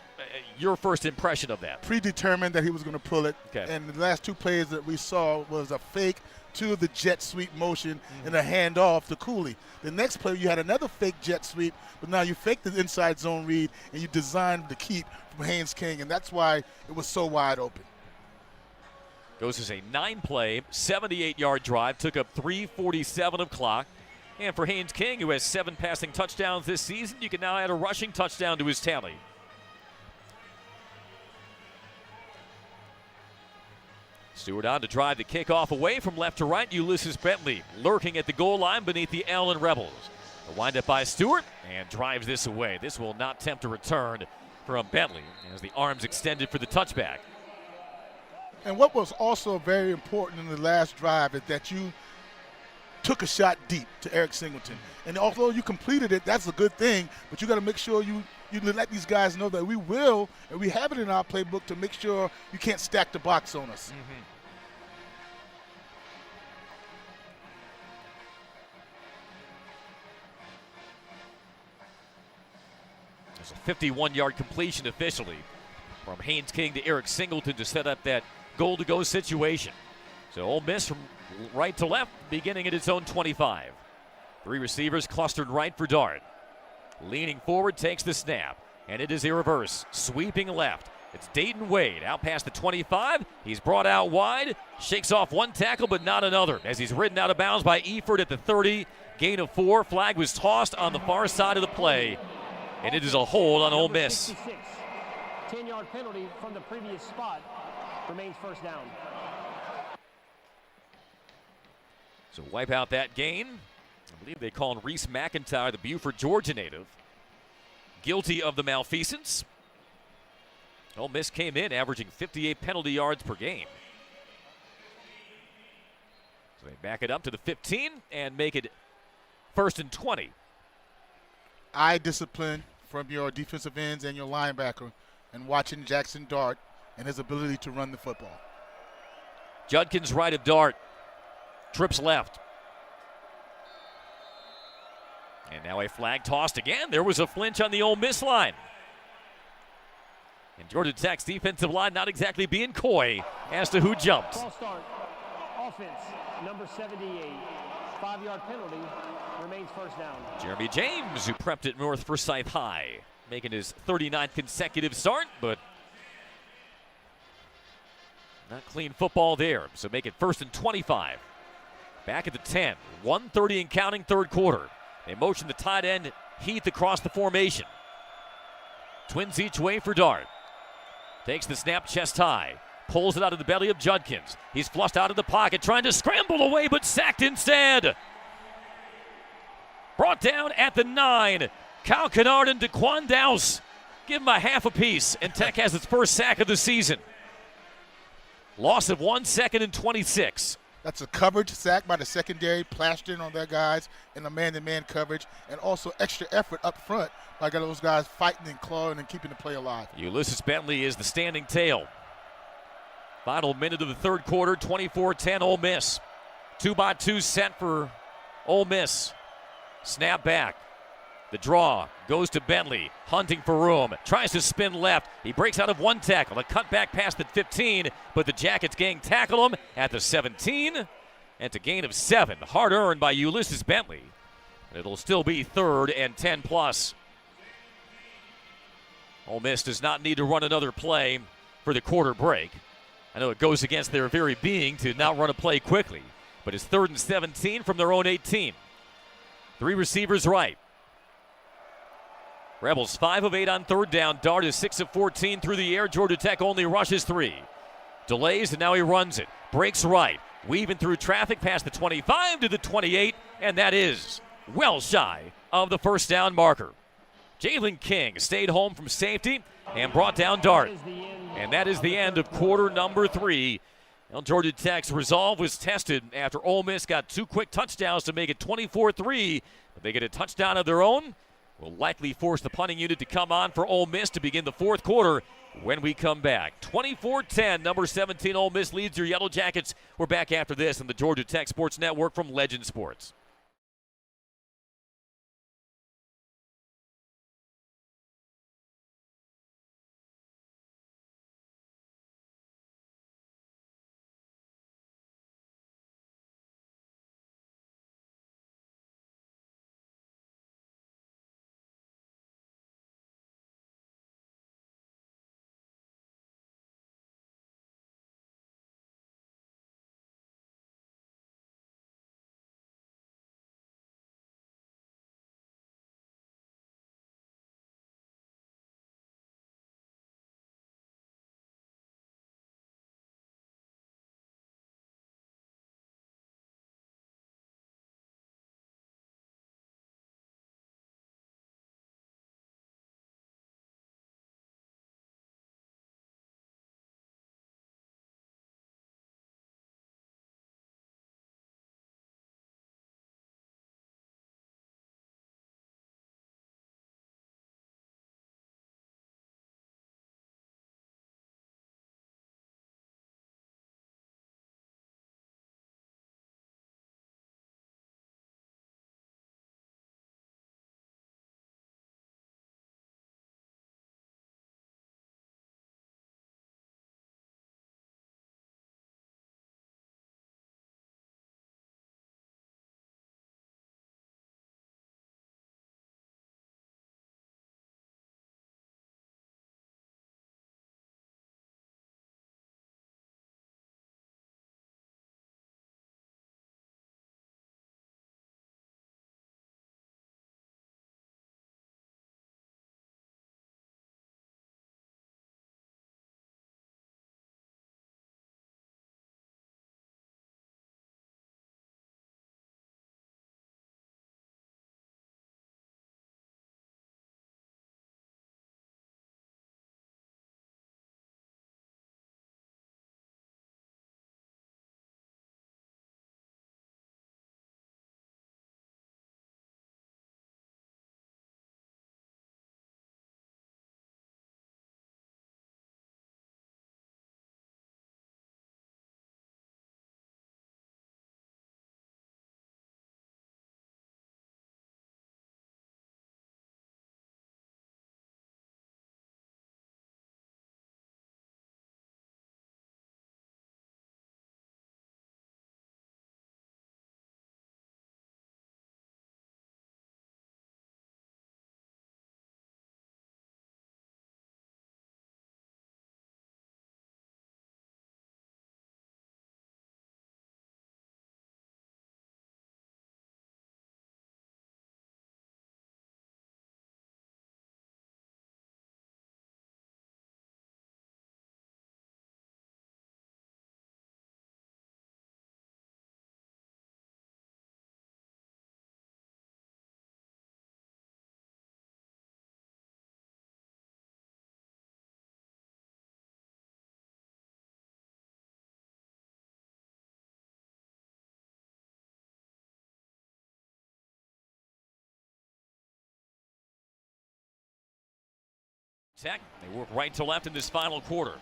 your first impression of that? Predetermined that he was going to pull it. Okay. And the last 2 plays that we saw was a fake to the jet sweep motion and a handoff to Cooley. The next play, you had another fake jet sweep, but now you faked the inside zone read and you designed the keep from Haynes King, and that's why it was so wide open. Goes as a 9-play, 78-yard drive. Took up 3:47 of clock. And for Haynes King, who has 7 passing touchdowns this season, you can now add a rushing touchdown to his tally. Stewart on to drive the kickoff away from left to right. Ulysses Bentley lurking at the goal line beneath the Allen Rebels. The windup by Stewart and drives this away. This will not tempt a return from Bentley as the arms extended for the touchback. And what was also very important in the last drive is that you took a shot deep to Eric Singleton. And although you completed it, that's a good thing, but you got to make sure you let these guys know that we will, and we have it in our playbook to make sure you can't stack the box on us. There's a 51-yard completion officially from Haynes King to Eric Singleton to set up that goal-to-go situation. So Ole Miss from right to left, beginning at its own 25. 3 receivers clustered right for Dart. Leaning forward, takes the snap, and it is a reverse, sweeping left. It's Dayton Wade out past the 25. He's brought out wide, shakes off 1 tackle but not another as he's ridden out of bounds by Eford at the 30. Gain of 4. Flag was tossed on the far side of the play, and it is a hold on Ole Miss. 66. 10-yard penalty from the previous spot. Remains 1st down. So wipe out that gain. I believe they call Reese McIntyre, the Buford, Georgia native, guilty of the malfeasance. Ole Miss came in averaging 58 penalty yards per game. So they back it up to the 15 and make it 1st and 20. Eye discipline from your defensive ends and your linebacker, and watching Jackson Dart and his ability to run the football. Judkins right of Dart. Trips left. And now a flag tossed again. There was a flinch on the Ole Miss line. And Georgia Tech's defensive line not exactly being coy as to who jumped. False start. Offense, number 78. 5-yard penalty. Remains 1st down. Jeremy James, who prepped at North Forsyth High, making his 39th consecutive start, but Not clean football there, so make it 1st and 25. Back at the 10, 1:30 and counting, third quarter. They motion the tight end Heath across the formation. Twins each way for Dart. Takes the snap chest high. Pulls it out of the belly of Judkins. He's flushed out of the pocket, trying to scramble away, but sacked instead. Brought down at the 9. Kyle Kennard and Daquan Dowse. Give him a half apiece, and Tech has its first sack of the season. Loss of 1 second and 26. That's a coverage sack by the secondary, plastering on their guys in a man-to-man coverage, and also extra effort up front by those guys fighting and clawing and keeping the play alive. Ulysses Bentley is the standing tail. Final minute of the third quarter, 24-10 Ole Miss. 2-by-2 set for Ole Miss. Snap back. The draw goes to Bentley, hunting for room, tries to spin left. He breaks out of one tackle, a cutback past the 15, but the Jackets gang tackle him at the 17. And it's a gain of 7, hard earned by Ulysses Bentley. And it'll still be 3rd and 10 plus. Ole Miss does not need to run another play for the quarter break. I know it goes against their very being to not run a play quickly, but it's 3rd and 17 from their own 18. 3 receivers right. Rebels 5 of 8 on third down. Dart is 6 of 14 through the air. Georgia Tech only rushes 3. Delays, and now he runs it. Breaks right. Weaving through traffic past the 25 to the 28, and that is well shy of the first down marker. Jalen King stayed home from safety and brought down Dart. And that is the end of quarter number 3. Well, Georgia Tech's resolve was tested after Ole Miss got 2 quick touchdowns to make it 24-3. If they get a touchdown of their own, will likely force the punting unit to come on for Ole Miss to begin the fourth quarter when we come back. 24-10, number 17 Ole Miss leads your Yellow Jackets. We're back after this on the Georgia Tech Sports Network from Legend Sports. Tech, they work right to left in this final quarter.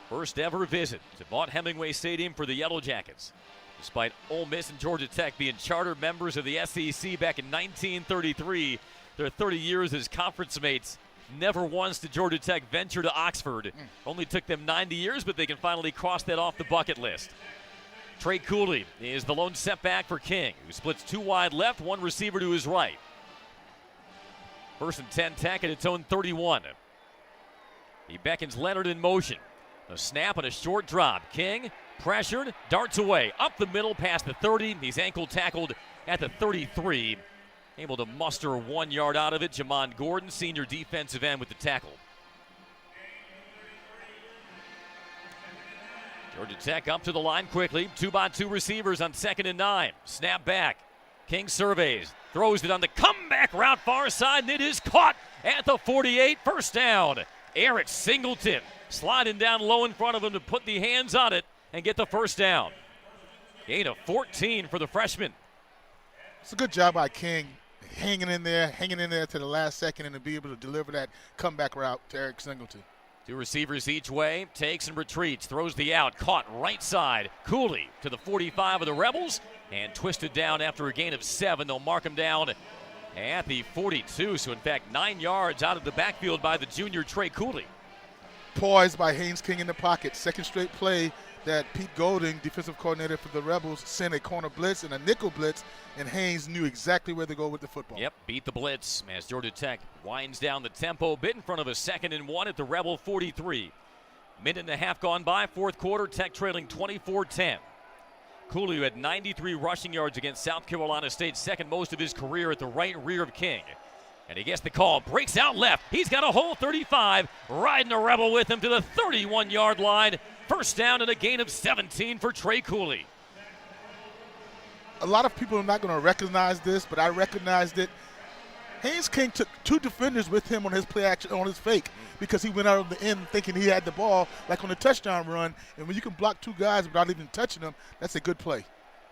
First ever visit to Vaught-Hemingway Stadium for the Yellow Jackets. Despite Ole Miss and Georgia Tech being charter members of the SEC back in 1933, their 30 years as conference mates, never once did Georgia Tech venture to Oxford. Only took them 90 years, but they can finally cross that off the bucket list. Trey Cooley is the lone setback for King, who splits two wide left, one receiver to his right. First and 10 Tech at its own 31. He beckons Leonard in motion. A snap and a short drop. King pressured, darts away, up the middle past the 30. He's ankle tackled at the 33. Able to muster 1 yard out of it. Jamon Gordon, senior defensive end, with the tackle. Georgia Tech up to the line quickly. 2-by-2 receivers on 2nd and 9. Snap back. King surveys, throws it on the comeback route far side, and it is caught at the 48. First down. Eric Singleton sliding down low in front of him to put the hands on it and get the first down. Gain of 14 for the freshman. It's a good job by King, hanging in there to the last second and to be able to deliver that comeback route to Eric Singleton. Two receivers each way, takes and retreats, throws the out, caught right side. Cooley to the 45 of the Rebels and twisted down after a gain of 7. They'll mark him down at the 42, so in fact 9 yards out of the backfield by the junior Trey Cooley. Poised by Haynes King in the pocket. Second straight play that Pete Golding, defensive coordinator for the Rebels, sent a corner blitz and a nickel blitz, and Haynes knew exactly where to go with the football. Yep, beat the blitz as Georgia Tech winds down the tempo a bit in front of a 2nd and 1 at the Rebel 43. Minute and a half gone by, fourth quarter, Tech trailing 24-10. Cooley, who had 93 rushing yards against South Carolina State, second most of his career at the right rear of King. And he gets the call, breaks out left. He's got a whole 35, riding a Rebel with him to the 31-yard line. First down and a gain of 17 for Trey Cooley. A lot of people are not going to recognize this, but I recognized it. Haynes King took two defenders with him on his play action, on his fake, because he went out of the end thinking he had the ball, like on a touchdown run. And when you can block two guys without even touching them, that's a good play.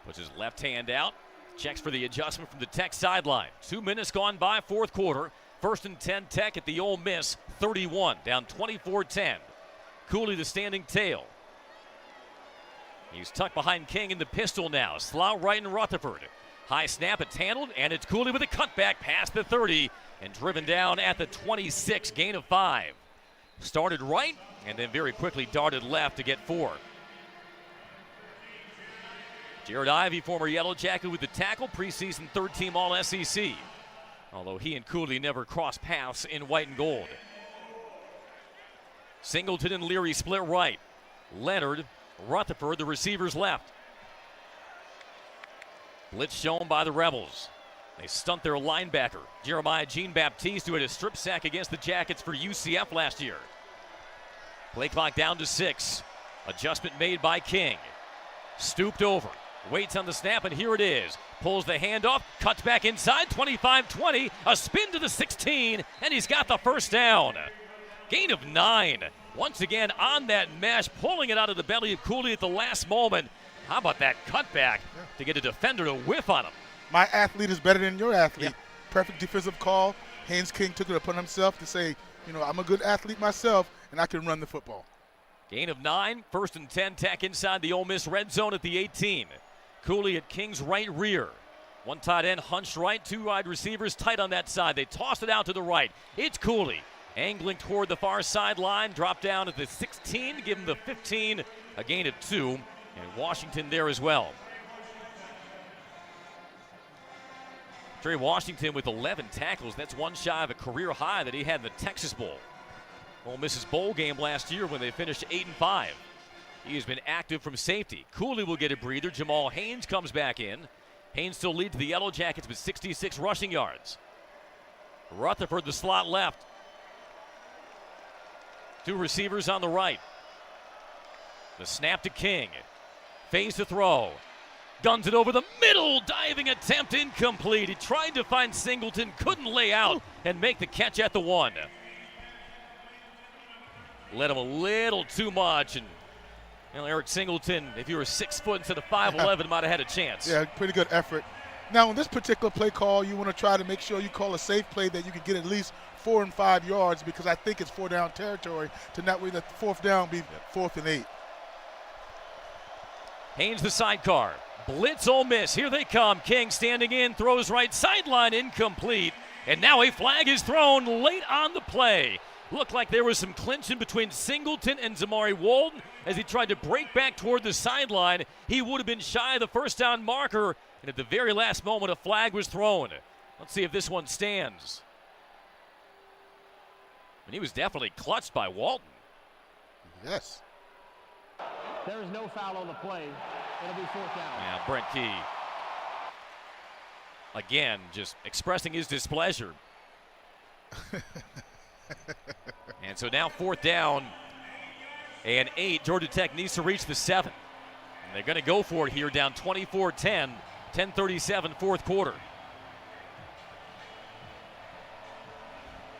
Puts his left hand out, checks for the adjustment from the Tech sideline. 2 minutes gone by, fourth quarter. First and 10 Tech at the Ole Miss 31, down 24-10. Cooley the standing tail. He's tucked behind King in the pistol now. Slough right in Rutherford. High snap, it's handled, and it's Cooley with a cutback past the 30 and driven down at the 26, gain of 5. Started right and then very quickly darted left to get 4. Jared Ivey, former Yellow Jacket, with the tackle, preseason third-team All-SEC. Although he and Cooley never crossed paths in white and gold. Singleton and Leary split right. Leonard, Rutherford, the receivers left. Blitz shown by the Rebels. They stunt their linebacker, Jeremiah Jean-Baptiste, who had a strip sack against the Jackets for UCF last year. Play clock down to 6. Adjustment made by King. Stooped over, waits on the snap, and here it is. Pulls the handoff, cuts back inside, 25-20, a spin to the 16, and he's got the first down. Gain of 9. Once again on that mesh, pulling it out of the belly of Cooley at the last moment. How about that cutback to get a defender to whiff on him? My athlete is better than your athlete. Yeah. Perfect defensive call. Haynes King took it upon himself to say, I'm a good athlete myself, and I can run the football. Gain of 9, first and 10 Tech inside the Ole Miss red zone at the 18. Cooley at King's right rear. One tight end hunched right, two wide receivers tight on that side. They toss it out to the right. It's Cooley angling toward the far sideline, drop down at the 16, give him the 15, a gain of 2, and Washington there as well. Trey Washington with 11 tackles. That's one shy of a career high that he had in the Texas Bowl. Ole Miss's bowl game last year when they finished 8-5. He has been active from safety. Cooley will get a breather. Jamal Haynes comes back in. Haynes still leads the Yellow Jackets with 66 rushing yards. Rutherford the slot left. Two receivers on the right. The snap to King. Phase to throw. Guns it over the middle. Diving attempt incomplete. He tried to find Singleton. Couldn't lay out and make the catch at the 1. Led him a little too much. And Eric Singleton, if you were 6 foot instead of 5'11", might have had a chance. Yeah, pretty good effort. Now, on this particular play call, you want to try to make sure you call a safe play that you can get at least 4 and 5 yards because I think it's 4 down territory to not let the 4th down be 4th and 8. Haynes the sidecar. Blitz Ole Miss. Here they come. King standing in, throws right sideline, incomplete. And now a flag is thrown late on the play. Looked like there was some clinching between Singleton and Zamari Walden as he tried to break back toward the sideline. He would have been shy of the first down marker, and at the very last moment, a flag was thrown. Let's see if this one stands. And he was definitely clutched by Walden. Yes. There is no foul on the play. It'll be 4th down. Yeah, Brent Key. Again, just expressing his displeasure. And so now 4th down and 8. Georgia Tech needs to reach the 7. And they're going to go for it here, down 24-10, 10:37 4th quarter.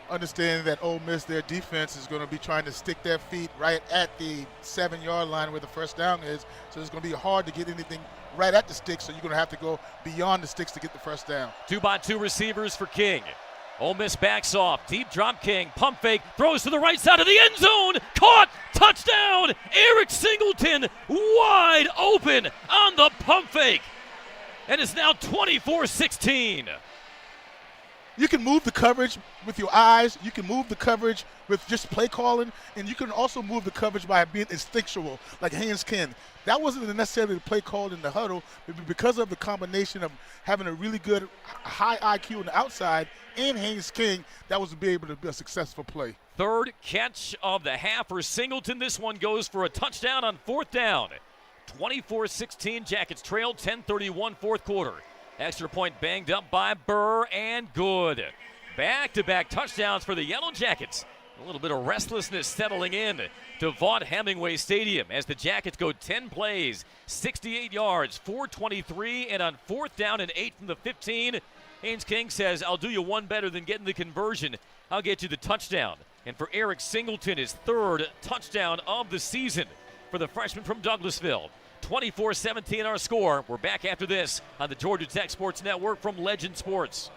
Understanding that Ole Miss, their defense is going to be trying to stick their feet right at the 7-yard line where the first down is. So it's going to be hard to get anything right at the sticks. So you're going to have to go beyond the sticks to get the first down. 2-by-2 receivers for King. Ole Miss backs off. Deep drop King. Pump fake. Throws to the right side of the end zone. Caught. Touchdown. Eric Singleton wide open on the pump fake. And it's now 24-16. You can move the coverage with your eyes. You can move the coverage with just play calling. And you can also move the coverage by being instinctual, like Haynes King. That wasn't necessarily the play called in the huddle, but because of the combination of having a really good high IQ on the outside and Haynes King, that was to be able to be a successful play. 3rd catch of the half for Singleton. This one goes for a touchdown on 4th down. 24-16, Jackets trail, 10:31 4th quarter. Extra point banged up by Burr, and good. Back-to-back touchdowns for the Yellow Jackets. A little bit of restlessness settling in to Vaught Hemingway Stadium as the Jackets go 10 plays, 68 yards, 423, and on 4th down and 8 from the 15, Haynes King says, I'll do you one better than getting the conversion. I'll get you the touchdown. And for Eric Singleton, his 3rd touchdown of the season for the freshman from Douglasville. 24-17 our score. We're back after this on the Georgia Tech Sports Network from Legend Sports.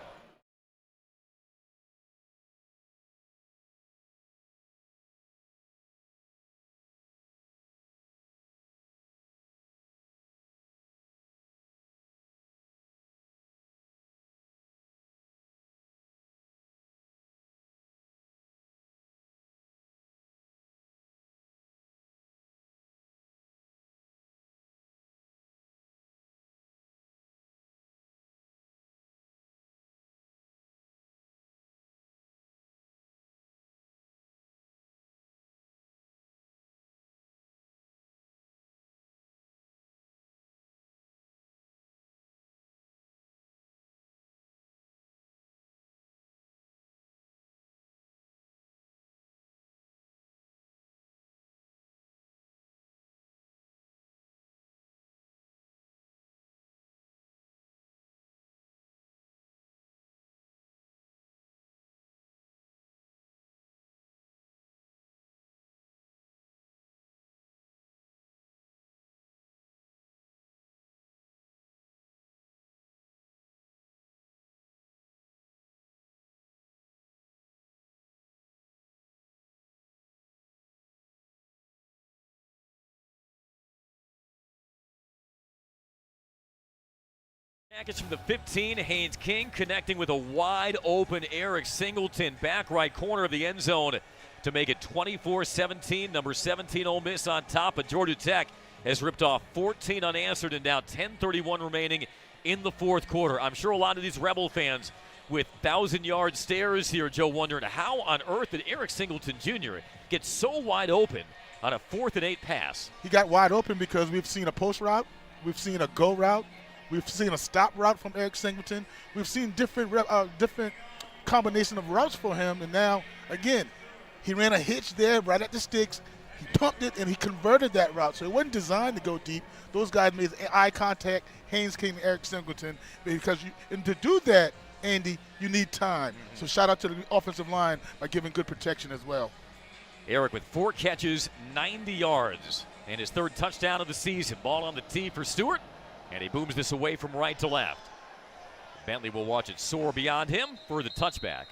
Jackets from the 15, Haynes King connecting with a wide open Eric Singleton, back right corner of the end zone to make it 24-17. Number 17 Ole Miss on top, but Georgia Tech has ripped off 14 unanswered and now 10:31 remaining in the 4th quarter. I'm sure a lot of these Rebel fans with 1,000-yard stares here, Joe, wondering how on earth did Eric Singleton Jr. get so wide open on a 4th and 8 pass? He got wide open because we've seen a post route, we've seen a go route, we've seen a stop route from Eric Singleton. We've seen different combination of routes for him, and now, again, he ran a hitch there right at the sticks. He pumped it, and he converted that route. So it wasn't designed to go deep. Those guys made eye contact, Haynes King and Eric Singleton, because and to do that, Andy, you need time. Mm-hmm. So shout out to the offensive line by giving good protection as well. Eric with 4 catches, 90 yards, and his 3rd touchdown of the season. Ball on the tee for Stewart, and he booms this away from right to left. Bentley will watch it soar beyond him for the touchback.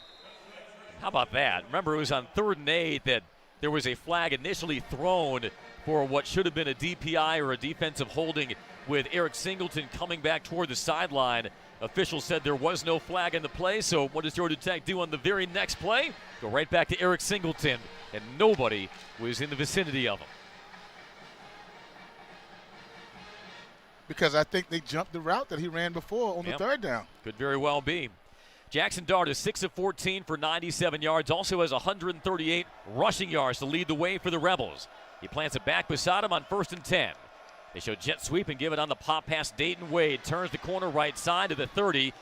How about that? Remember, it was on 3rd and 8 that there was a flag initially thrown for what should have been a DPI or a defensive holding with Eric Singleton coming back toward the sideline. Officials said there was no flag in the play, so what does Georgia Tech do on the very next play? Go right back to Eric Singleton, and nobody was in the vicinity of him. Because I think they jumped the route that he ran before on the 3rd down. Could very well be. Jackson Dart is 6 of 14 for 97 yards, also has 138 rushing yards to lead the way for the Rebels. He plants it back beside him on 1st and 10. They show jet sweep and give it on the pop pass. Dayton Wade turns the corner right side to the 30.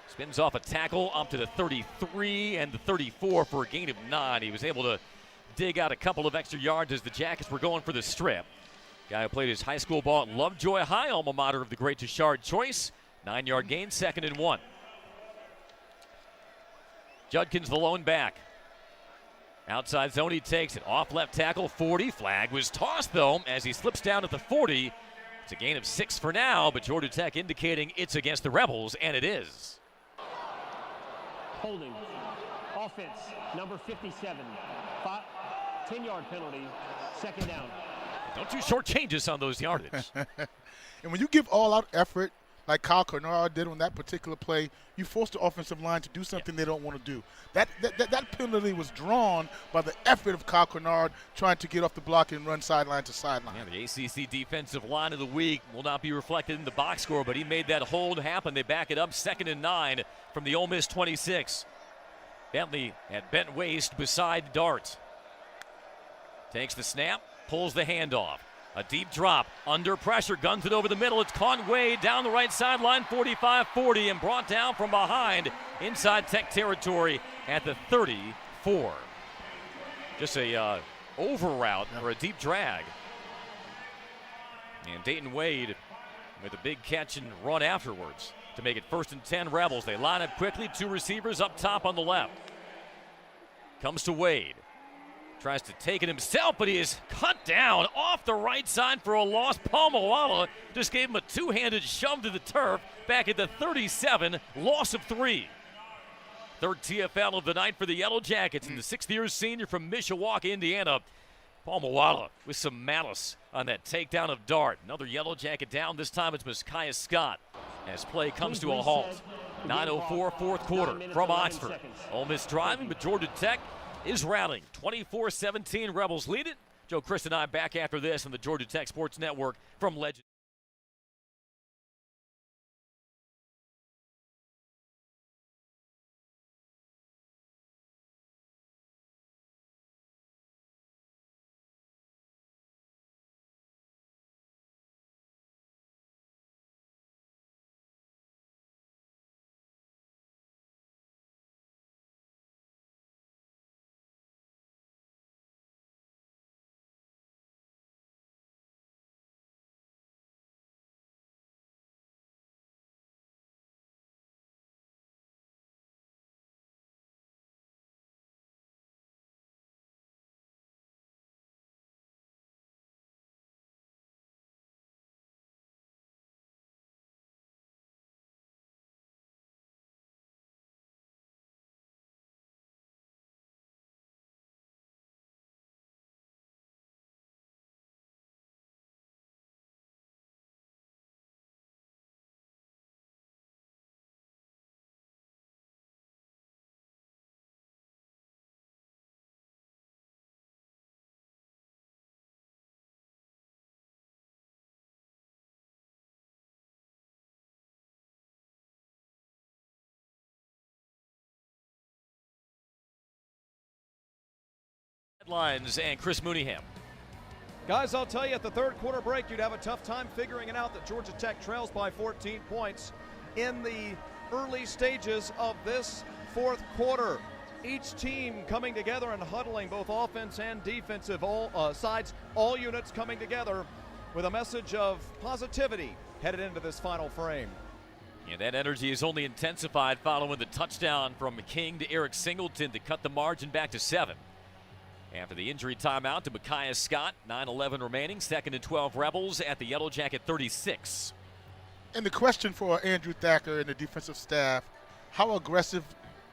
Spins off a tackle up to the 33 and the 34 for a gain of 9. He was able to dig out a couple of extra yards as the Jackets were going for the strip. Guy who played his high school ball at Lovejoy High, alma mater of the great Tashard Choice. 9-yard gain, 2nd and 1. Judkins the lone back. Outside zone, he takes it. Off left tackle, 40. Flag was tossed, though, as he slips down at the 40. It's a gain of 6 for now, but Georgia Tech indicating it's against the Rebels, and it is. Holding. Offense, number 57. 10-yard penalty, 2nd down. Don't do short changes on those yardage. And when you give all-out effort, like Kyle Kernard did on that particular play, you force the offensive line to do something they don't want to do. That penalty was drawn by the effort of Kyle Kernard trying to get off the block and run sideline to sideline. Yeah, the ACC Defensive Line of the Week will not be reflected in the box score, but he made that hold happen. They back it up, 2nd and 9 from the Ole Miss 26. Bentley at bent waist beside Dart. Takes the snap, pulls the handoff. A deep drop, under pressure, guns it over the middle. It's Conway down the right sideline, 45-40, and brought down from behind inside Tech territory at the 34. Just a over route or a deep drag. And Dayton Wade with a big catch and run afterwards to make it 1st and 10 Rebels. They line up quickly, 2 receivers up top on the left. Comes to Wade. Tries to take it himself, but he is cut down off the right side for a loss. Paul Moala just gave him a 2-handed shove to the turf back at the 37, loss of 3. 3rd TFL of the night for the Yellow Jackets, and the 6th-year senior from Mishawaka, Indiana. Paul Moala with some malice on that takedown of Dart. Another Yellow Jacket down. This time it's Micaiah Scott as play comes to a halt. 9:04 4th quarter from Oxford. Ole Miss driving, but Georgia Tech is rallying. 24-17, Rebels lead it. Joe Chris and I back after this on the Georgia Tech Sports Network from Legend. Headlines and Chris Mooneyham. Guys, I'll tell you, at the 3rd quarter break, you'd have a tough time figuring it out that Georgia Tech trails by 14 points in the early stages of this 4th quarter. Each team coming together and huddling, both offense and defensive, all sides, all units coming together with a message of positivity headed into this final frame. And that energy is only intensified following the touchdown from King to Eric Singleton to cut the margin back to 7. After the injury timeout to Micaiah Scott, 9:11 remaining, 2nd and 12 Rebels at the Yellow Jacket 36. And the question for Andrew Thacker and the defensive staff, how aggressive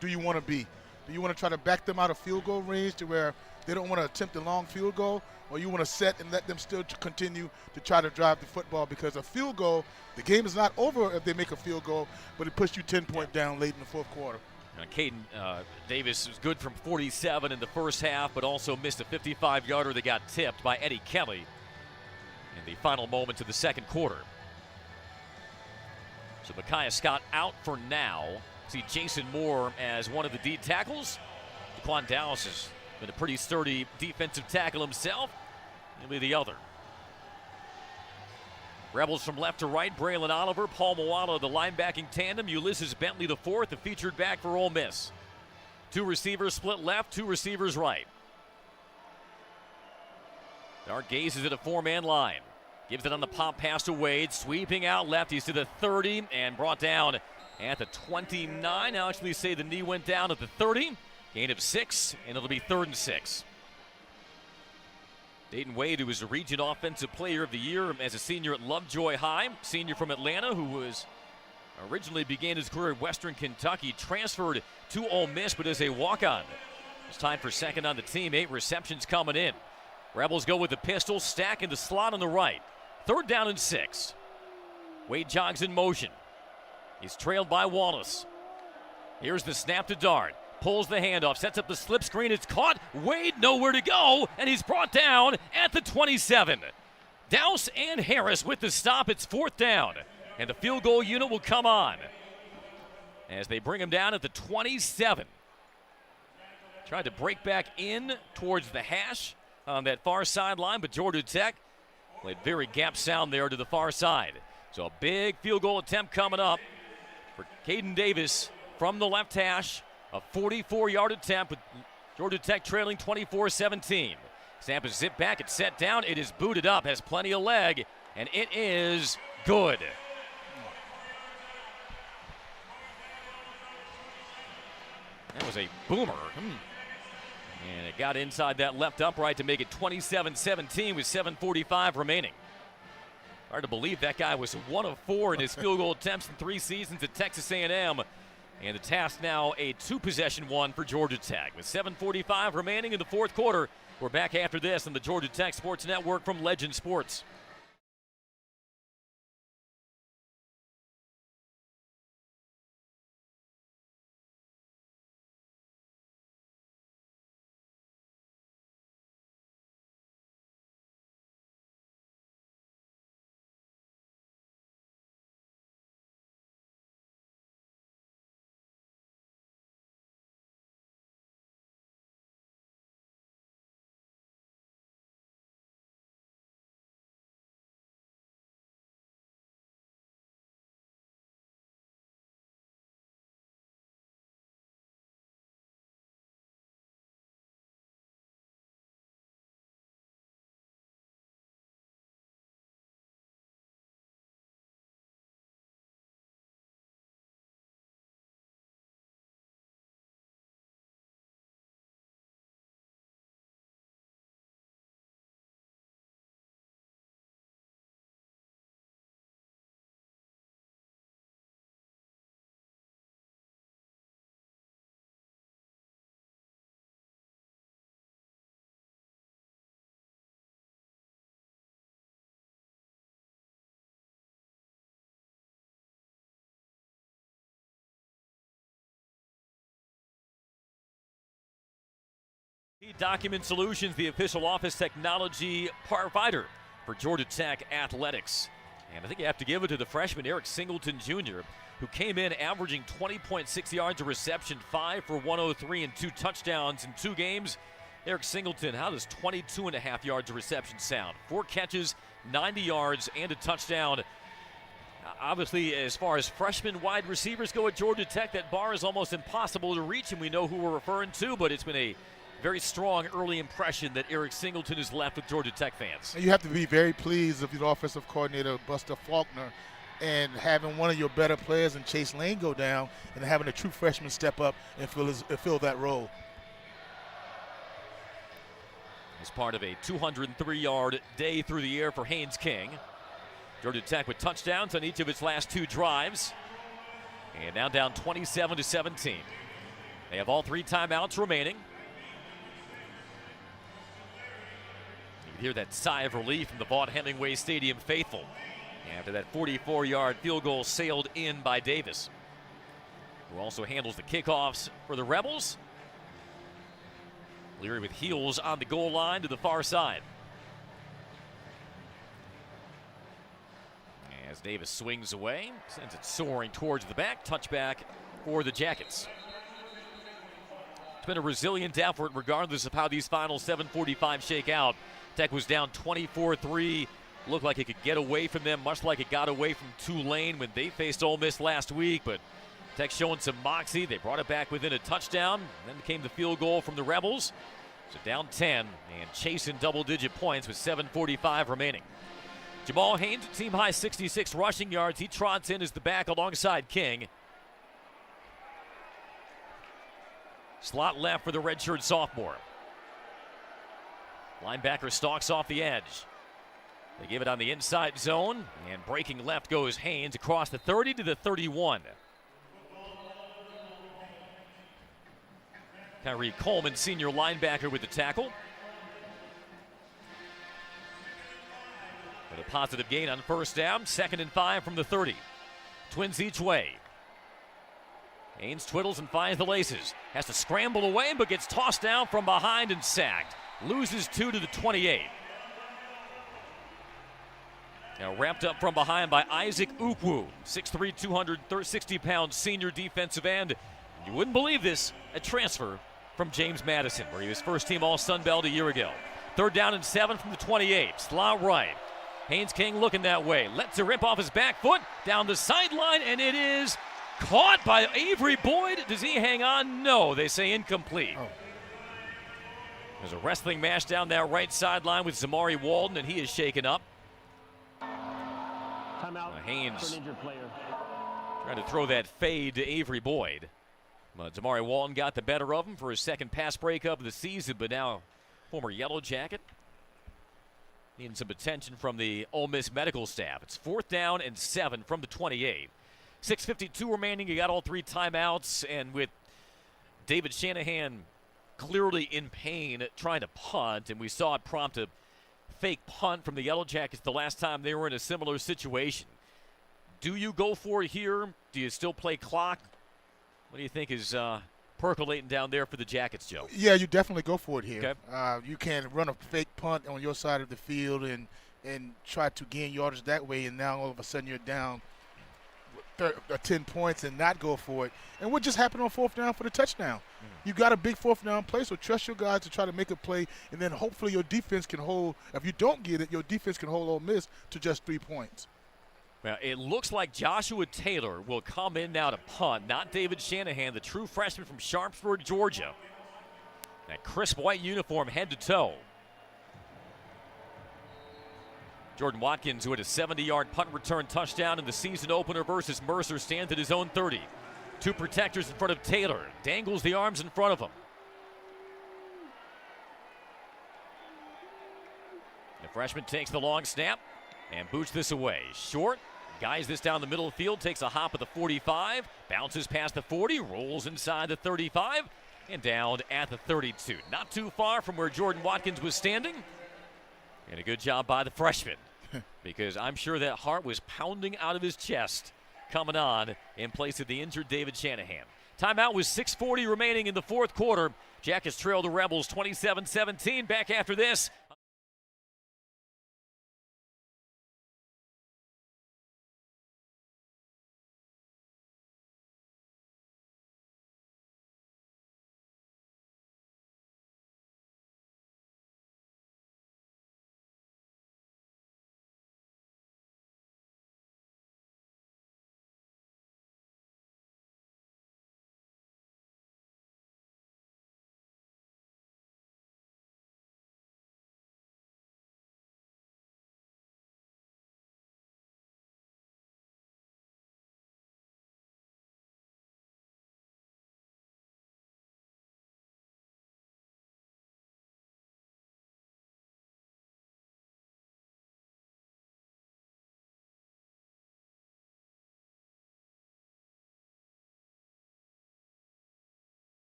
do you want to be? Do you want to try to back them out of field goal range to where they don't want to attempt a long field goal, or you want to set and let them still continue to try to drive the football? Because a field goal, the game is not over if they make a field goal, but it puts you 10-point down late in the fourth quarter. Caden Davis was good from 47 in the first half, but also missed a 55-yarder that got tipped by Eddie Kelly in the final moments of the second quarter. So Micaiah Scott out for now. See Jason Moore as one of the D tackles. Daquan Dallas has been a pretty sturdy defensive tackle himself. He'll be the other. Rebels from left to right, Braylon Oliver, Paul Moala, the linebacking tandem, Ulysses Bentley the fourth, the featured back for Ole Miss. Two receivers split left, two receivers right. Dart gazes at a four-man line. Gives it on the pop pass to Wade, sweeping out left. He's to the 30 and brought down at the 29. I'll actually say the knee went down at the 30. Gain of 6, and it'll be 3rd and 6. Dayton Wade, who was the Region Offensive Player of the Year as a senior at Lovejoy High, senior from Atlanta, who was originally began his career at Western Kentucky, transferred to Ole Miss, but as a walk-on. It's time for second on the team. 8 receptions coming in. Rebels go with the pistol, stack in the slot on the right. 3rd down and 6. Wade jogs in motion. He's trailed by Wallace. Here's the snap to Dart. Pulls the handoff, sets up the slip screen. It's caught. Wade nowhere to go, and he's brought down at the 27. Dowse and Harris with the stop. It's 4th down, and the field goal unit will come on as they bring him down at the 27. Tried to break back in towards the hash on that far sideline, but Georgia Tech played very gap sound there to the far side. So a big field goal attempt coming up for Caden Davis from the left hash. A 44-yard attempt with Georgia Tech trailing 24-17. Snap is zipped back, it's set down, it is booted up, has plenty of leg, and it is good. That was a boomer. And it got inside that left upright to make it 27-17 with 7:45 remaining. Hard to believe that guy was 1 of 4 in his field goal attempts in 3 seasons at Texas A&M. And the task now a 2-possession one for Georgia Tech. With 7:45 remaining in the fourth quarter, we're back after this on the Georgia Tech Sports Network from Legend Sports. Document Solutions, the official office technology provider for Georgia Tech Athletics. And I think you have to give it to the freshman Eric Singleton Jr., who came in averaging 20.6 yards a reception, 5 for 103 and 2 touchdowns in 2 games. Eric Singleton, how does 22.5 yards a reception sound? 4 catches, 90 yards, and a touchdown. Obviously, as far as freshman wide receivers go at Georgia Tech, that bar is almost impossible to reach, and we know who we're referring to, but it's been a very strong early impression that Eric Singleton has left with Georgia Tech fans. You have to be very pleased with your offensive coordinator, Buster Faulkner, and having one of your better players in Chase Lane go down and having a true freshman step up and fill that role. As part of a 203-yard day through the air for Haynes King. Georgia Tech with touchdowns on each of its last 2 drives. And now down 27-17. They have all 3 timeouts remaining. You can hear that sigh of relief from the Vaught-Hemingway Stadium faithful after that 44-yard field goal sailed in by Davis, who also handles the kickoffs for the Rebels. Leary with heels on the goal line to the far side. As Davis swings away, sends it soaring towards the back, touchback for the Jackets. It's been a resilient effort regardless of how these final 7:45 shake out. Tech was down 24-3. Looked like it could get away from them, much like it got away from Tulane when they faced Ole Miss last week. But Tech showing some moxie. They brought it back within a touchdown. Then came the field goal from the Rebels. So down 10 and chasing double-digit points with 7:45 remaining. Jamal Haynes, team-high 66 rushing yards. He trots in as the back alongside King. Slot left for the redshirt sophomore. Linebacker stalks off the edge. They give it on the inside zone, and breaking left goes Haynes across the 30 to the 31. Kyrie Coleman, senior linebacker, with the tackle. With a positive gain on first down, 2nd and 5 from the 30. Twins each way. Haynes twiddles and finds the laces. Has to scramble away, but gets tossed down from behind and sacked. Loses 2 to the 28. Now wrapped up from behind by Isaac Ukwu, 6'3", 260-pound senior defensive end. You wouldn't believe this, a transfer from James Madison, where he was first-team All-Sun Belt a year ago. 3rd down and 7 from the 28. Slot right. Haynes King looking that way. Lets it rip off his back foot down the sideline, and it is caught by Avery Boyd. Does he hang on? No, they say incomplete. Oh. There's a wrestling match down that right sideline with Zamari Walden, and he is shaken up. Timeout. Haynes for an injured player. trying to throw that fade to Avery Boyd. Zamari Walden got the better of him for his 2nd pass breakup of the season, but now former Yellow Jacket needing some attention from the Ole Miss medical staff. It's 4th down and 7 from the 28. 6:52 remaining. You got all 3 timeouts, and with David Shanahan clearly in pain trying to punt, and we saw it prompt a fake punt from the Yellow Jackets the last time they were in a similar situation. Do you go for it here? Do you still play clock? What do you think is percolating down there for the Jackets, Joe? Yeah, you definitely go for it here. Okay. You can run a fake punt on your side of the field and try to gain yardage that way, and now all of a sudden you're down 10 points and not go for it. And what just happened on 4th down for the touchdown? You got a big 4th down play, so trust your guys to try to make a play, and then hopefully your defense can hold. If you don't get it, your defense can hold Ole Miss to just 3 points. Well, it looks like Joshua Taylor will come in now to punt, not David Shanahan, the true freshman from Sharpsburg, Georgia. That crisp white uniform head to toe. Jordan Watkins, who had a 70-yard punt return touchdown in the season opener versus Mercer, stands at his own 30. 2 protectors in front of Taylor. Dangles the arms in front of him. The freshman takes the long snap and boots this away. Short, guys this down the middle of the field, takes a hop at the 45, bounces past the 40, rolls inside the 35, and down at the 32. Not too far from where Jordan Watkins was standing. And a good job by the freshman, because I'm sure that heart was pounding out of his chest coming on in place of the injured David Shanahan. Timeout with 6:40 remaining in the 4th quarter. Jackets trail the Rebels 27-17. Back after this.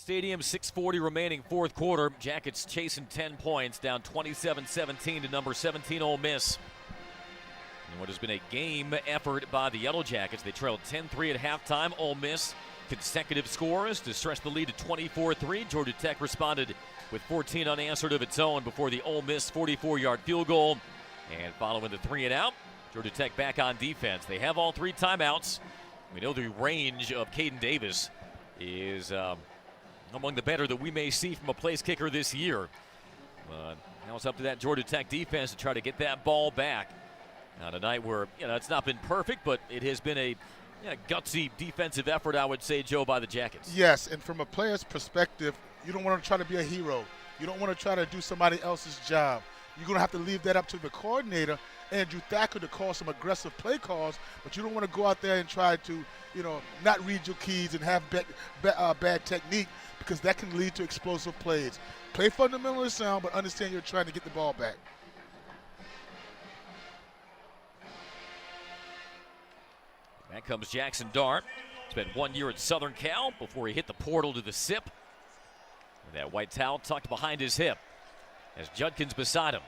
Stadium, 6:40 remaining fourth quarter. Jackets chasing 10 points, down 27-17 to number 17 Ole Miss. And what has been a game effort by the Yellow Jackets. They trailed 10-3 at halftime. Ole Miss consecutive scores to stretch the lead to 24-3. Georgia Tech responded with 14 unanswered of its own before the Ole Miss 44-yard field goal. And following the 3-and-out, Georgia Tech back on defense. They have all 3 timeouts. We know the range of Caden Davis is among the better that we may see from a place kicker this year. Now it's up to that Georgia Tech defense to try to get that ball back. On a night where, it's not been perfect, but it has been a gutsy defensive effort, I would say, Joe, by the Jackets. Yes, and from a player's perspective, you don't want to try to be a hero. You don't want to try to do somebody else's job. You're going to have to leave that up to the coordinator, Andrew Thacker, to call some aggressive play calls, but you don't want to go out there and try to, not read your keys and have bad technique, because that can lead to explosive plays. Play fundamentally sound, but understand you're trying to get the ball back. Back comes Jackson Dart. Spent 1 year at Southern Cal before he hit the portal to the SIP. With that white towel tucked behind his hip as Judkins beside him.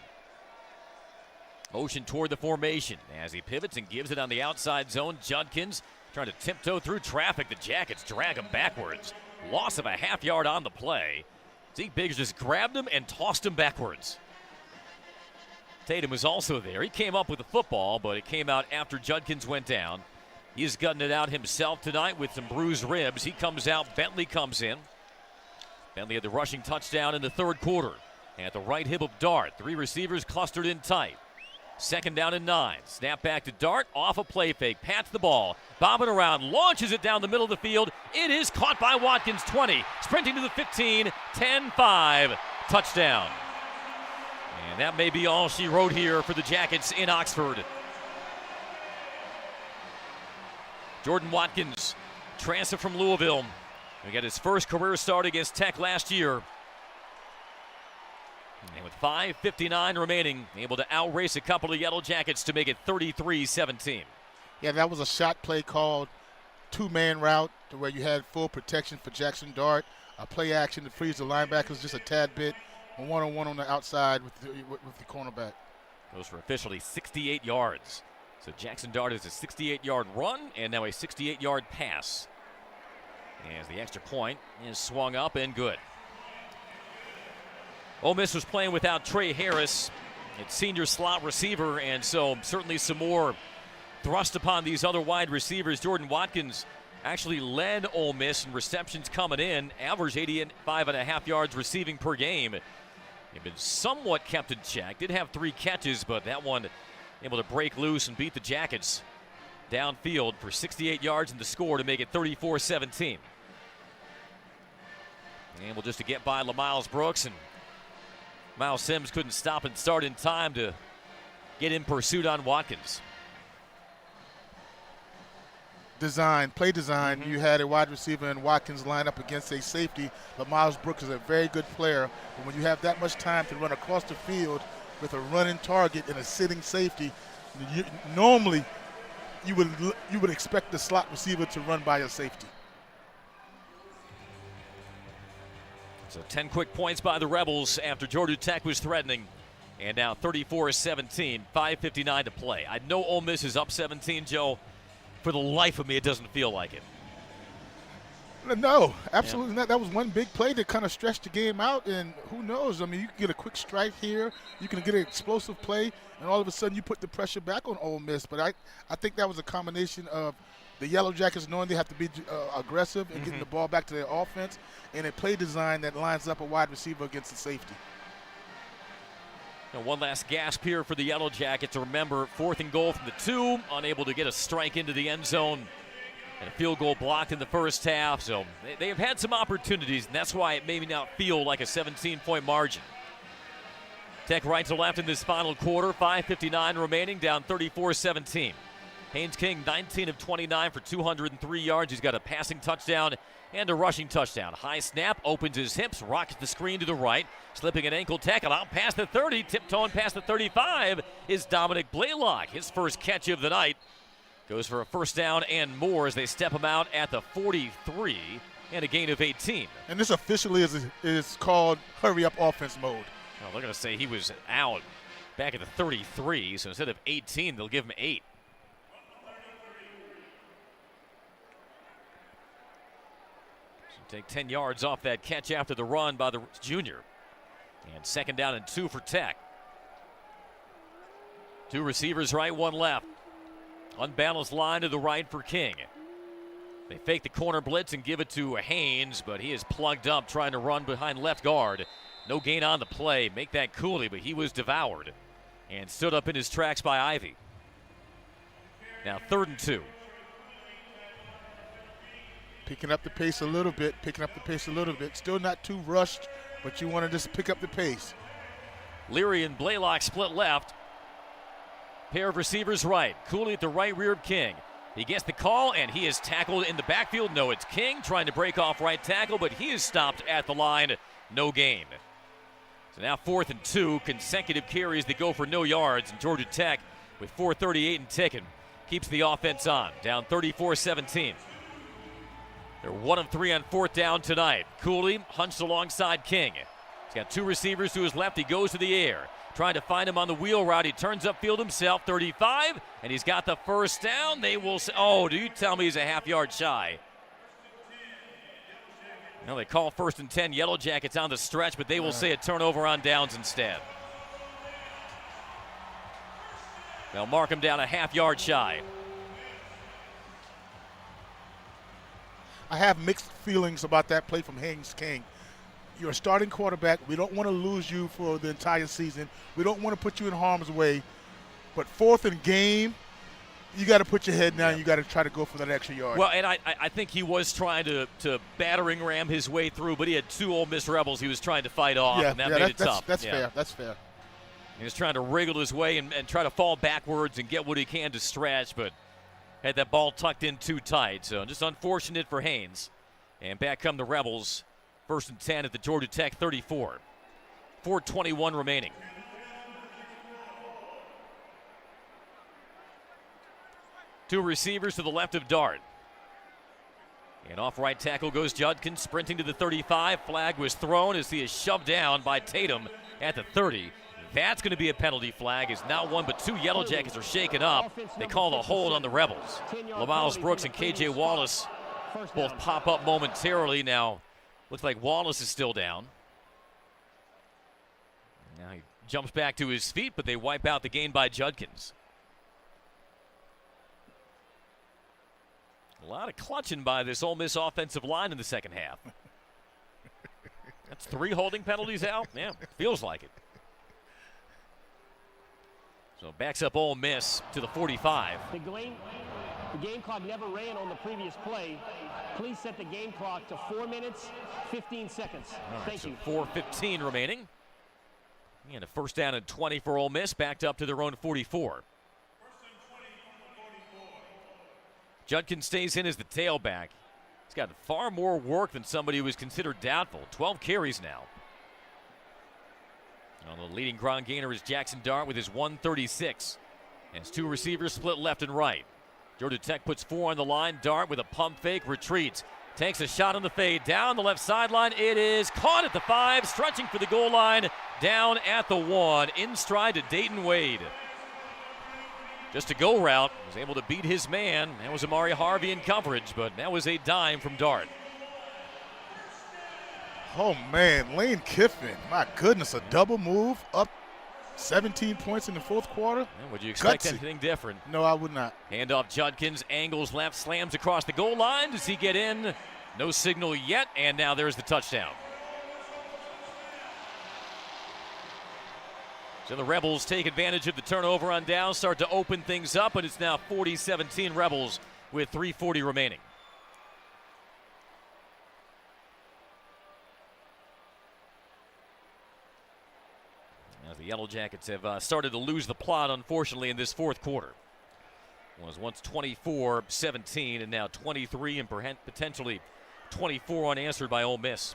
Motion toward the formation as he pivots and gives it on the outside zone. Judkins trying to tiptoe through traffic. The Jackets drag him backwards. Loss of a half yard on the play. Zeke Biggs just grabbed him and tossed him backwards. Tatum was also there. He came up with the football, but it came out after Judkins went down. He's gutting it out himself tonight with some bruised ribs. He comes out. Bentley comes in. Bentley had the rushing touchdown in the third quarter. At the right hip of Dart. 3 receivers clustered in tight. 2nd down and 9. Snap back to Dart. Off a play fake. Pats the ball. Bobbing around. Launches it down the middle of the field. It is caught by Watkins. 20. Sprinting to the 15. 10-5. Touchdown. And that may be all she wrote here for the Jackets in Oxford. Jordan Watkins, transfer from Louisville. He got his first career start against Tech last year. And with 5:59 remaining, able to outrace a couple of Yellow Jackets to make it 33-17. Yeah, that was a shot play called 2-man route to where you had full protection for Jackson Dart. A play action to freeze the linebackers just a tad bit. A one-on-one on the outside with the cornerback. Goes for officially 68 yards. So Jackson Dart is a 68-yard run and now a 68-yard pass. As the extra point is swung up and good. Ole Miss was playing without Trey Harris, its senior slot receiver, and so certainly some more thrust upon these other wide receivers. Jordan Watkins actually led Ole Miss in receptions coming in, averaged 85.5 yards receiving per game. He'd been somewhat kept in check, did have 3 catches, but that one able to break loose and beat the Jackets downfield for 68 yards in the score to make it 34-17. Able just to get by LaMiles Brooks, and Miles Sims couldn't stop and start in time to get in pursuit on Watkins. Play design. You had a wide receiver and Watkins line up against a safety. LaMiles Brooks is a very good player, but when you have that much time to run across the field with a running target and a sitting safety, normally you would expect the slot receiver to run by a safety. So 10 quick points by the Rebels after Georgia Tech was threatening. And now 34-17, 5:59 to play. I know Ole Miss is up 17, Joe. For the life of me, it doesn't feel like it. No, absolutely not. That was one big play that kind of stretched the game out, and who knows? I mean, you can get a quick strike here. You can get an explosive play, and all of a sudden you put the pressure back on Ole Miss. But I think that was a combination of the Yellow Jackets knowing they have to be aggressive and getting the ball back to their offense, and a play design that lines up a wide receiver against the safety. Now one last gasp here for the Yellow Jackets. Remember, 4th and goal from the 2, unable to get a strike into the end zone. And a field goal blocked in the first half. So they have had some opportunities, and that's why it may not feel like a 17-point margin. Tech right to left in this final quarter. 5:59 remaining, down 34-17. Haynes King, 19 of 29 for 203 yards. He's got a passing touchdown and a rushing touchdown. High snap, opens his hips, rockets the screen to the right, slipping an ankle tackle out past the 30, tiptoeing past the 35 is Dominic Blaylock. His first catch of the night. Goes for a first down and more as they step him out at the 43. and a gain of 18. And this officially is called hurry-up offense mode. Well, they're going to say he was out back at the 33, so instead of 18, they'll give him 8. So take 10 yards off that catch after the run by the junior. And 2nd down and 2 for Tech. 2 receivers right, 1 left. Unbalanced line to the right for King. They fake the corner blitz and give it to Haynes, but he is plugged up trying to run behind left guard. No gain on the play. Make that Cooley, but he was devoured and stood up in his tracks by Ivy. Now 3rd and 2. Picking up the pace a little bit, Still not too rushed, but you want to just pick up the pace. Leary and Blaylock split left. Pair of receivers right. Cooley at the right rear of King. He gets the call, and he is tackled in the backfield. No, it's King trying to break off right tackle, but he is stopped at the line. No gain. So now 4th and 2, consecutive carries that go for no yards. And Georgia Tech, with 4:38 and ticking, keeps the offense on. Down 34-17. They're 1 of 3 on 4th down tonight. Cooley hunched alongside King. He's got 2 receivers to his left. He goes to the air. Trying to find him on the wheel route. He turns upfield himself, 35, and he's got the 1st down. They will say, oh, do you tell me he's a half-yard shy? No, they call 1st and 10. Yellow Jackets on the stretch, but they will say a turnover on downs instead. They'll mark him down a half-yard shy. I have mixed feelings about that play from Haynes King. You're a starting quarterback. We don't want to lose you for the entire season. We don't want to put you in harm's way. But 4th and game, you got to put your head down. You got to try to go for that extra yard. Well, and I think he was trying to battering ram his way through, but he had 2 Ole Miss Rebels he was trying to fight off, and that made it tough. That's fair. That's fair. He was trying to wriggle his way and try to fall backwards and get what he can to stretch, but had that ball tucked in too tight. So just unfortunate for Haynes. And back come the Rebels. 1st and 10 at the Georgia Tech 34. 4:21 remaining. Two receivers to the left of Dart. And off right tackle goes Judkins, sprinting to the 35. Flag was thrown as he is shoved down by Tatum at the 30. That's going to be a penalty flag, as not one but 2 Yellow Jackets are shaken up. They call a hold on the Rebels. LaMiles Brooks and KJ Wallace both pop up momentarily. Now, looks like Wallace is still down. Now he jumps back to his feet, but they wipe out the gain by Judkins. A lot of clutching by this Ole Miss offensive line in the second half. That's 3 holding penalties out? Yeah, feels like it. So backs up Ole Miss to the 45. The game clock never ran on the previous play. Please set the game clock to 4 minutes, 15 seconds. All right, Thank so you. 4:15 remaining. And a 1st down and 20 for Ole Miss, backed up to their own 44. Judkins stays in as the tailback. He's got far more work than somebody who was considered doubtful. 12 carries now. Well, the leading ground gainer is Jackson Dart with his 136. And his 2 receivers split left and right. Georgia Tech puts 4 on the line. Dart with a pump fake, retreats. Takes a shot on the fade. Down the left sideline. It is caught at the 5, stretching for the goal line. Down at the 1, in stride to Dayton Wade. Just a go route. Was able to beat his man. That was Amari Harvey in coverage, but that was a dime from Dart. Oh, man, Lane Kiffin. My goodness, a double move, up 17 points in the 4th quarter. Yeah, would you expect Gutsy. anything different? No, I would not. Handoff Judkins, angles left, slams across the goal line. Does he get in? No signal yet, and now there's the touchdown. So the Rebels take advantage of the turnover on down, start to open things up, and it's now 40-17 Rebels with 3:40 remaining. As the Yellow Jackets have started to lose the plot, unfortunately, in this 4th quarter. It was once 24-17, and now 23 and potentially 24 unanswered by Ole Miss.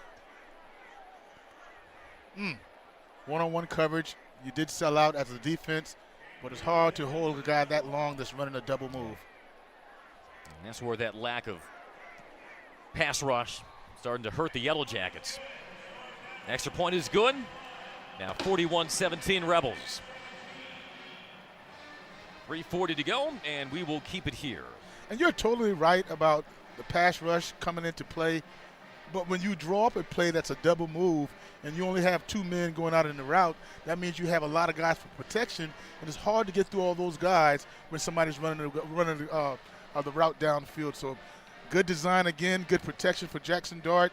One-on-one coverage. You did sell out as a defense, but it's hard to hold a guy that long that's running a double move. And that's where that lack of pass rush starting to hurt the Yellow Jackets. Extra point is good. Now 41-17 Rebels. 3:40 to go, and we will keep it here. And you're totally right about the pass rush coming into play. But when you draw up a play that's a double move and you only have 2 men going out in the route, that means you have a lot of guys for protection, and it's hard to get through all those guys when somebody's running the route downfield. So good design again, good protection for Jackson Dart,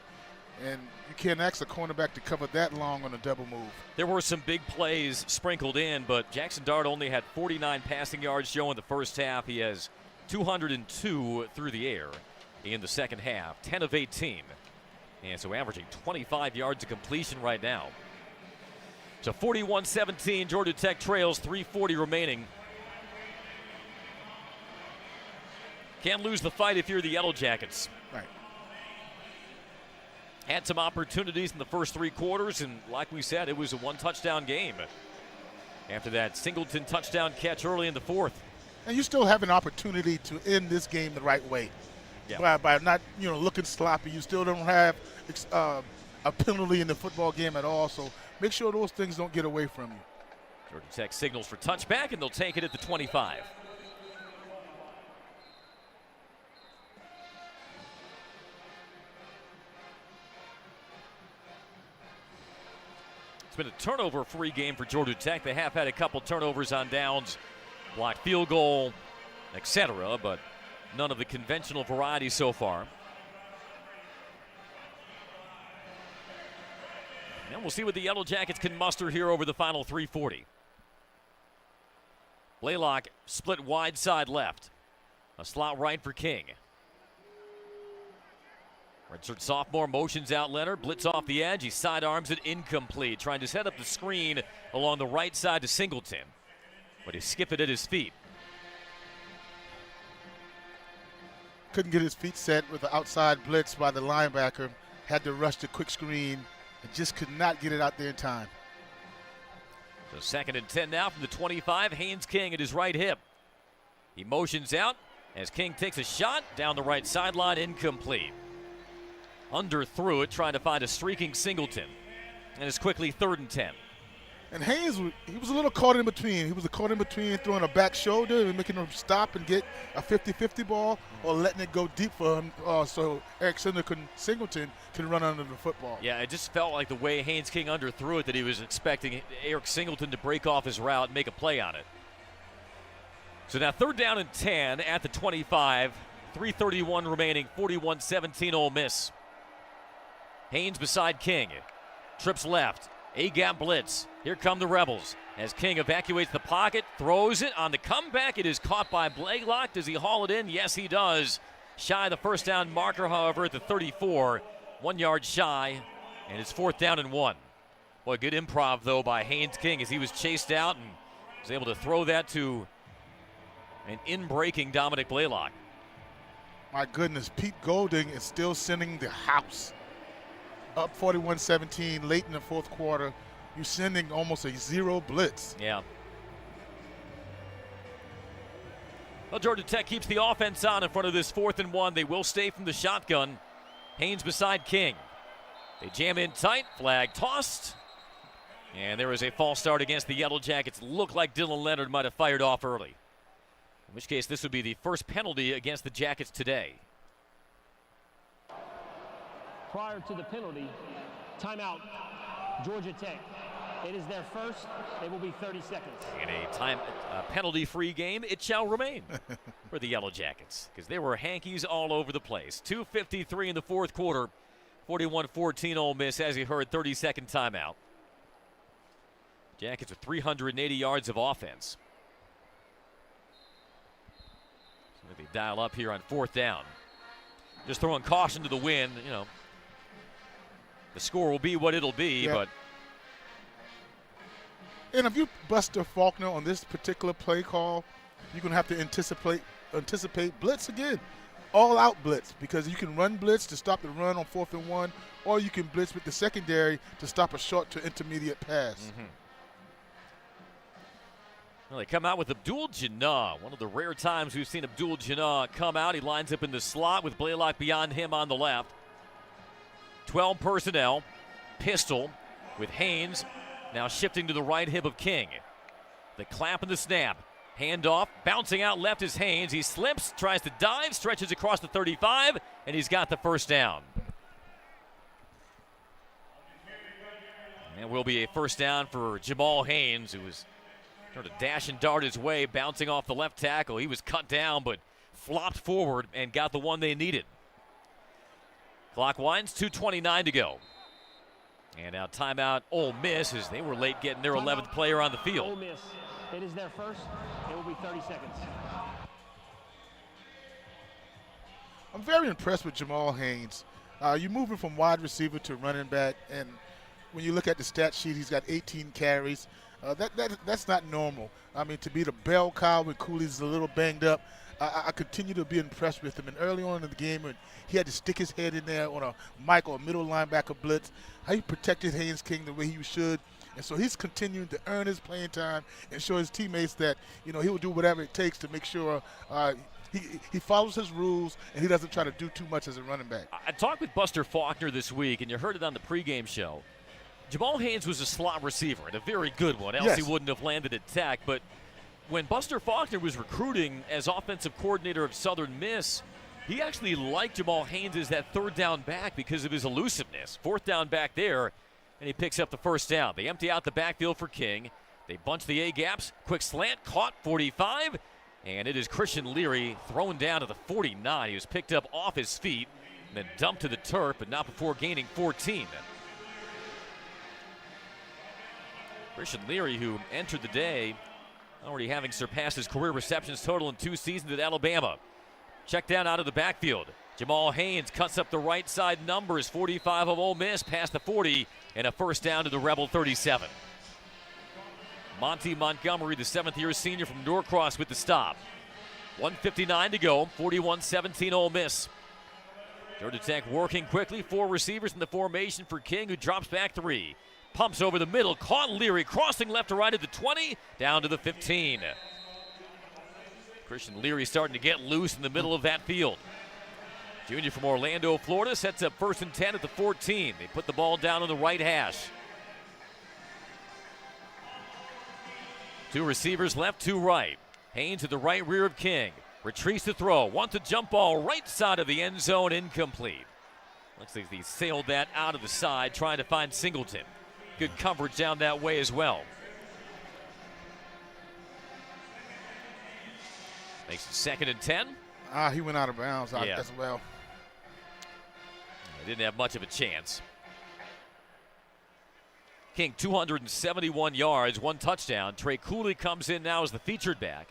and you can't ask a cornerback to cover that long on a double move. There were some big plays sprinkled in, but Jackson Dart only had 49 passing yards shown in the first half. He has 202 through the air in the second half, 10 of 18. And so averaging 25 yards of completion right now. So 41-17, Georgia Tech trails, 3:40 remaining. Can't lose the fight if you're the Yellow Jackets. Right. Had some opportunities in the first 3 quarters, and like we said, it was a 1-touchdown game after that Singleton touchdown catch early in the fourth. And you still have an opportunity to end this game the right way. Yeah. By not, looking sloppy. You still don't have a penalty in the football game at all, so make sure those things don't get away from you. Georgia Tech signals for touchback, and they'll take it at the 25. It's been a turnover-free game for Georgia Tech. They have had a couple turnovers on downs, blocked field goal, etc., but none of the conventional variety so far. And we'll see what the Yellow Jackets can muster here over the final 3:40. Blaylock split wide side left. A slot right for King. Redshirt sophomore motions out Leonard. Blitz off the edge. He sidearms it incomplete. Trying to set up the screen along the right side to Singleton. But he skipped it at his feet. Couldn't get his feet set with the outside blitz by the linebacker. Had to rush the quick screen and just could not get it out there in time. So 2nd and 10 now from the 25. Haynes King at his right hip. He motions out as King takes a shot down the right sideline, incomplete. Underthrew it, trying to find a streaking Singleton. And it's quickly 3rd and 10. And Haynes, he was a little caught in between. He was caught in between throwing a back shoulder and making him stop and get a 50-50 ball, or letting it go deep for him so Singleton can run under the football. Yeah, it just felt like the way Haynes King underthrew it that he was expecting Eric Singleton to break off his route and make a play on it. So now 3rd down and 10 at the 25. 3:31 remaining, 41-17 Ole Miss. Haynes beside King. Trips left. A-gap blitz. Here come the Rebels as King evacuates the pocket, throws it on the comeback. It is caught by Blaylock. Does he haul it in? Yes, he does. Shy of the first down marker, however, at the 34. 1 yard shy, and it's 4th down and 1. Boy, good improv, though, by Haynes King as he was chased out and was able to throw that to an in-breaking Dominic Blaylock. My goodness, Pete Golding is still sending the house. Up 41-17 late in the fourth quarter. You're sending almost a zero blitz. Yeah. Well, Georgia Tech keeps the offense on in front of this 4th and 1. They will stay from the shotgun. Haynes beside King. They jam in tight. Flag tossed. And there is a false start against the Yellow Jackets. Looked like Dylan Leonard might have fired off early. In which case, this would be the first penalty against the Jackets today. Prior to the penalty, timeout, Georgia Tech. It is their first. It will be 30 seconds. In a penalty-free game, it shall remain for the Yellow Jackets because there were hankies all over the place. 2:53 in the fourth quarter, 41-14 Ole Miss, as you heard, 30-second timeout. Jackets with 380 yards of offense. So they dial up here on 4th down. Just throwing caution to the wind, the score will be what it'll be, yeah. But. And if you Buster Faulkner on this particular play call, you're going to have to anticipate blitz again. All-out blitz, because you can run blitz to stop the run on 4th and 1, or you can blitz with the secondary to stop a short to intermediate pass. Mm-hmm. Well, they come out with Abdul Jannah. One of the rare times we've seen Abdul Jannah come out. He lines up in the slot with Blaylock beyond him on the left. 12 personnel. Pistol with Haynes now shifting to the right hip of King. The clap and the snap. Handoff, bouncing out left is Haynes. He slips, tries to dive, stretches across the 35, and he's got the first down. And will be a first down for Jamal Haynes, who was trying to dash and dart his way, bouncing off the left tackle. He was cut down, but flopped forward and got the one they needed. Clock winds, 2:29 to go. And now timeout Ole Miss, as they were late getting their 11th player on the field. Ole Miss. It is their first. It will be 30 seconds. I'm very impressed with Jamal Haynes. You're moving from wide receiver to running back, and when you look at the stat sheet, he's got 18 carries. That's not normal. I mean, to be the bell cow when Cooley's a little banged up, I continue to be impressed with him. And early on in the game, when he had to stick his head in there on a Mike or a middle linebacker blitz, how he protected Haynes King the way he should. And so he's continuing to earn his playing time and show his teammates that, he will do whatever it takes to make sure he follows his rules and he doesn't try to do too much as a running back. I talked with Buster Faulkner this week, and you heard it on the pregame show. Jamal Haynes was a slot receiver, and a very good one, else he wouldn't have landed at Tech. But when Buster Faulkner was recruiting as offensive coordinator of Southern Miss, he actually liked Jamal Haynes as that third down back because of his elusiveness. Fourth down back there, and he picks up the first down. They empty out the backfield for King. They bunch the A-gaps. Quick slant, caught 45, and it is Christian Leary thrown down to the 49. He was picked up off his feet and then dumped to the turf, but not before gaining 14. Christian Leary, who entered the day already having surpassed his career receptions total in 2 seasons at Alabama. Check down out of the backfield. Jamal Haynes cuts up the right side numbers. 45 of Ole Miss past the 40, and a first down to the Rebel 37. Monty Montgomery, the 7th-year senior from Norcross, with the stop. 1:59 to go, 41-17 Ole Miss. Georgia Tech working quickly. 4 receivers in the formation for King, who drops back 3. Pumps over the middle, caught Leary, crossing left to right at the 20, down to the 15. Christian Leary starting to get loose in the middle of that field. Junior from Orlando, Florida, sets up 1st and 10 at the 14. They put the ball down on the right hash. 2 receivers left, 2 right. Haynes at the right rear of King. Retreats to throw, wants a jump ball right side of the end zone, incomplete. Looks like he sailed that out of the side, trying to find Singleton. Good coverage down that way as well. Makes it 2nd and 10. He went out of bounds as well. Didn't have much of a chance. King, 271 yards, 1 touchdown. Trey Cooley comes in now as the featured back.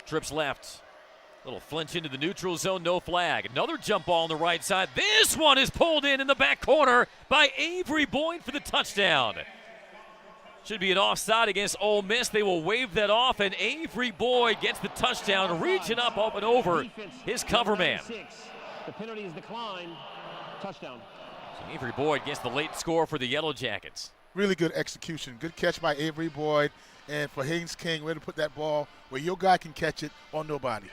Trips left. Little flinch into the neutral zone, no flag. Another jump ball on the right side. This one is pulled in the back corner by Avery Boyd for the touchdown. Should be an offside against Ole Miss. They will wave that off, and Avery Boyd gets the touchdown, reaching up and over his cover man. The penalty is declined. Touchdown. So Avery Boyd gets the late score for the Yellow Jackets. Really good execution. Good catch by Avery Boyd. And for Haynes King, way to put that ball where your guy can catch it on nobody.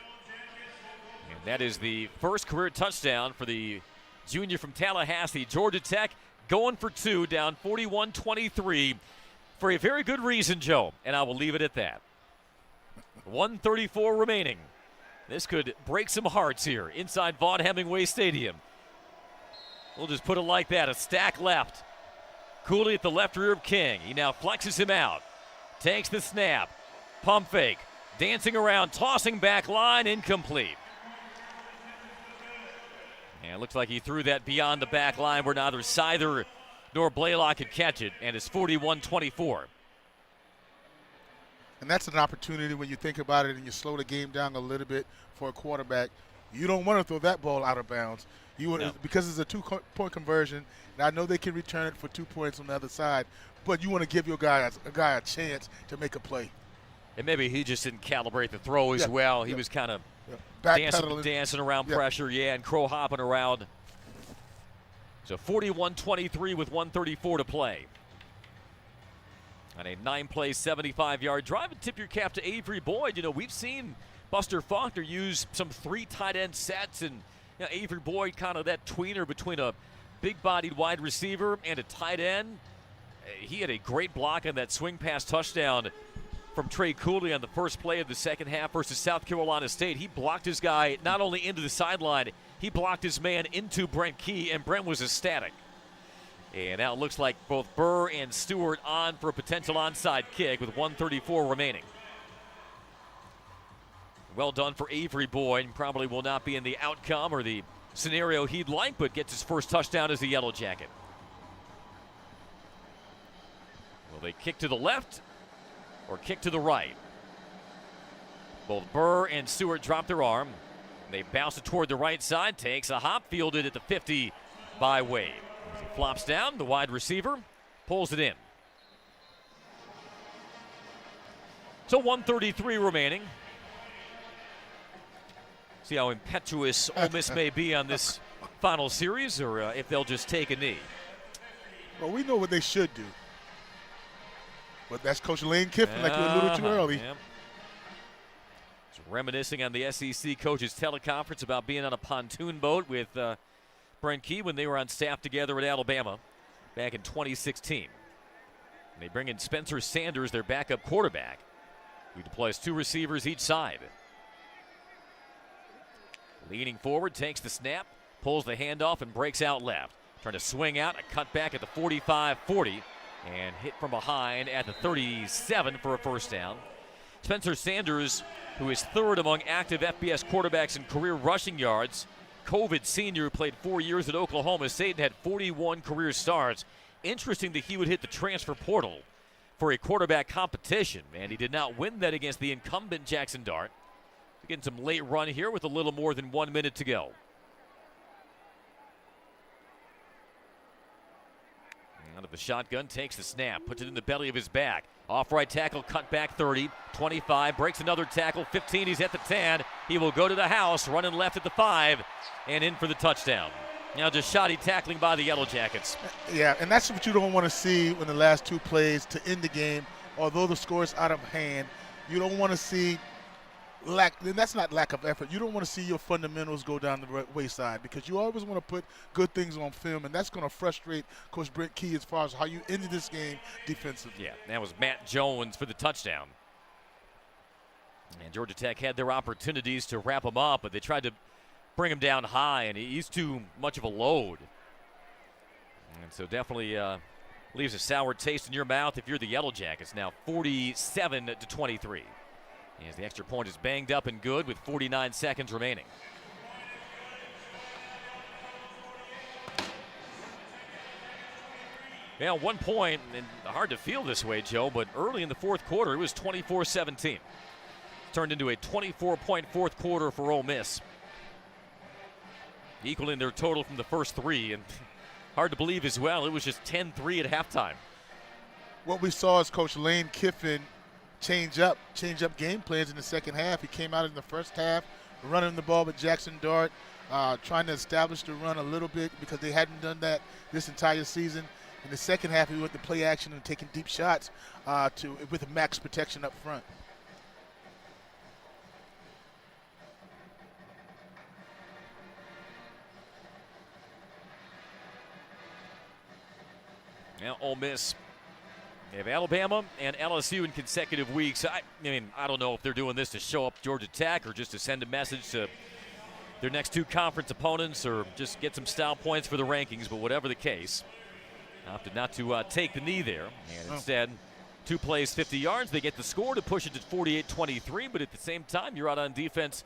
And that is the first career touchdown for the junior from Tallahassee. Georgia Tech going for 2, down 41-23 for a very good reason, Joe, and I will leave it at that. 1:34 remaining. This could break some hearts here inside Vaught Hemingway Stadium. We'll just put it like that, a stack left. Cooley at the left rear of King. He now flexes him out. Takes the snap. Pump fake. Dancing around, tossing back line, incomplete. And it looks like he threw that beyond the back line where neither Seither nor Blaylock could catch it, and it's 41-24. And that's an opportunity when you think about it and you slow the game down a little bit for a quarterback. You don't want to throw that ball out of bounds. Because it's a 2-point conversion, and I know they can return it for 2 points on the other side, but you want to give your guy a chance to make a play. And maybe he just didn't calibrate the throw as well. He was kind of dancing around pressure, and crow hopping around. So 41-23 with 1:34 to play. On a 9-play, 75-yard drive, and tip your cap to Avery Boyd. We've seen Buster Faulkner used some 3 tight end sets, and Avery Boyd kind of that tweener between a big-bodied wide receiver and a tight end. He had a great block on that swing pass touchdown from Trey Cooley on the first play of the second half versus South Carolina State. He blocked his guy not only into the sideline, he blocked his man into Brent Key, and Brent was ecstatic. And now it looks like both Burr and Stewart on for a potential onside kick with 1:34 remaining. Well done for Avery Boyd. Probably will not be in the outcome or the scenario he'd like, but gets his first touchdown as a Yellow Jacket. Will they kick to the left or kick to the right? Both Burr and Stewart drop their arm. They bounce it toward the right side. Takes a hop, fielded at the 50 by Wade. As he flops down, the wide receiver pulls it in. So 1:33 remaining. See how impetuous Ole Miss may be on this final series, or if they'll just take a knee. Well, we know what they should do. But that's Coach Lane Kiffin, like you alluded to early. Yeah. Reminiscing on the SEC coaches teleconference about being on a pontoon boat with Brent Key when they were on staff together at Alabama back in 2016. And they bring in Spencer Sanders, their backup quarterback, who deploys 2 receivers each side. Leaning forward, takes the snap, pulls the handoff, and breaks out left. Trying to swing out, a cutback at the 45-40, and hit from behind at the 37 for a first down. Spencer Sanders, who is 3rd among active FBS quarterbacks in career rushing yards. COVID senior who played 4 years at Oklahoma State and had 41 career starts. Interesting that he would hit the transfer portal for a quarterback competition, and he did not win that against the incumbent Jackson Dart. Getting some late run here with a little more than 1 minute to go. Out of the shotgun, takes the snap, puts it in the belly of his back. Off right tackle, cut back 30, 25, breaks another tackle, 15, he's at the 10. He will go to the house, running left at the 5, and in for the touchdown. Now just shoddy tackling by the Yellow Jackets. Yeah, and that's what you don't want to see in the last 2 plays to end the game. Although the score is out of hand, you don't want to see and that's not lack of effort. You don't want to see your fundamentals go down the wayside, because you always want to put good things on film, and that's going to frustrate Coach Brent Key as far as how you ended this game defensively. Yeah, that was Matt Jones for the touchdown. And Georgia Tech had their opportunities to wrap him up, but they tried to bring him down high, and he's too much of a load. And so definitely leaves a sour taste in your mouth if you're the Yellow Jackets. Now 47-23. As the extra point is banged up and good with 49 seconds remaining. Yeah, 1 point, and hard to feel this way, Joe, but early in the 4th quarter, it was 24-17. Turned into a 24-point 4th quarter for Ole Miss, equaling their total from the first 3, and hard to believe as well, it was just 10-3 at halftime. What we saw is Coach Lane Kiffin change up game plans in the second half. He came out in the first half running the ball with Jackson Dart, trying to establish the run a little bit because they hadn't done that this entire season. In the second half, he went to play action and taking deep shots with max protection up front. Now Ole Miss, they have Alabama and LSU in consecutive weeks. I don't know if they're doing this to show up Georgia Tech or just to send a message to their next 2 conference opponents or just get some style points for the rankings, but whatever the case, opted not to take the knee there. And instead, 2 plays, 50 yards. They get the score to push it to 48-23, but at the same time, you're out on defense.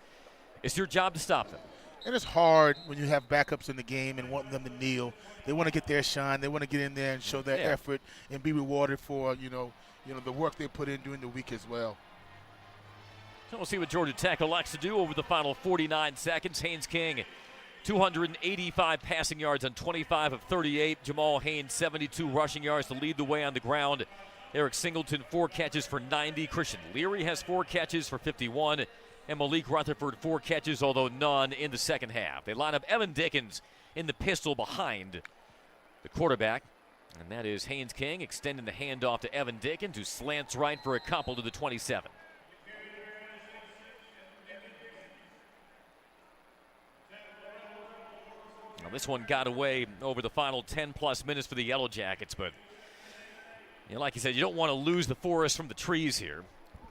It's your job to stop them. And it's hard when you have backups in the game and want them to kneel. They want to get their shine. They want to get in there and show their effort and be rewarded for, the work they put in during the week as well. So we'll see what Georgia Tech elects to do over the final 49 seconds. Haynes King, 285 passing yards on 25 of 38. Jamal Haynes, 72 rushing yards to lead the way on the ground. Eric Singleton, 4 catches for 90. Christian Leary has 4 catches for 51. And Malik Rutherford, 4 catches, although none in the second half. They line up Evan Dickens in the pistol behind the quarterback. And that is Haynes King extending the handoff to Evan Dickens, who slants right for a couple to the 27. Well, this one got away over the final 10-plus minutes for the Yellow Jackets, but like you said, you don't want to lose the forest from the trees here.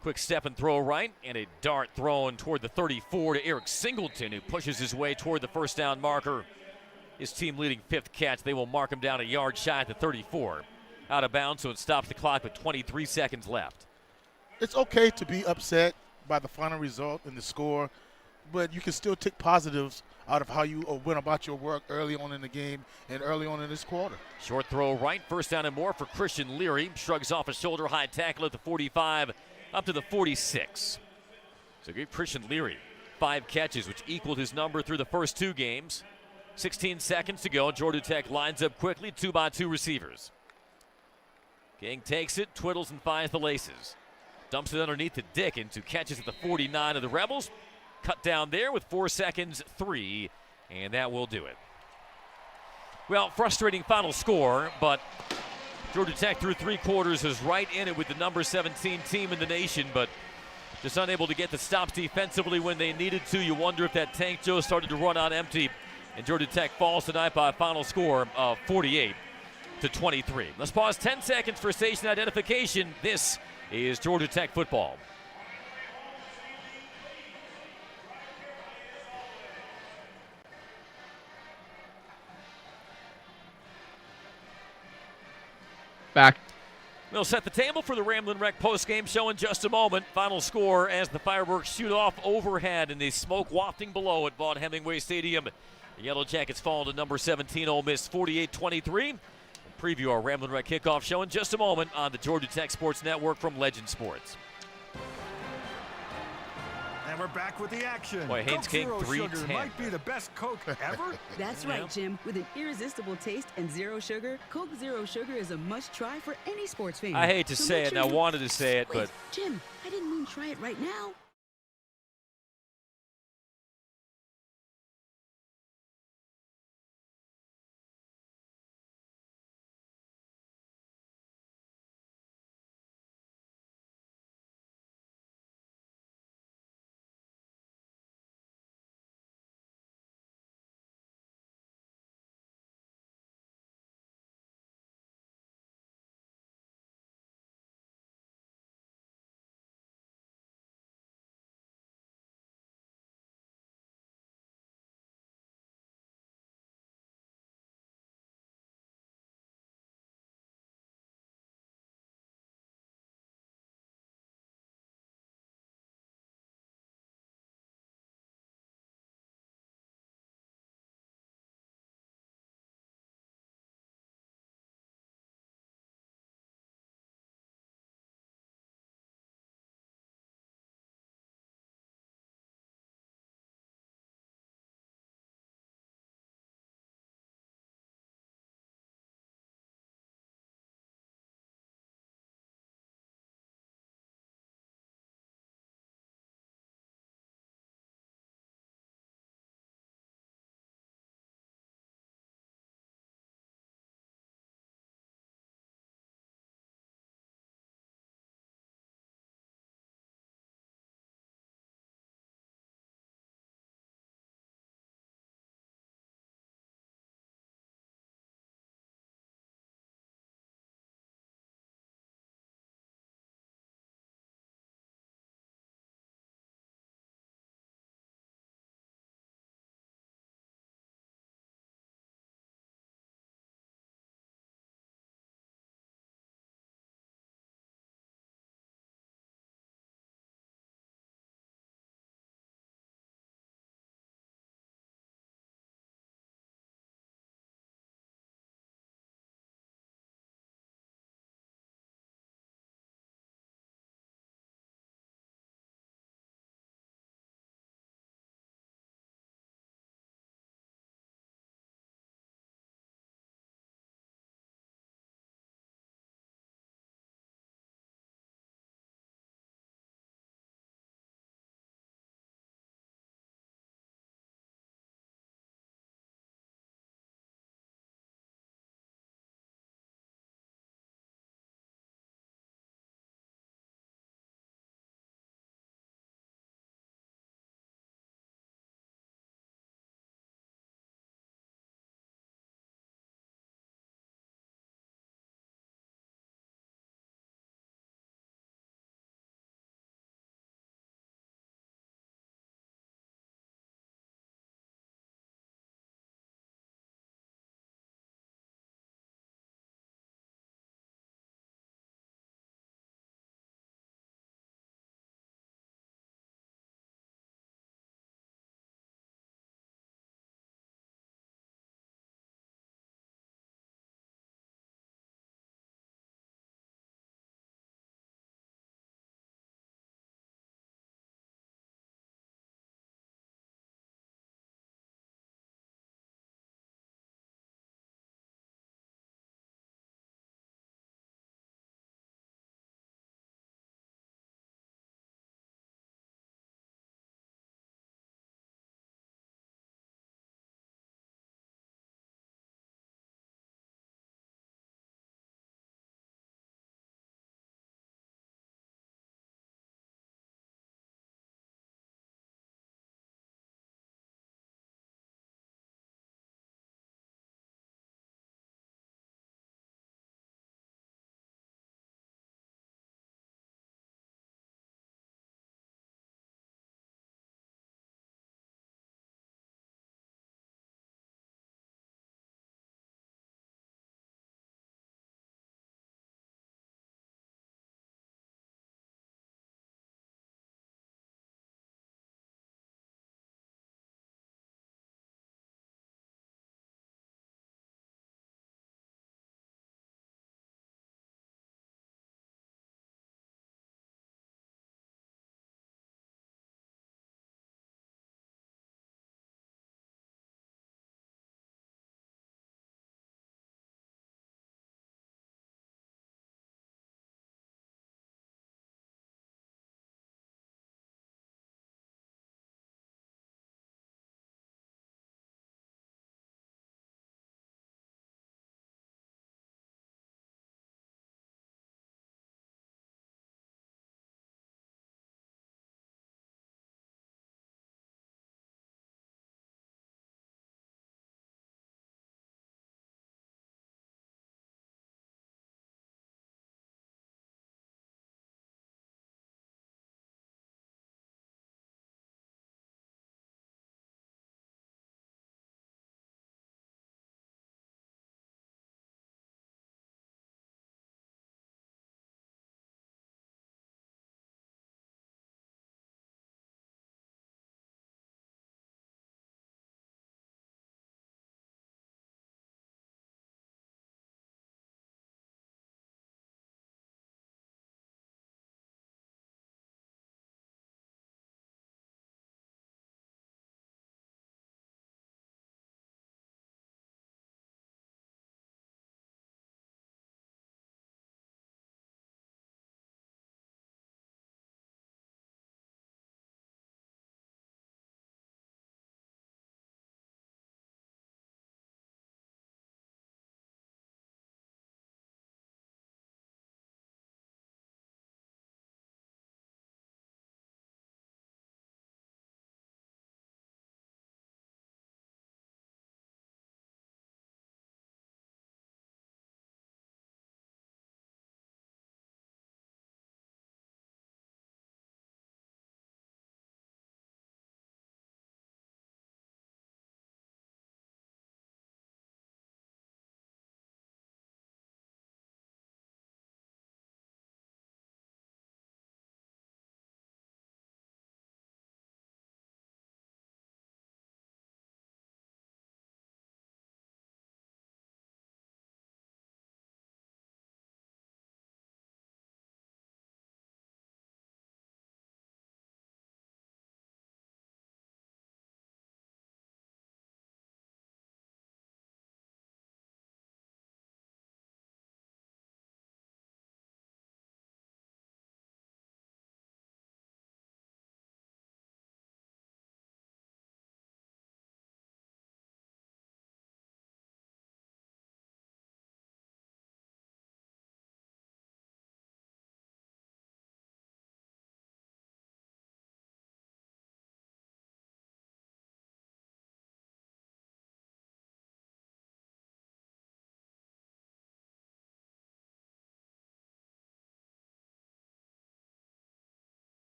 Quick step and throw right, and a dart thrown toward the 34 to Eric Singleton, who pushes his way toward the first down marker. His team leading 5th catch. They will mark him down a yard shy at the 34. Out of bounds, so it stops the clock with 23 seconds left. It's okay to be upset by the final result and the score, but you can still take positives out of how you went about your work early on in the game and early on in this quarter. Short throw right, first down and more for Christian Leary. Shrugs off a shoulder high tackle at the 45 up to the 46. So good Christian Leary. 5 catches, which equaled his number through the first 2 games. 16 seconds to go. Georgia Tech lines up quickly, 2-by-2 receivers. King takes it, twiddles and finds the laces. Dumps it underneath to Dickens, who catches at the 49 of the Rebels. Cut down there with 4 seconds, 3, and that will do it. Well, frustrating final score, but Georgia Tech through 3 quarters is right in it with the number 17 team in the nation, but just unable to get the stops defensively when they needed to. You wonder if that Tank Joe started to run on empty, and Georgia Tech falls tonight by a final score of 48-23. Let's pause 10 seconds for station identification. This is Georgia Tech football. Back. We'll set the table for the Ramblin' Wreck postgame show in just a moment. Final score as the fireworks shoot off overhead and the smoke wafting below at Vaught Hemingway Stadium. The Yellow Jackets fall to number 17 Ole Miss 48-23. We'll preview our Ramblin' Wreck kickoff show in just a moment on the Georgia Tech Sports Network from Legend Sports. And we're back with the action. Boy, Haynes King 310. Might be the best Coke ever. That's right, Jim. With an irresistible taste and zero sugar, Coke Zero Sugar is a must-try for any sports fan. I hate to say it, and I wanted to say it, Wait, but Jim, I didn't mean try it right now.